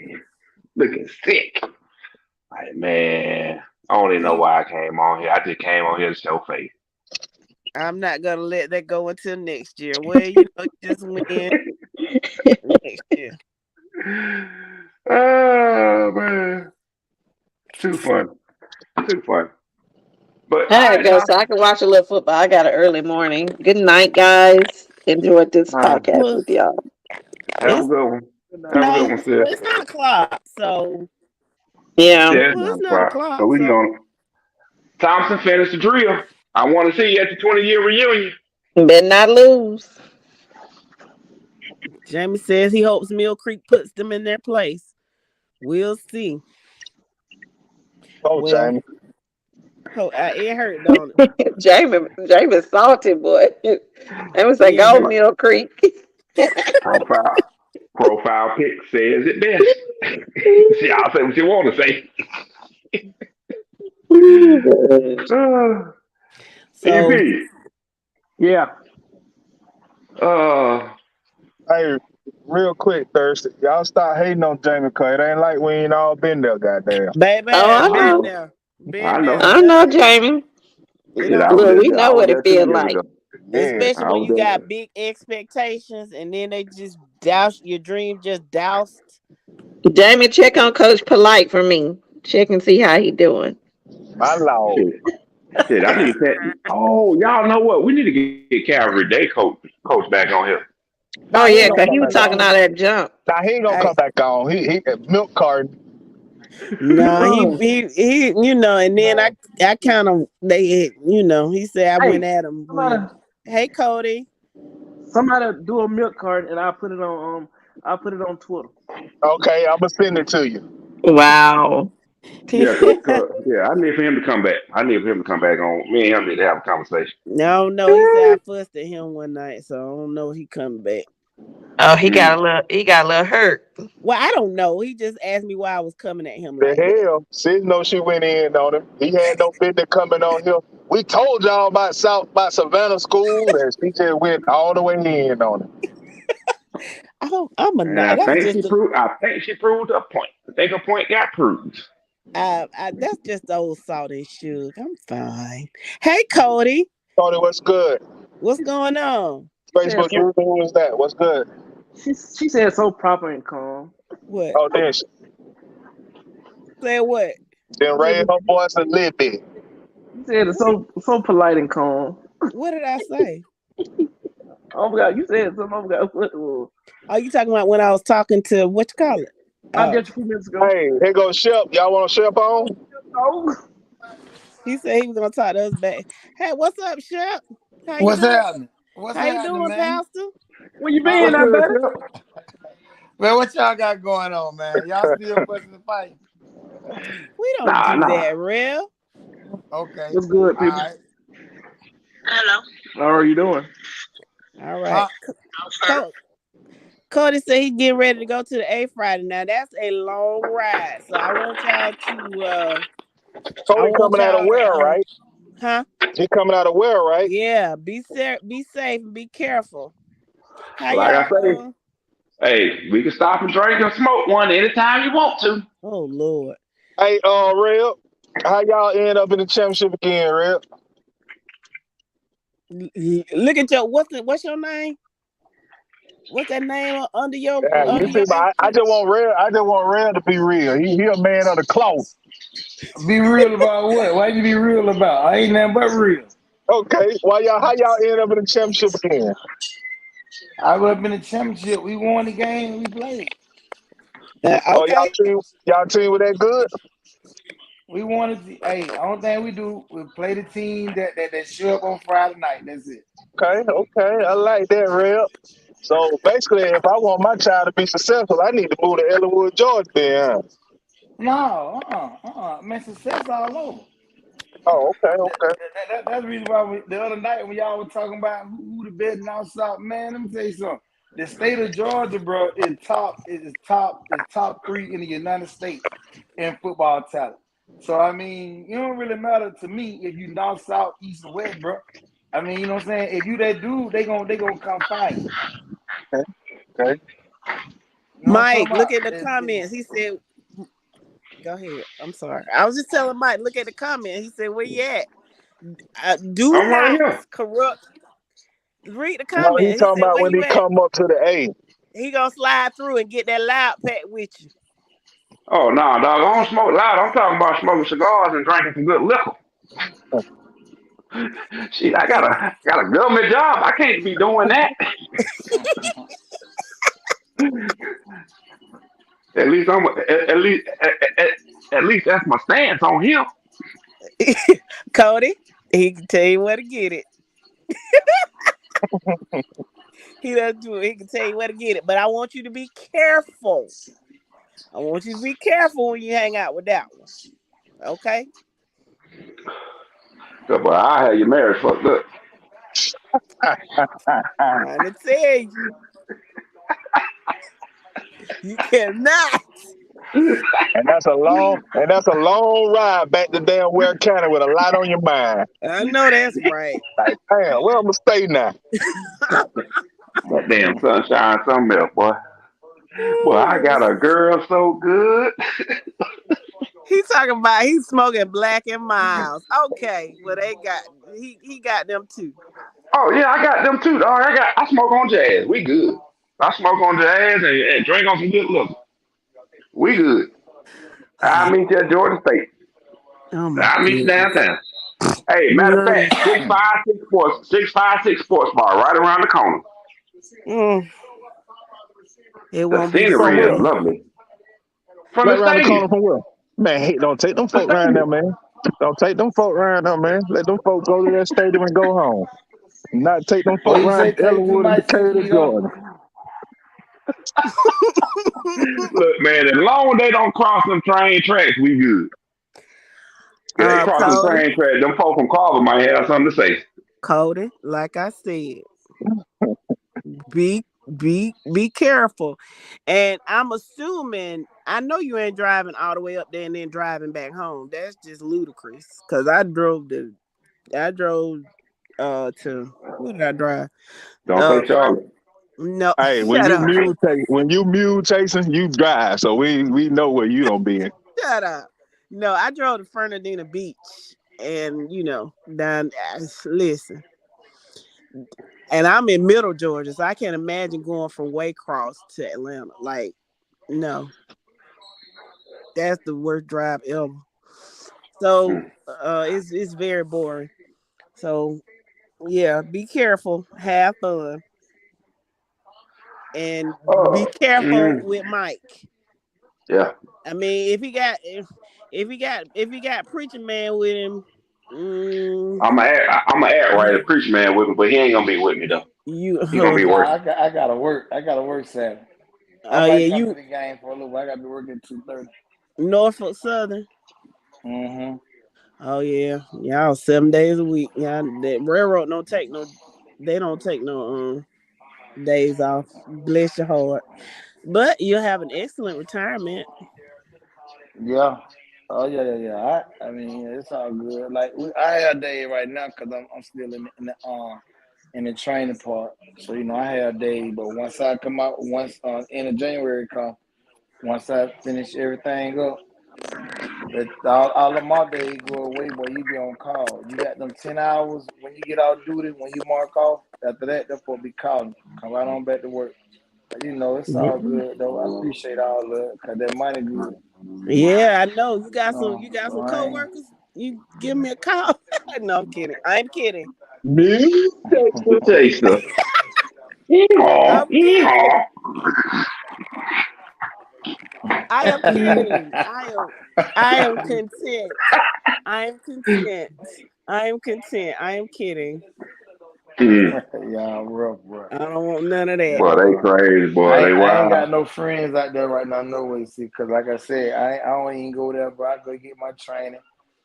Looking sick. Like, man, I don't even know why I came on here. I just came on here to show face. I'm not gonna let that go until next year. Well, just win next year. Oh, man. Too fun. Too fun. But, I all gotta right, go so I can watch a little football. I got an early morning. Good night, guys. Enjoyed this podcast Well, with y'all. have a it's good one. Have a good no, one, sis. it's 9 o'clock. So Yeah. Yeah, it's well, 9 it's 9 o'clock. o'clock. So we can So go. Thompson finished the drill. I want to see you at the 20-year reunion. Better not lose. Jamie says he hopes Mill Creek puts them in their place. We'll see. Oh, Well, Jamie. Oh, it hurt, don't it? Jamie salty, boy. They would say, Yeah, go hurt. Mill Creek. Profile pic says it best. Y'all say what you want to say. So EP. Yeah. Uh, Hey, real quick, Thirsty. Y'all stop hating on Jamie, cause it ain't like we ain't all been there, goddamn. baby, Oh, I been know. there. I Been there, know. I know, done that. Jamie. It Shit, I don't was Look, we there. I know was what it there 2 feels years like. ago. Yeah. especially I when was you got there. big expectations and then they just douse your dream just doused. Jamie, check on Coach Polite for me. Check and see how he doing. My lord. Shit, I need to say. Oh, y'all know what? We need to get Calvary Day coach back on here. Oh Nah, he yeah, ain't gonna cause come he was back talking on. all that junk. Now he ain't gonna I come back on. He milk carton. nah, Oh, he and then I kind of he said I went hey, at him somebody, when hey Cody. somebody do a milk cart and I'll put it on Twitter. Okay, I'm gonna send it to you. Wow. Yeah, yeah, I need for him to come back. I need for him to come back on. Me and him need to have a conversation. No, he said I fussed at him one night, so I don't know if he coming back. Oh, he Mm. got a little hurt. Well, I don't know. He just asked me why I was coming at him The like that. hell, sis know she went in on him. He had no business coming on here. We told y'all about Savannah School, and she just went all the way in on him. Oh, I'm a And nut. That's just I think she proved her point. I think her point got proved. that's just old salt and sugar. I'm fine. Hey, Cody, Tony, what's good? what's going on? Yeah, Facebook, so you who is that? What's good? she said so proper and calm. What? Oh, then she Say what? then She said, raised her voice a little bit. she said it's so polite and calm. What did I say? Oh my God, you said something. I forgot what it was. Are you talking about when I was talking to what you call it? Not Oh, just a few minutes ago. Hey, here goes Shep. Y'all want Shep on? Oh, he said he was gonna talk to us back. Hey, what's up, Shep? How you What's doing? happening? What's How you happening, doing, man? Pastor? where you Huh? been, What's now, good, buddy? Shep? Man, what y'all got going on, man? Y'all still busting the fight? We don't Nah, do nah. that, real. Okay. What's good, All people? right. How are you doing? All right. Huh? Cody said he's getting ready to go to the A Friday. Now that's a long ride, so I want y'all to Tony coming out of where, right? huh? He coming out of where, right? Yeah, be safe and be careful. How Like I say, y'all? hey, we can stop and drink and smoke one anytime you want to. Oh Lord. Hey, Reb, how y'all end up in the championship again, Reb? Look at your what's your name? What's that name under your Yeah, you see, but I just want Reb. I just want Reb to be real. He a man of the cloth. Be real about what? Why you be real about? I ain't nothing but real. Okay, how y'all end up in the championship again? I was up in the championship. We won the game we played. Oh, okay. y'all team was that good? We wanted to, hey, only thing we do, we play the team that show up on Friday night. That's it. Okay, I like that, Reb. So basically, if I want my child to be successful, I need to move to Ellenwood, Georgia. Then. No, man, success all over. Oh, okay. That's the reason why the other night when y'all were talking about who the best now south, man, let me tell you something. The state of Georgia, bro, is top 3 in the United States in football talent. So I mean, it don't really matter to me if you north, south, east, or west, bro. I mean, you know what I'm saying? If you that dude, they gonna come find you. Okay. You know what I'm Mike, talking look about? at the comments. He said, "Go ahead." I'm sorry. I was just telling Mike. Look at the comment. He said, "Where you at? Do I'm right not here. corrupt." Read the No, he comment. He talking said, about "Where when you he at?" come up to the A. He gonna slide through and get that loud pack with you. Oh, no, nah, dog. I don't smoke loud. I'm talking about smoking cigars and drinking some good liquor. Shit, I got a government job. I can't be doing that. At least at least that's my stance on him. Cody, he can tell you where to get it. He doesn't do it. He can tell you where to get it. But I want you to be careful. I want you to be careful when you hang out with that one. Okay? So, but I had your marriage fucked up. Trying to tell you, you cannot. And that's a long ride back to damn Ware County with a lot on your mind. I know that's right. Like, damn, where I'ma stay now? That damn sunshine, something else, boy. Boy, I got a girl so good. He's talking about he's smoking Black and Miles. Okay, well he got them too. Oh yeah, I got them too, dog. I smoke on jazz. We good. I smoke on jazz and drink on some good liquor. We good. I'll meet you at Georgia State. Oh my I'll meet you goodness. downtown. Hey, matter of fact, 656 Sports Bar right around the corner. Mm. It The won't be scenery is funny. lovely. From Right the around the corner stadium. from where? Man, hey, don't take them The folk around there, stadium. man. Don't take them folk around there, man. Let them folk go to that stadium and go home. Not take them Oh, folk you say around take too Ellenwood and much Decatur, Keto? Jordan. Look, man, as long as they don't cross them train tracks, we good. If they cross them Cody, train tracks, them folk from Carver might have something to say. Cody, like I said, be careful. And I'm assuming I know you ain't driving all the way up there and then driving back home. That's just ludicrous. Cause I drove to who did I drive? Don't say Charlie. No, Hey, when shut you up. mule chasing, you drive. So we know where you don't be in. Shut up. No, I drove to Fernandina Beach and down listen. And I'm in Middle Georgia, so I can't imagine going from Waycross to Atlanta. Like, no. That's the worst drive ever. So it's very boring. So yeah, be careful, have fun, and be careful with Mike. Yeah. I mean, if he got preaching man with him, I'm a act right a preacher man with him, but he ain't gonna be with me though. He gonna be working. I gotta work. I gotta work Saturday. I might come to the game for a little bit. I gotta be working at 2:30. Norfolk Southern. Mm-hmm. Oh yeah, y'all 7 days a week. Y'all that railroad don't take no days off. Bless your heart. But you'll have an excellent retirement. Yeah. Oh yeah. I mean, it's all good. Like I have a day right now because I'm still in the training part. So I have a day, but once I come out, end of January come, once I finish everything up, all of my days go away. Boy, you be on call. You got them 10 hours when you get out duty. When you mark off, after that, they'll probably be calling. Come right on back to work. But, it's all good though. I appreciate all of it because that money good. Yeah, I know. You got some coworkers. You give me a call. No, I'm kidding. I'm kidding. Mule chaser. I'm kidding. I am kidding. I am content. I am content. I am content. I am kidding. Yeah, rough, bro. I don't want none of that. Boy, they crazy, boy. I They wild. ain't got no friends out there right now, no way. See, because like I said, I don't even go there, bro. I go get my training.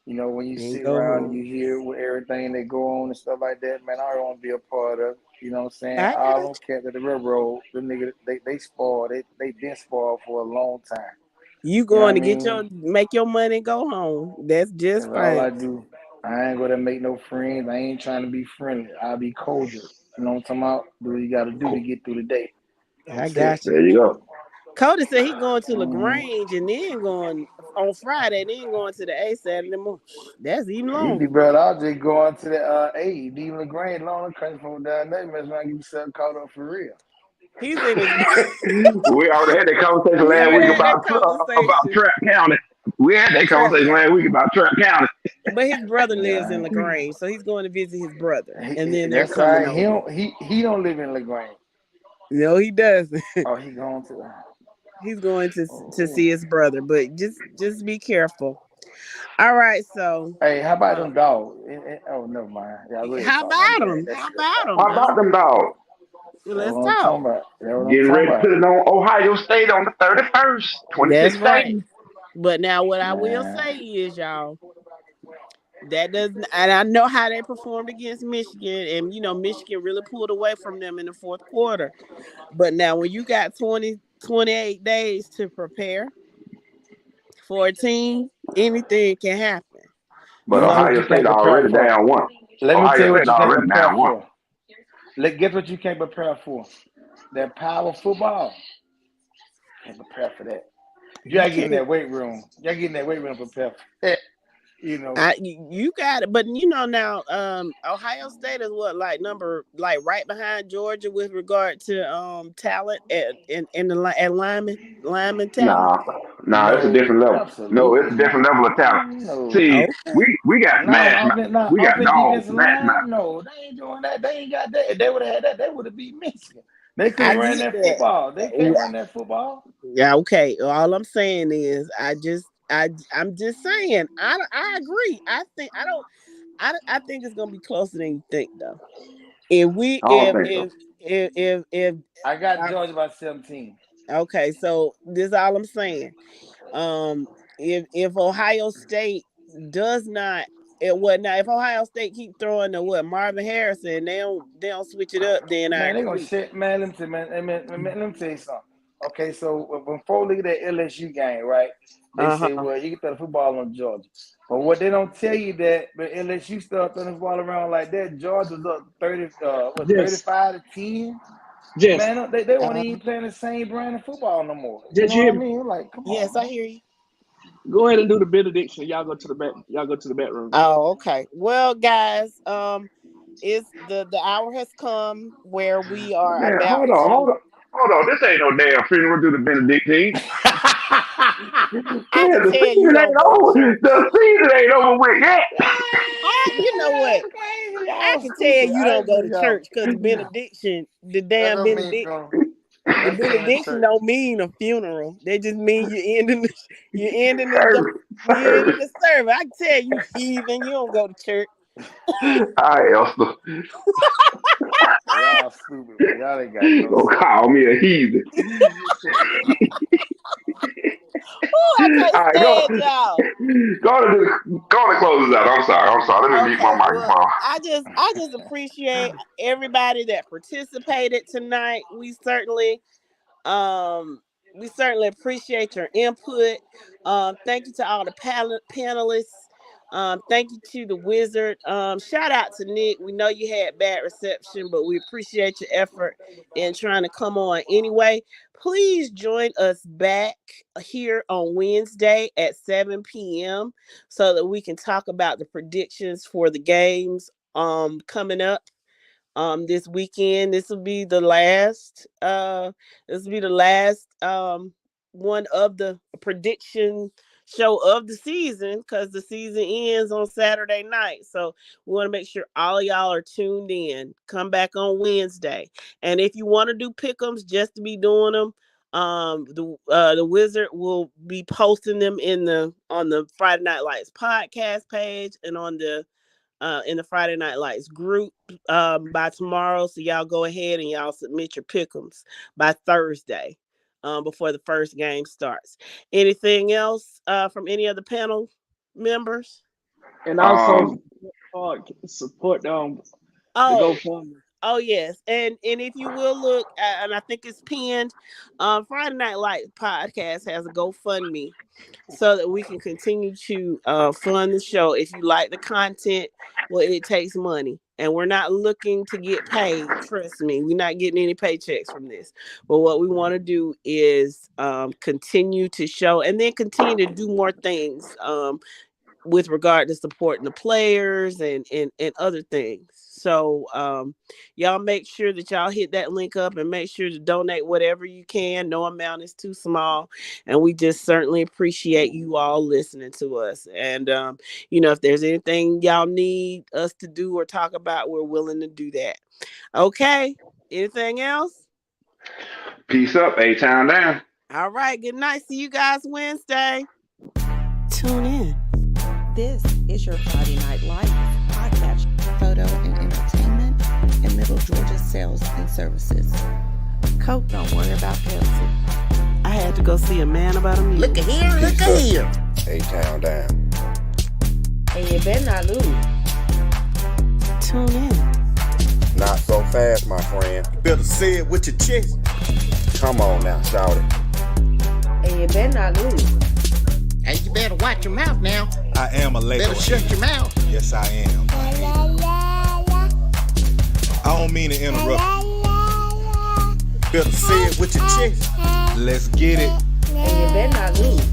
When you sit around and you hear with everything that go on and stuff like that, man, I don't want to be a part of it. You know what I'm saying? I don't care that the railroad, the nigga, they spoiled. They been spoiled for a long time. You going to make your money and go home. That's just fine. All I do. I ain't gonna make no friends. I ain't trying to be friendly. I'll be cordial. You know what I'm talking about? Do what you gotta do to get through the day. I got you. There you go. Cody said he going to LaGrange and then going on Friday, then going to the A Saturday morning. That's even longer. Brother, I'll just go on to the A. D. LaGrange, long country from down there, man, trying to get yourself caught up for real. He's in his. We already had that conversation last week about Trap County. We had that conversation last week about Trap County. But his brother lives in LaGrange, so he's going to visit his brother, and then they're that's coming right. over. He don't live in LaGrange. No, he doesn't. Oh, he going to. He's going to see his brother, but just be careful. All right, so. Hey, how about them dogs? Oh, never mind. How about them? How about them dogs? Let's talk. Getting ready to put it on Ohio State on the 31st, 2016. That's right. But now what I will say is, y'all, That doesn't, and I know how they performed against Michigan, and Michigan really pulled away from them in the fourth quarter. But now, when you got 28 days to prepare for a team, anything can happen. But You know what Ohio you can't State prepare already for. down one. Let me tell you Ohio what State you can't already prepare down one. for. Guess what you can't prepare for? That power football. Can't prepare for that. You gotta get in that weight room. You gotta get in that weight room to prepare for that. You got it, but now Ohio State is right behind Georgia with regard to talent and lineman talent. Nah, it's a different level. Absolutely No, it's a different level of talent. No. See, Okay. we got smashed. We got dogs. Defensive line, no, they ain't doing that. They ain't got that. If they would have had that, they would have beat Michigan. They couldn't run that football. They can't run that football. Yeah, okay. All I'm saying is, I'm just saying. I agree. I think it's gonna be closer than you think, though. If I got Georgia by 17. Okay, so this is all I'm saying. If Ohio State does not, if Ohio State keep throwing the Marvin Harrison, they don't switch it up, then they gonna shit. Man, let me tell you something. Okay, so before look at that LSU game, right? They say, well, you can throw the football on Georgia. But what they don't tell you that, but LSU start throwing the ball around like that, Georgia's up 35-10. Yes. Man, they won't even playing the same brand of football no more. Just you know hear what I me. mean? Like, come on. Yes, I hear you. Go ahead and do the benediction. Y'all go to the bedroom. Oh, okay. Well, guys, it's the hour has come where we are Man, about hold on. This ain't no damn funeral. Do the benediction. I can tell you don't go to church. The season ain't over with yet. You know what? I can tell you don't go to church because the benediction, the damn benediction. The benediction don't mean a funeral. They just mean you're ending the service. I can tell you, heathen, you don't go to church. Hi, Elster. Y'all stupid. Man. Y'all ain't got no Don't call me a heathen. I can't stand y'all. Go to close this out. I'm sorry. Let me mute my microphone. Well, I just appreciate everybody that participated tonight. We certainly appreciate your input. Thank you to all the panelists. Thank you to the Wizard. Shout out to Nick. We know you had bad reception, but we appreciate your effort in trying to come on anyway. Please join us back here on Wednesday at 7 p.m. so that we can talk about the predictions for the games coming up this weekend. This will be the last one of the prediction show of the season, because the season ends on Saturday night. So we want to make sure all of y'all are tuned in. Come back on Wednesday. And if you want to do pick'ems just to be doing them, the Wizard will be posting them on the Friday Night Lights podcast page and on the in the Friday Night Lights group by tomorrow. So y'all go ahead and y'all submit your pick'ems by Thursday. Before the first game starts. Anything else from any of the panel members? And also support the GoFundMe. Oh yes, and if you will look, and I think it's pinned. Friday Night Light Podcast has a GoFundMe, so that we can continue to fund the show. If you like the content, well, it takes money, and we're not looking to get paid. Trust me, we're not getting any paychecks from this. But what we want to do is continue to show, and then continue to do more things with regard to supporting the players and other things. So y'all make sure that y'all hit that link up and make sure to donate whatever you can. No amount is too small. And we just certainly appreciate you all listening to us. And, if there's anything y'all need us to do or talk about, we're willing to do that. Okay. Anything else? Peace up. A-Town down. All right. Good night. See you guys Wednesday. Tune in. This is your Friday Night Lights podcast, photo and entertainment, and Middle Georgia sales and services. Coke, don't worry about Pepsi. I had to go see a man about a mule. Look at here, look at here. A-Town down. And you better not lose. Tune in. Not so fast, my friend. Better say it with your chest. Come on now, shout it. And you better not lose. Hey, you better watch your mouth now. I am a label. Better shut your mouth. Yes, I am. I don't mean to interrupt. Better say it with your chest. Let's get it. And you better not lose.